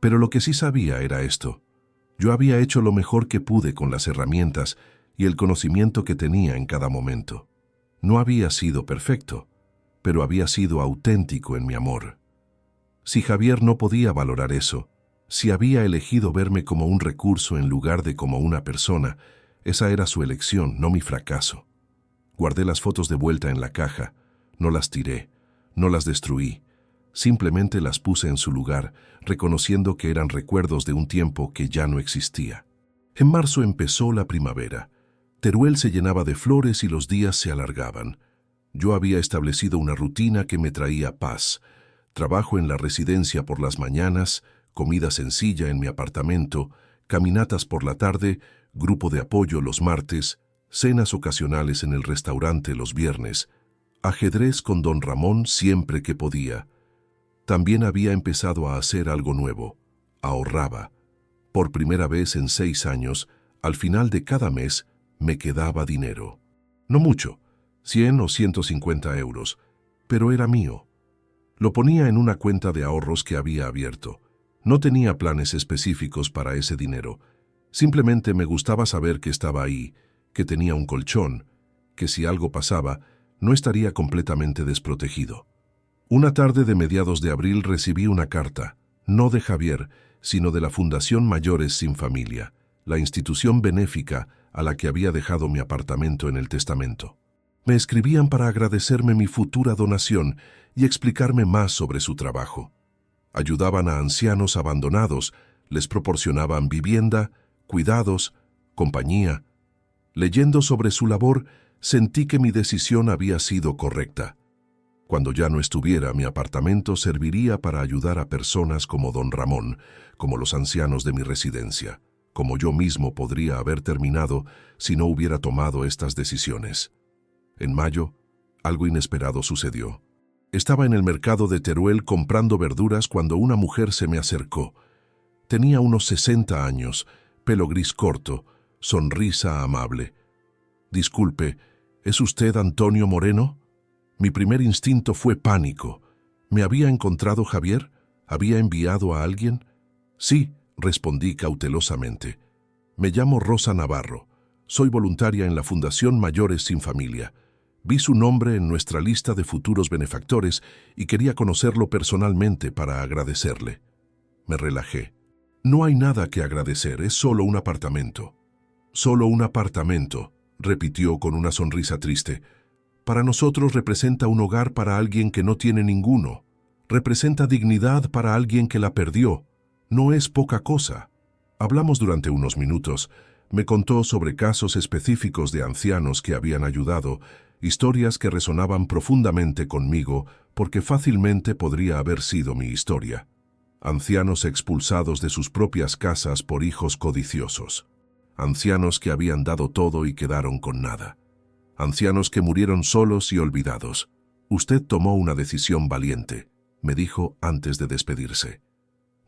Pero lo que sí sabía era esto. Yo había hecho lo mejor que pude con las herramientas y el conocimiento que tenía en cada momento. No había sido perfecto, pero había sido auténtico en mi amor. Si Javier no podía valorar eso, si había elegido verme como un recurso en lugar de como una persona, esa era su elección, no mi fracaso. Guardé las fotos de vuelta en la caja, no las tiré, no las destruí, simplemente las puse en su lugar, reconociendo que eran recuerdos de un tiempo que ya no existía. En marzo empezó la primavera. Teruel se llenaba de flores y los días se alargaban. Yo había establecido una rutina que me traía paz. Trabajo en la residencia por las mañanas, comida sencilla en mi apartamento, caminatas por la tarde, grupo de apoyo los martes, cenas ocasionales en el restaurante los viernes, ajedrez con don Ramón siempre que podía. También había empezado a hacer algo nuevo. Ahorraba. Por primera vez en 6 años, al final de cada mes, me quedaba dinero. No mucho, 100 o 150 euros, pero era mío. Lo ponía en una cuenta de ahorros que había abierto. No tenía planes específicos para ese dinero. Simplemente me gustaba saber que estaba ahí, que tenía un colchón, que si algo pasaba, no estaría completamente desprotegido. Una tarde de mediados de abril recibí una carta, no de Javier, sino de la Fundación Mayores Sin Familia, la institución benéfica a la que había dejado mi apartamento en el testamento. Me escribían para agradecerme mi futura donación y explicarme más sobre su trabajo. Ayudaban a ancianos abandonados, les proporcionaban vivienda, cuidados, compañía. Leyendo sobre su labor, sentí que mi decisión había sido correcta. Cuando ya no estuviera, mi apartamento serviría para ayudar a personas como don Ramón, como los ancianos de mi residencia, como yo mismo podría haber terminado si no hubiera tomado estas decisiones. En mayo, algo inesperado sucedió. Estaba en el mercado de Teruel comprando verduras cuando una mujer se me acercó. Tenía unos 60 años, pelo gris corto, sonrisa amable. «Disculpe, ¿es usted Antonio Moreno?» Mi primer instinto fue pánico. ¿Me había encontrado Javier? ¿Había enviado a alguien? Sí, respondí cautelosamente. Me llamo Rosa Navarro. Soy voluntaria en la Fundación Mayores Sin Familia. Vi su nombre en nuestra lista de futuros benefactores y quería conocerlo personalmente para agradecerle. Me relajé. No hay nada que agradecer, es solo un apartamento. Solo un apartamento, repitió con una sonrisa triste. Para nosotros representa un hogar para alguien que no tiene ninguno. Representa dignidad para alguien que la perdió. No es poca cosa. Hablamos durante unos minutos. Me contó sobre casos específicos de ancianos que habían ayudado, historias que resonaban profundamente conmigo porque fácilmente podría haber sido mi historia. Ancianos expulsados de sus propias casas por hijos codiciosos. Ancianos que habían dado todo y quedaron con nada. Ancianos que murieron solos y olvidados. Usted tomó una decisión valiente, me dijo antes de despedirse.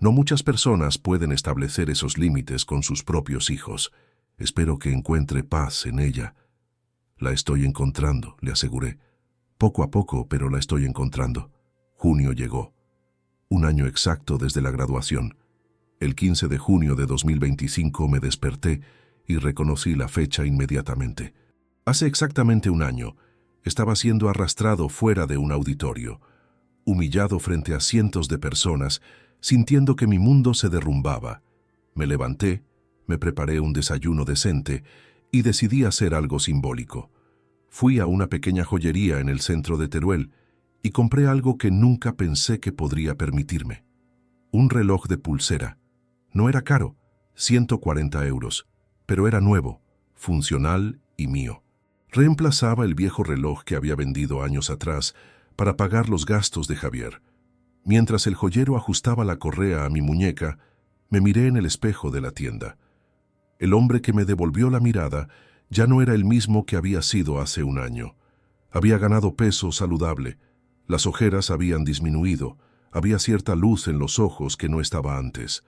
No muchas personas pueden establecer esos límites con sus propios hijos. Espero que encuentre paz en ella. La estoy encontrando, le aseguré. Poco a poco, pero la estoy encontrando. Junio llegó. Un año exacto desde la graduación. El 15 de junio de 2025 me desperté y reconocí la fecha inmediatamente. Hace exactamente un año, estaba siendo arrastrado fuera de un auditorio, humillado frente a cientos de personas, sintiendo que mi mundo se derrumbaba. Me levanté, me preparé un desayuno decente y decidí hacer algo simbólico. Fui a una pequeña joyería en el centro de Teruel y compré algo que nunca pensé que podría permitirme. Un reloj de pulsera. No era caro, 140 euros, pero era nuevo, funcional y mío. Reemplazaba el viejo reloj que había vendido años atrás para pagar los gastos de Javier. Mientras el joyero ajustaba la correa a mi muñeca, me miré en el espejo de la tienda. El hombre que me devolvió la mirada ya no era el mismo que había sido hace un año. Había ganado peso saludable, las ojeras habían disminuido, había cierta luz en los ojos que no estaba antes.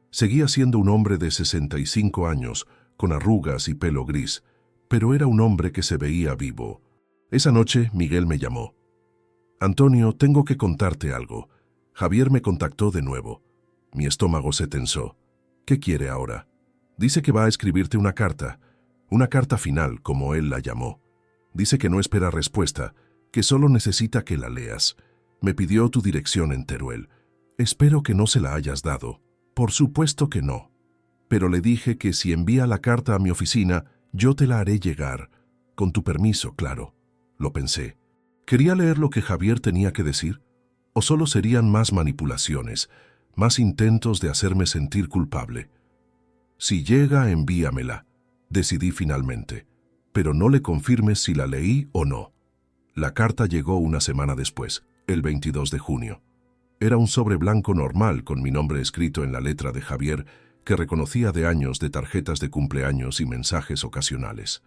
Seguía siendo un hombre de 65 años, con arrugas y pelo gris, pero era un hombre que se veía vivo. Esa noche Miguel me llamó. «Antonio, tengo que contarte algo. Javier me contactó de nuevo. Mi estómago se tensó. ¿Qué quiere ahora? Dice que va a escribirte una carta final, como él la llamó. Dice que no espera respuesta, que solo necesita que la leas. Me pidió tu dirección en Teruel. Espero que no se la hayas dado. Por supuesto que no. Pero le dije que si envía la carta a mi oficina, yo te la haré llegar. Con tu permiso, claro. Lo pensé. ¿Quería leer lo que Javier tenía que decir? ¿O solo serían más manipulaciones, más intentos de hacerme sentir culpable? Si llega, envíamela, decidí finalmente. Pero no le confirmes si la leí o no. La carta llegó una semana después, el 22 de junio. Era un sobre blanco normal con mi nombre escrito en la letra de Javier, que reconocía de años de tarjetas de cumpleaños y mensajes ocasionales.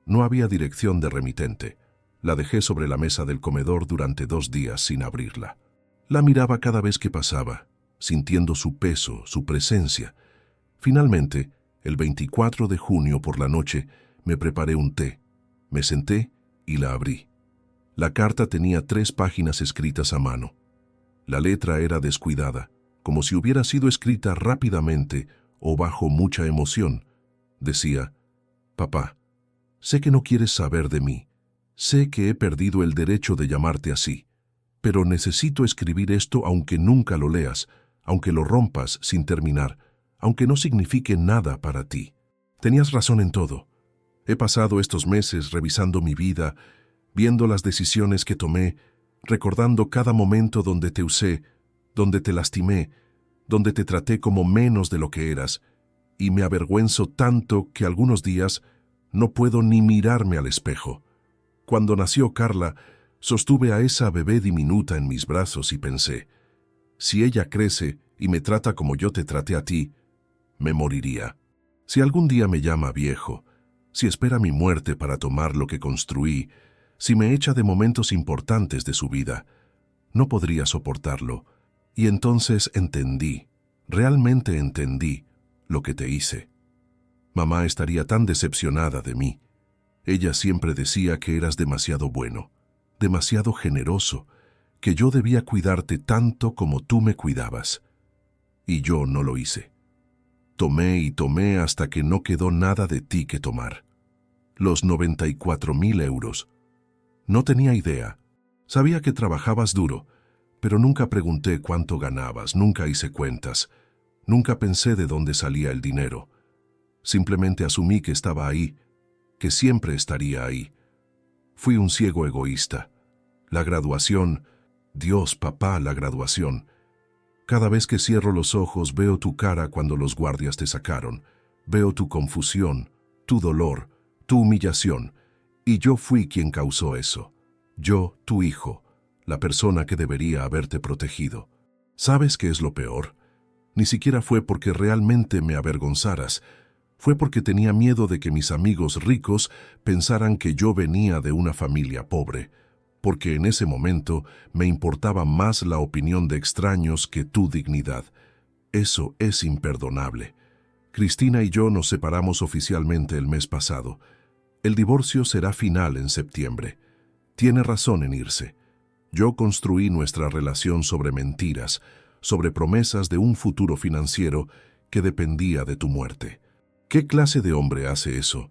No había dirección de remitente. La dejé sobre la mesa del comedor durante 2 días sin abrirla. La miraba cada vez que pasaba, sintiendo su peso, su presencia. Finalmente, el 24 de junio por la noche, me preparé un té. Me senté y la abrí. La carta tenía 3 páginas escritas a mano. La letra era descuidada, como si hubiera sido escrita rápidamente o bajo mucha emoción. Decía: «Papá, sé que no quieres saber de mí. Sé que he perdido el derecho de llamarte así, pero necesito escribir esto aunque nunca lo leas, aunque lo rompas sin terminar, aunque no signifique nada para ti. Tenías razón en todo. He pasado estos meses revisando mi vida, viendo las decisiones que tomé, recordando cada momento donde te usé, donde te lastimé, donde te traté como menos de lo que eras, y me avergüenzo tanto que algunos días no puedo ni mirarme al espejo. Cuando nació Carla, sostuve a esa bebé diminuta en mis brazos y pensé, si ella crece y me trata como yo te traté a ti, me moriría. Si algún día me llama viejo, si espera mi muerte para tomar lo que construí, si me echa de momentos importantes de su vida, no podría soportarlo. Y entonces entendí, realmente entendí, lo que te hice. Mamá estaría tan decepcionada de mí. Ella siempre decía que eras demasiado bueno, demasiado generoso, que yo debía cuidarte tanto como tú me cuidabas. Y yo no lo hice. Tomé y tomé hasta que no quedó nada de ti que tomar. Los 94.000 euros. No tenía idea. Sabía que trabajabas duro, pero nunca pregunté cuánto ganabas, nunca hice cuentas, nunca pensé de dónde salía el dinero. Simplemente asumí que estaba ahí, que siempre estaría ahí. Fui un ciego egoísta. La graduación, Dios, papá, la graduación. Cada vez que cierro los ojos veo tu cara cuando los guardias te sacaron. Veo tu confusión, tu dolor, tu humillación. Y yo fui quien causó eso. Yo, tu hijo, la persona que debería haberte protegido. ¿Sabes qué es lo peor? Ni siquiera fue porque realmente me avergonzaras. Fue porque tenía miedo de que mis amigos ricos pensaran que yo venía de una familia pobre, porque en ese momento me importaba más la opinión de extraños que tu dignidad. Eso es imperdonable. Cristina y yo nos separamos oficialmente el mes pasado. El divorcio será final en septiembre. Tiene razón en irse. Yo construí nuestra relación sobre mentiras, sobre promesas de un futuro financiero que dependía de tu muerte. ¿Qué clase de hombre hace eso?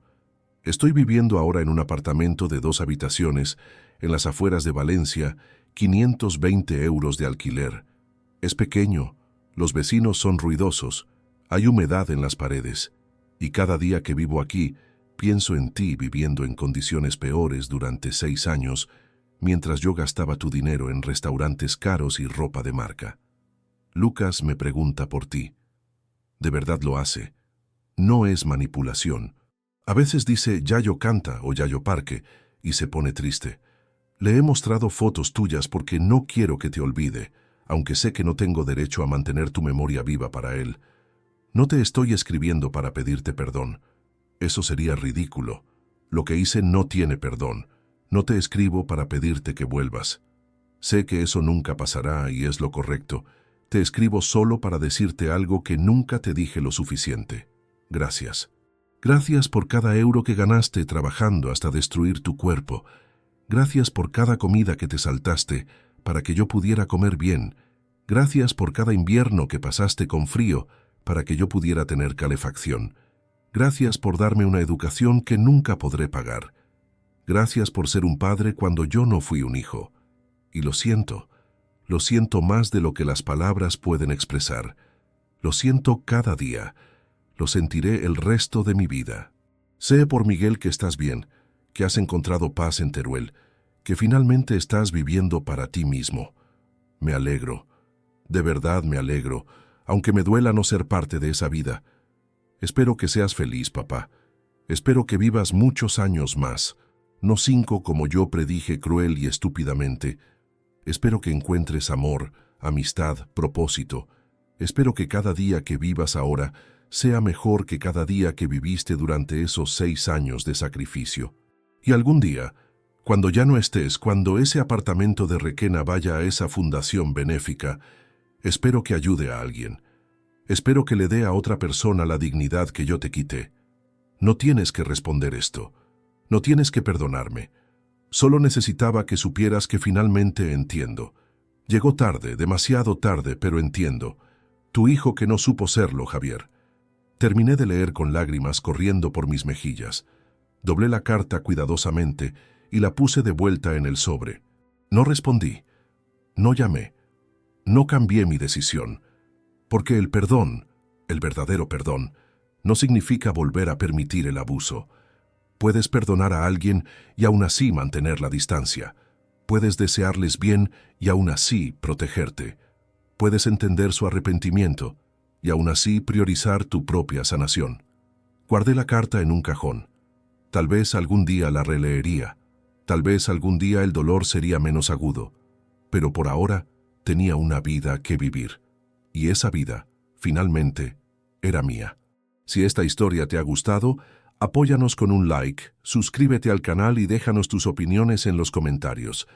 Estoy viviendo ahora en un apartamento de 2 habitaciones, en las afueras de Valencia, 520 euros de alquiler. Es pequeño, los vecinos son ruidosos, hay humedad en las paredes, y cada día que vivo aquí, pienso en ti viviendo en condiciones peores durante 6 años, mientras yo gastaba tu dinero en restaurantes caros y ropa de marca. Lucas me pregunta por ti. De verdad lo hace. No es manipulación. A veces dice Yayo canta o Yayo Parque y se pone triste. Le he mostrado fotos tuyas porque no quiero que te olvide, aunque sé que no tengo derecho a mantener tu memoria viva para él. No te estoy escribiendo para pedirte perdón. Eso sería ridículo. Lo que hice no tiene perdón. No te escribo para pedirte que vuelvas. Sé que eso nunca pasará y es lo correcto. Te escribo solo para decirte algo que nunca te dije lo suficiente. Gracias. Gracias por cada euro que ganaste trabajando hasta destruir tu cuerpo. Gracias por cada comida que te saltaste para que yo pudiera comer bien. Gracias por cada invierno que pasaste con frío para que yo pudiera tener calefacción. Gracias por darme una educación que nunca podré pagar. Gracias por ser un padre cuando yo no fui un hijo. Y lo siento más de lo que las palabras pueden expresar. Lo siento cada día. Lo sentiré el resto de mi vida. Sé por Miguel que estás bien, que has encontrado paz en Teruel, que finalmente estás viviendo para ti mismo. Me alegro, de verdad me alegro, aunque me duela no ser parte de esa vida. Espero que seas feliz, papá. Espero que vivas muchos años más, no 5 como yo predije cruel y estúpidamente. Espero que encuentres amor, amistad, propósito. Espero que cada día que vivas ahora sea mejor que cada día que viviste durante esos 6 años de sacrificio. Y algún día, cuando ya no estés, cuando ese apartamento de Requena vaya a esa fundación benéfica, espero que ayude a alguien. Espero que le dé a otra persona la dignidad que yo te quité. No tienes que responder esto. No tienes que perdonarme. Solo necesitaba que supieras que finalmente entiendo. Llegó tarde, demasiado tarde, pero entiendo. Tu hijo que no supo serlo, Javier. Terminé de leer con lágrimas corriendo por mis mejillas. Doblé la carta cuidadosamente y la puse de vuelta en el sobre. No respondí. No llamé. No cambié mi decisión. Porque el perdón, el verdadero perdón, no significa volver a permitir el abuso. Puedes perdonar a alguien y aún así mantener la distancia. Puedes desearles bien y aún así protegerte. Puedes entender su arrepentimiento y aún así priorizar tu propia sanación. Guardé la carta en un cajón. Tal vez algún día la releería. Tal vez algún día el dolor sería menos agudo. Pero por ahora tenía una vida que vivir. Y esa vida, finalmente, era mía. Si esta historia te ha gustado, apóyanos con un like, suscríbete al canal y déjanos tus opiniones en los comentarios.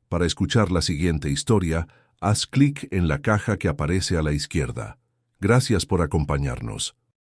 Para escuchar la siguiente historia, haz clic en la caja que aparece a la izquierda. Gracias por acompañarnos.